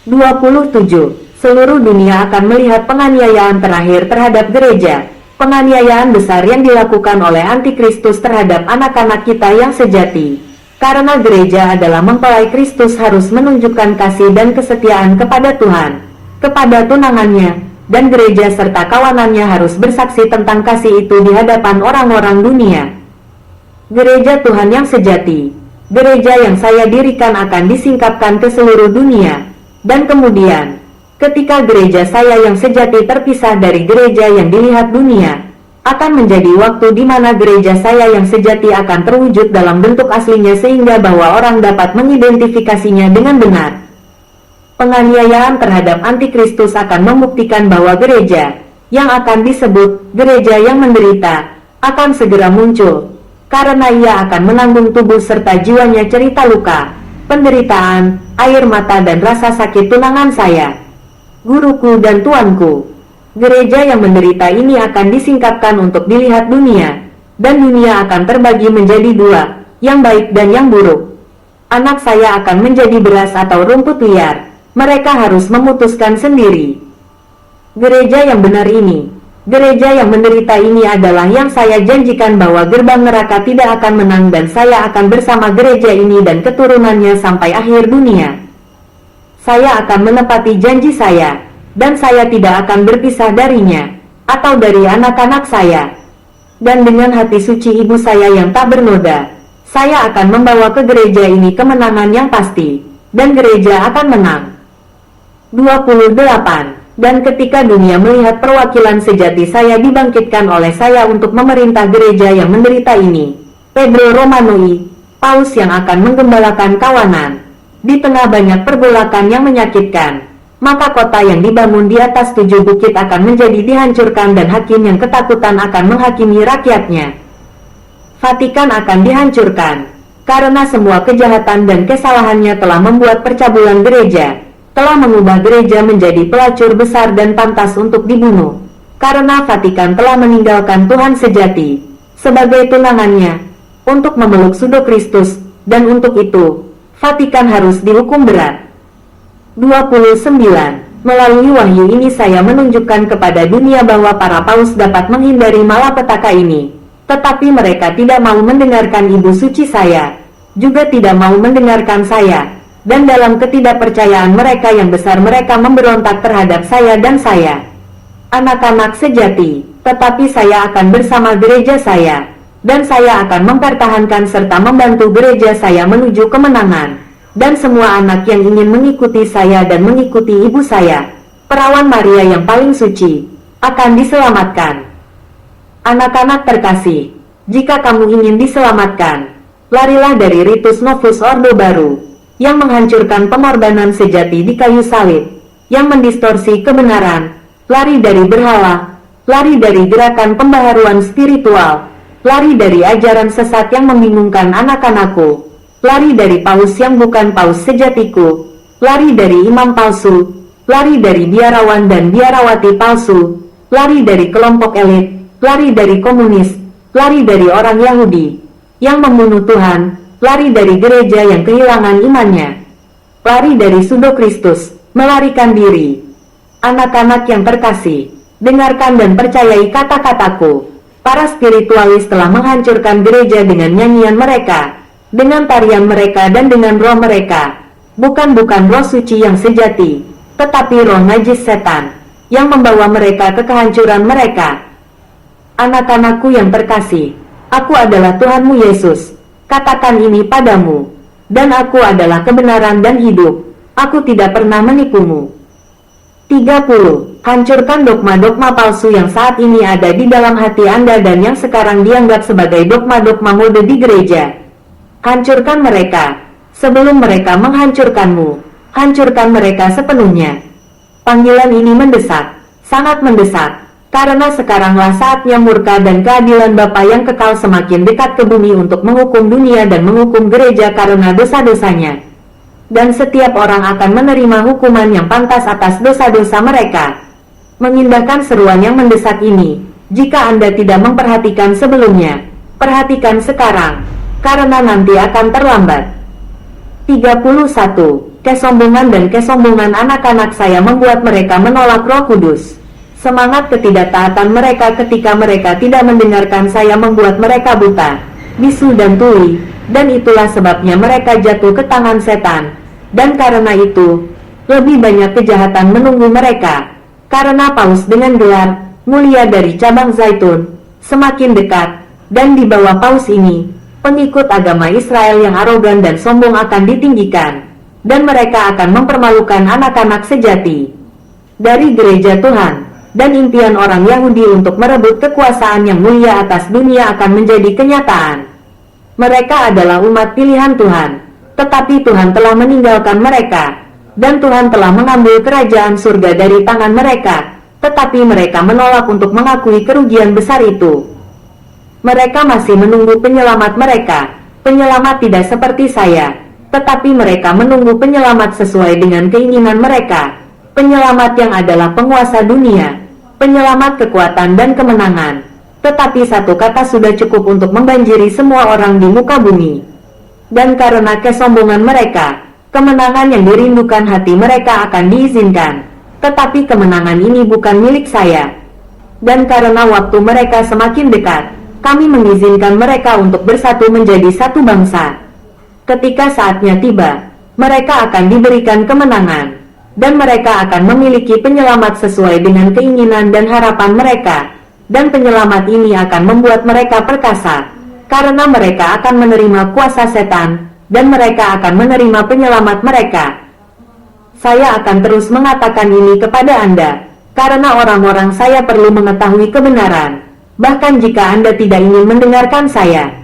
27. Seluruh dunia akan melihat penganiayaan terakhir terhadap gereja, penganiayaan besar yang dilakukan oleh antikristus terhadap anak-anak kita yang sejati. Karena gereja adalah mempelai Kristus harus menunjukkan kasih dan kesetiaan kepada Tuhan, kepada tunangannya, dan gereja serta kawanannya harus bersaksi tentang kasih itu di hadapan orang-orang dunia. Gereja Tuhan yang sejati, gereja yang saya dirikan akan disingkapkan ke seluruh dunia, dan kemudian, ketika gereja saya yang sejati terpisah dari gereja yang dilihat dunia, akan menjadi waktu di mana gereja saya yang sejati akan terwujud dalam bentuk aslinya sehingga bahwa orang dapat mengidentifikasinya dengan benar. Penganiayaan terhadap antikristus akan membuktikan bahwa gereja, yang akan disebut gereja yang menderita, akan segera muncul, karena ia akan menanggung tubuh serta jiwanya cerita luka, penderitaan, air mata dan rasa sakit tunangan saya, guruku dan tuanku. Gereja yang menderita ini akan disingkapkan untuk dilihat dunia, dan dunia akan terbagi menjadi dua, yang baik dan yang buruk. Anak saya akan menjadi beras atau rumput liar. Mereka harus memutuskan sendiri. Gereja yang benar ini, gereja yang menderita ini adalah yang saya janjikan bahwa gerbang neraka tidak akan menang dan saya akan bersama gereja ini dan keturunannya sampai akhir dunia. Saya akan menepati janji saya, dan saya tidak akan berpisah darinya, atau dari anak-anak saya. Dan dengan hati suci ibu saya yang tak bernoda, saya akan membawa ke gereja ini kemenangan yang pasti, dan gereja akan menang. 28. Dan ketika dunia melihat perwakilan sejati saya dibangkitkan oleh saya untuk memerintah gereja yang menderita ini, Pedro Romanoi, paus yang akan menggembalakan kawanan, di tengah banyak pergolakan yang menyakitkan, maka kota yang dibangun di atas 7 bukit akan menjadi dihancurkan dan hakim yang ketakutan akan menghakimi rakyatnya. Vatikan akan dihancurkan, karena semua kejahatan dan kesalahannya telah membuat percabulan gereja, telah mengubah gereja menjadi pelacur besar dan pantas untuk dibunuh, karena Vatikan telah meninggalkan Tuhan sejati sebagai tunangannya untuk memeluk Sudo Kristus, dan untuk itu Vatikan harus dihukum berat. 29. Melalui wahyu ini saya menunjukkan kepada dunia bahwa para paus dapat menghindari malapetaka ini, tetapi mereka tidak mau mendengarkan Ibu Suci saya, juga tidak mau mendengarkan saya. Dan dalam ketidakpercayaan mereka yang besar mereka memberontak terhadap saya dan saya, anak-anak sejati, tetapi saya akan bersama gereja saya, dan saya akan mempertahankan serta membantu gereja saya menuju kemenangan, dan semua anak yang ingin mengikuti saya dan mengikuti ibu saya, perawan Maria yang paling suci, akan diselamatkan. Anak-anak terkasih, jika kamu ingin diselamatkan, larilah dari ritus Novus Ordo baru, yang menghancurkan pengorbanan sejati di kayu salib, yang mendistorsi kebenaran, lari dari berhala, lari dari gerakan pembaharuan spiritual, lari dari ajaran sesat yang membingungkan anak-anakku, lari dari paus yang bukan paus sejatiku, lari dari imam palsu, lari dari biarawan dan biarawati palsu, lari dari kelompok elit, lari dari komunis, lari dari orang Yahudi yang membunuh Tuhan, lari dari gereja yang kehilangan imannya, lari dari Sudo Kristus, melarikan diri. Anak-anak yang terkasih, dengarkan dan percayai kata-kataku. Para spiritualis telah menghancurkan gereja dengan nyanyian mereka, dengan tarian mereka dan dengan roh mereka, bukan roh suci yang sejati, tetapi roh najis setan, yang membawa mereka ke kehancuran mereka. Anak-anakku yang terkasih, aku adalah Tuhanmu Yesus, katakan ini padamu, dan aku adalah kebenaran dan hidup, aku tidak pernah menipumu. 30. Hancurkan dogma-dogma palsu yang saat ini ada di dalam hati Anda dan yang sekarang dianggap sebagai dogma-dogma mode di gereja. Hancurkan mereka, sebelum mereka menghancurkanmu. Hancurkan mereka sepenuhnya. Panggilan ini mendesak, sangat mendesak, karena sekaranglah saatnya murka dan keadilan Bapa yang kekal semakin dekat ke bumi untuk menghukum dunia dan menghukum gereja karena dosa-dosanya. Dan setiap orang akan menerima hukuman yang pantas atas dosa-dosa mereka. Mengindahkan seruan yang mendesak ini, jika Anda tidak memperhatikan sebelumnya, perhatikan sekarang, karena nanti akan terlambat. 31. Kesombongan dan kesombongan anak-anak saya membuat mereka menolak Roh Kudus. Semangat ketidaktaatan mereka ketika mereka tidak mendengarkan saya membuat mereka buta, bisu dan tuli, dan itulah sebabnya mereka jatuh ke tangan setan. Dan karena itu, lebih banyak kejahatan menunggu mereka, karena Paus dengan gelar mulia dari cabang Zaitun semakin dekat, dan di bawah Paus ini, pengikut agama Israel yang arogan dan sombong akan ditinggikan, dan mereka akan mempermalukan anak-anak sejati dari gereja Tuhan, dan impian orang Yahudi untuk merebut kekuasaan yang mulia atas dunia akan menjadi kenyataan. Mereka adalah umat pilihan Tuhan, tetapi Tuhan telah meninggalkan mereka, dan Tuhan telah mengambil kerajaan surga dari tangan mereka, tetapi mereka menolak untuk mengakui kerugian besar itu. Mereka masih menunggu penyelamat mereka, penyelamat tidak seperti saya, tetapi mereka menunggu penyelamat sesuai dengan keinginan mereka, penyelamat yang adalah penguasa dunia, penyelamat kekuatan dan kemenangan. Tetapi satu kata sudah cukup untuk membanjiri semua orang di muka bumi. Dan karena kesombongan mereka, kemenangan yang dirindukan hati mereka akan diizinkan, tetapi kemenangan ini bukan milik saya. Dan karena waktu mereka semakin dekat, kami mengizinkan mereka untuk bersatu menjadi satu bangsa. Ketika saatnya tiba, mereka akan diberikan kemenangan, dan mereka akan memiliki penyelamat sesuai dengan keinginan dan harapan mereka, dan penyelamat ini akan membuat mereka perkasa, karena mereka akan menerima kuasa setan, dan mereka akan menerima penyelamat mereka. Saya akan terus mengatakan ini kepada Anda, karena orang-orang saya perlu mengetahui kebenaran, bahkan jika Anda tidak ingin mendengarkan saya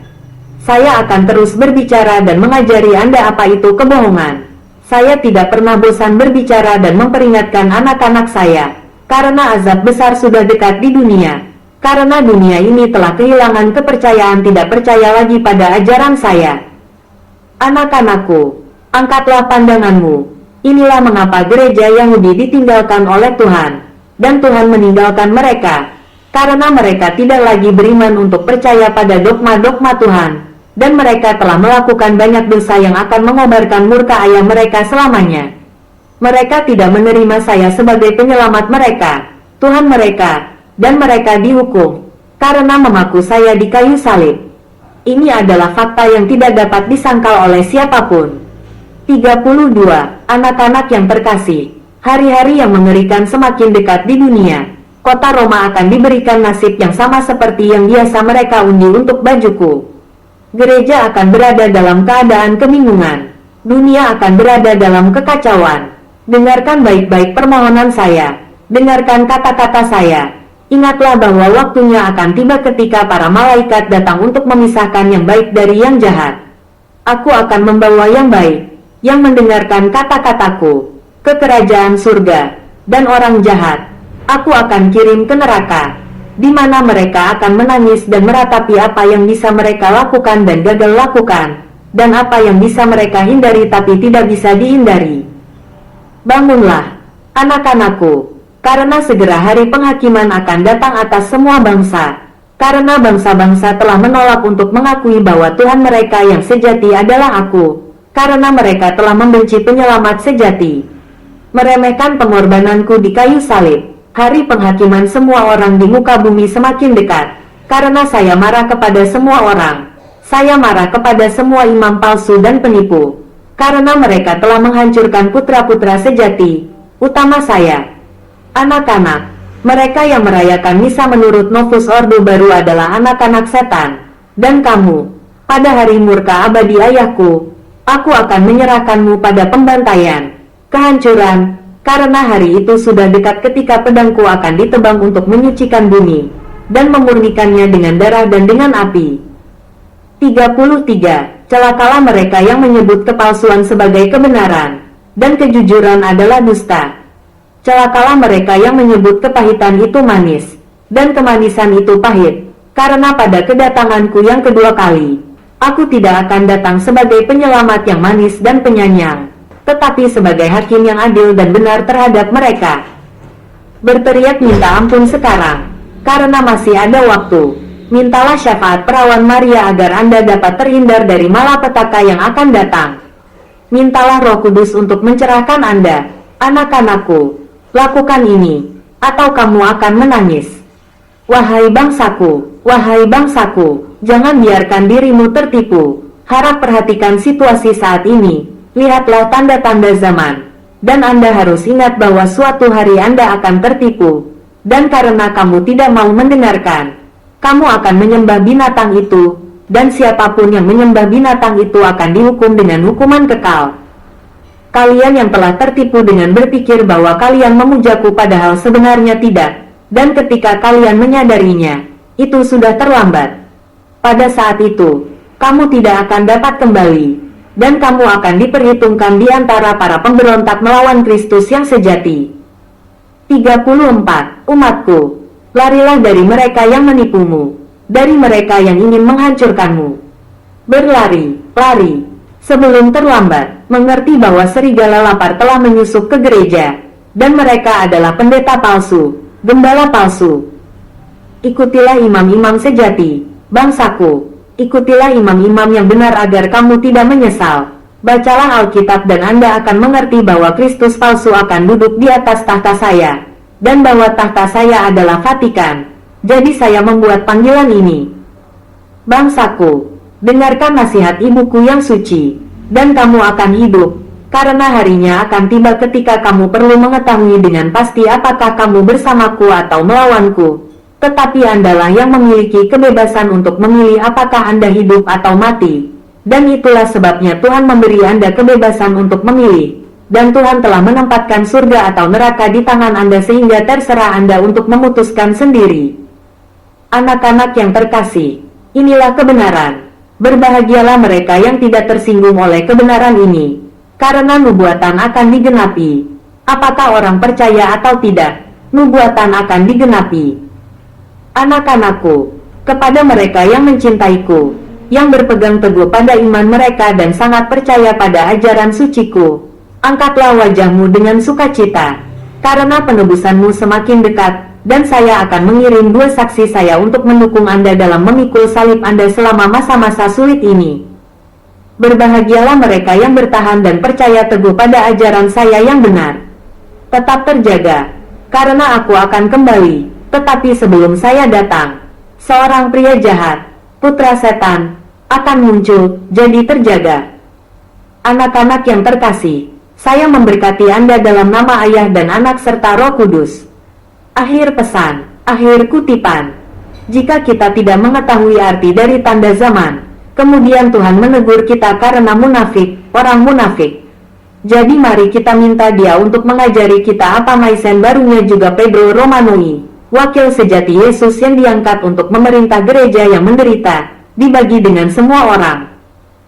akan terus berbicara dan mengajari Anda apa itu kebohongan. Saya tidak pernah bosan berbicara dan memperingatkan anak-anak saya, karena azab besar sudah dekat di dunia. Karena dunia ini telah kehilangan kepercayaan tidak percaya lagi pada ajaran saya. Anak-anakku, angkatlah pandanganmu. Inilah mengapa gereja Yahudi ditinggalkan oleh Tuhan, dan Tuhan meninggalkan mereka, karena mereka tidak lagi beriman untuk percaya pada dogma-dogma Tuhan, dan mereka telah melakukan banyak dosa yang akan mengobarkan murka ayah mereka selamanya. Mereka tidak menerima saya sebagai penyelamat mereka, Tuhan mereka, dan mereka dihukum karena memaku saya di kayu salib. Ini adalah fakta yang tidak dapat disangkal oleh siapapun. 32. Anak-anak yang terkasih, hari-hari yang mengerikan semakin dekat di dunia. Kota Roma akan diberikan nasib yang sama seperti yang biasa mereka undi untuk bajuku. Gereja akan berada dalam keadaan kebingungan. Dunia akan berada dalam kekacauan. Dengarkan baik-baik permohonan saya. Dengarkan kata-kata saya. Ingatlah bahwa waktunya akan tiba ketika para malaikat datang untuk memisahkan yang baik dari yang jahat. Aku akan membawa yang baik, yang mendengarkan kata-kataku, ke kerajaan surga, dan orang jahat aku akan kirim ke neraka, di mana mereka akan menangis dan meratapi apa yang bisa mereka lakukan dan gagal lakukan, dan apa yang bisa mereka hindari tapi tidak bisa dihindari. Bangunlah, anak-anakku, karena segera hari penghakiman akan datang atas semua bangsa, karena bangsa-bangsa telah menolak untuk mengakui bahwa Tuhan mereka yang sejati adalah aku, karena mereka telah membenci penyelamat sejati, meremehkan pengorbananku di kayu salib. Hari penghakiman semua orang di muka bumi semakin dekat, karena saya marah kepada semua orang. Saya marah kepada semua imam palsu dan penipu, karena mereka telah menghancurkan putra-putra sejati, utama saya. Anak-anak, mereka yang merayakan misa menurut Novus Ordo baru adalah anak-anak setan. Dan kamu, pada hari murka abadi ayahku, aku akan menyerahkanmu pada pembantaian, kehancuran, karena hari itu sudah dekat ketika pedangku akan ditebang untuk menyucikan bumi, dan memurnikannya dengan darah dan dengan api. 33. Celakalah mereka yang menyebut kepalsuan sebagai kebenaran, dan kejujuran adalah dusta. Celakalah mereka yang menyebut kepahitan itu manis, dan kemanisan itu pahit, karena pada kedatanganku yang kedua kali, aku tidak akan datang sebagai penyelamat yang manis dan penyayang, tetapi sebagai hakim yang adil dan benar terhadap mereka. Berteriak minta ampun sekarang, karena masih ada waktu. Mintalah syafaat perawan Maria agar Anda dapat terhindar dari malapetaka yang akan datang. Mintalah Roh Kudus untuk mencerahkan Anda, anak-anakku. Lakukan ini, atau kamu akan menangis. Wahai bangsaku, jangan biarkan dirimu tertipu. Harap perhatikan situasi saat ini. Lihatlah tanda-tanda zaman. Dan Anda harus ingat bahwa suatu hari Anda akan tertipu. Dan karena kamu tidak mau mendengarkan, kamu akan menyembah binatang itu, dan siapapun yang menyembah binatang itu akan dihukum dengan hukuman kekal. Kalian yang telah tertipu dengan berpikir bahwa kalian memujaku padahal sebenarnya tidak, dan ketika kalian menyadarinya, itu sudah terlambat. Pada saat itu, kamu tidak akan dapat kembali, dan kamu akan diperhitungkan di antara para pemberontak melawan Kristus yang sejati. 34. Umatku, larilah dari mereka yang menipumu, dari mereka yang ingin menghancurkanmu. Berlari, lari, sebelum terlambat, mengerti bahwa serigala lapar telah menyusup ke gereja, dan mereka adalah pendeta palsu, gembala palsu. Ikutilah imam-imam sejati, bangsaku, ikutilah imam-imam yang benar agar kamu tidak menyesal. Bacalah Alkitab dan Anda akan mengerti bahwa Kristus palsu akan duduk di atas tahta saya, dan bahwa tahta saya adalah Vatikan. Jadi saya membuat panggilan ini. Bangsaku, dengarkan nasihat ibuku yang suci, dan kamu akan hidup, karena harinya akan tiba ketika kamu perlu mengetahui dengan pasti apakah kamu bersamaku atau melawanku. Tetapi Andalah yang memiliki kebebasan untuk memilih apakah Anda hidup atau mati. Dan itulah sebabnya Tuhan memberi Anda kebebasan untuk memilih. Dan Tuhan telah menempatkan surga atau neraka di tangan Anda sehingga terserah Anda untuk memutuskan sendiri. Anak-anak yang terkasih, inilah kebenaran. Berbahagialah mereka yang tidak tersinggung oleh kebenaran ini, karena nubuatan akan digenapi. Apakah orang percaya atau tidak, nubuatan akan digenapi. Anak-anakku, kepada mereka yang mencintaiku, yang berpegang teguh pada iman mereka dan sangat percaya pada ajaran suciku, angkatlah wajahmu dengan sukacita, karena penebusanmu semakin dekat, dan saya akan mengirim 2 saksi saya untuk mendukung Anda dalam memikul salib Anda selama masa-masa sulit ini. Berbahagialah mereka yang bertahan dan percaya teguh pada ajaran saya yang benar. Tetap terjaga, karena aku akan kembali, tetapi sebelum saya datang, seorang pria jahat, putra setan, akan muncul, jadi terjaga. Anak-anak yang terkasih, saya memberkati Anda dalam nama Ayah dan Anak serta Roh Kudus. Akhir pesan, akhir kutipan. Jika kita tidak mengetahui arti dari tanda zaman, kemudian Tuhan menegur kita karena munafik, orang munafik. Jadi mari kita minta Dia untuk mengajari kita apa maisen barunya juga Pedro Romanoi, wakil sejati Yesus yang diangkat untuk memerintah gereja yang menderita, dibagi dengan semua orang.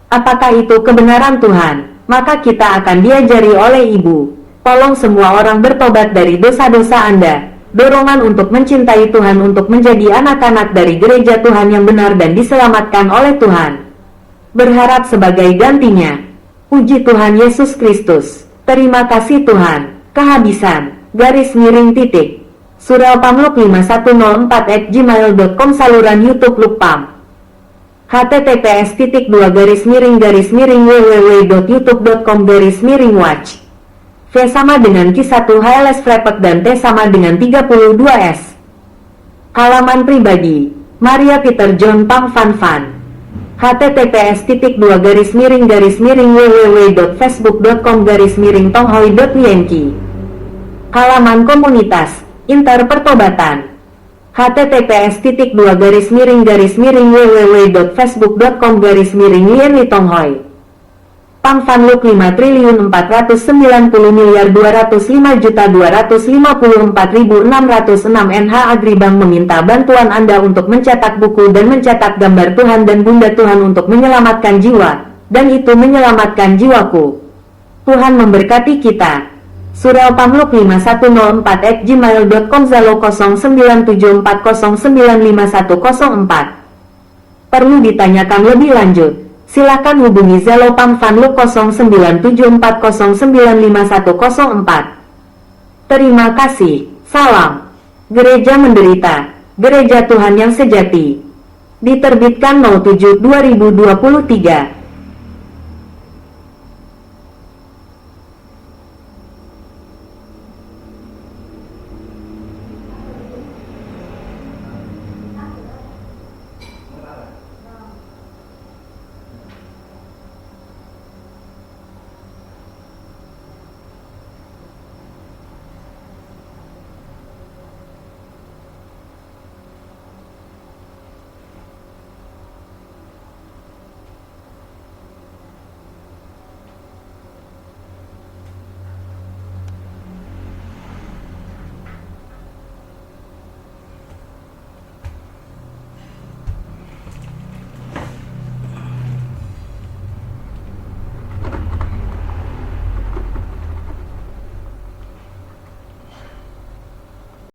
Apakah itu kebenaran Tuhan? Maka kita akan diajari oleh Ibu. Tolong semua orang bertobat dari dosa-dosa Anda. Dorongan untuk mencintai Tuhan untuk menjadi anak-anak dari gereja Tuhan yang benar dan diselamatkan oleh Tuhan. Berharap sebagai gantinya. Puji Tuhan Yesus Kristus. Terima kasih Tuhan. Kehabisan. _. Surelpamluk5104@gmail.com. Saluran YouTube Lukpam. https://www.youtube.com/watch. V sama dengan Q1 HLS Frepek dan T sama dengan 32S. Halaman pribadi, Maria Peter John Pang Van Van. https://www.facebook.com/tonghoy.myenki. Halaman komunitas Inter Pertobatan https://www.facebook.com/lienwitonghoy. Pang Van Luk 5.490.205.254.606 NH Agribang meminta bantuan Anda untuk mencetak buku dan mencetak gambar Tuhan dan Bunda Tuhan untuk menyelamatkan jiwa, dan itu menyelamatkan jiwaku. Tuhan memberkati kita. Surel Pamluk 5104@gmail.com Zalo 0974095104. Perlu ditanyakan lebih lanjut? Silakan hubungi Zalo Pam Van Luk 0974095104. Terima kasih. Salam. Gereja Menderita, Gereja Tuhan yang Sejati. Diterbitkan 07/2023.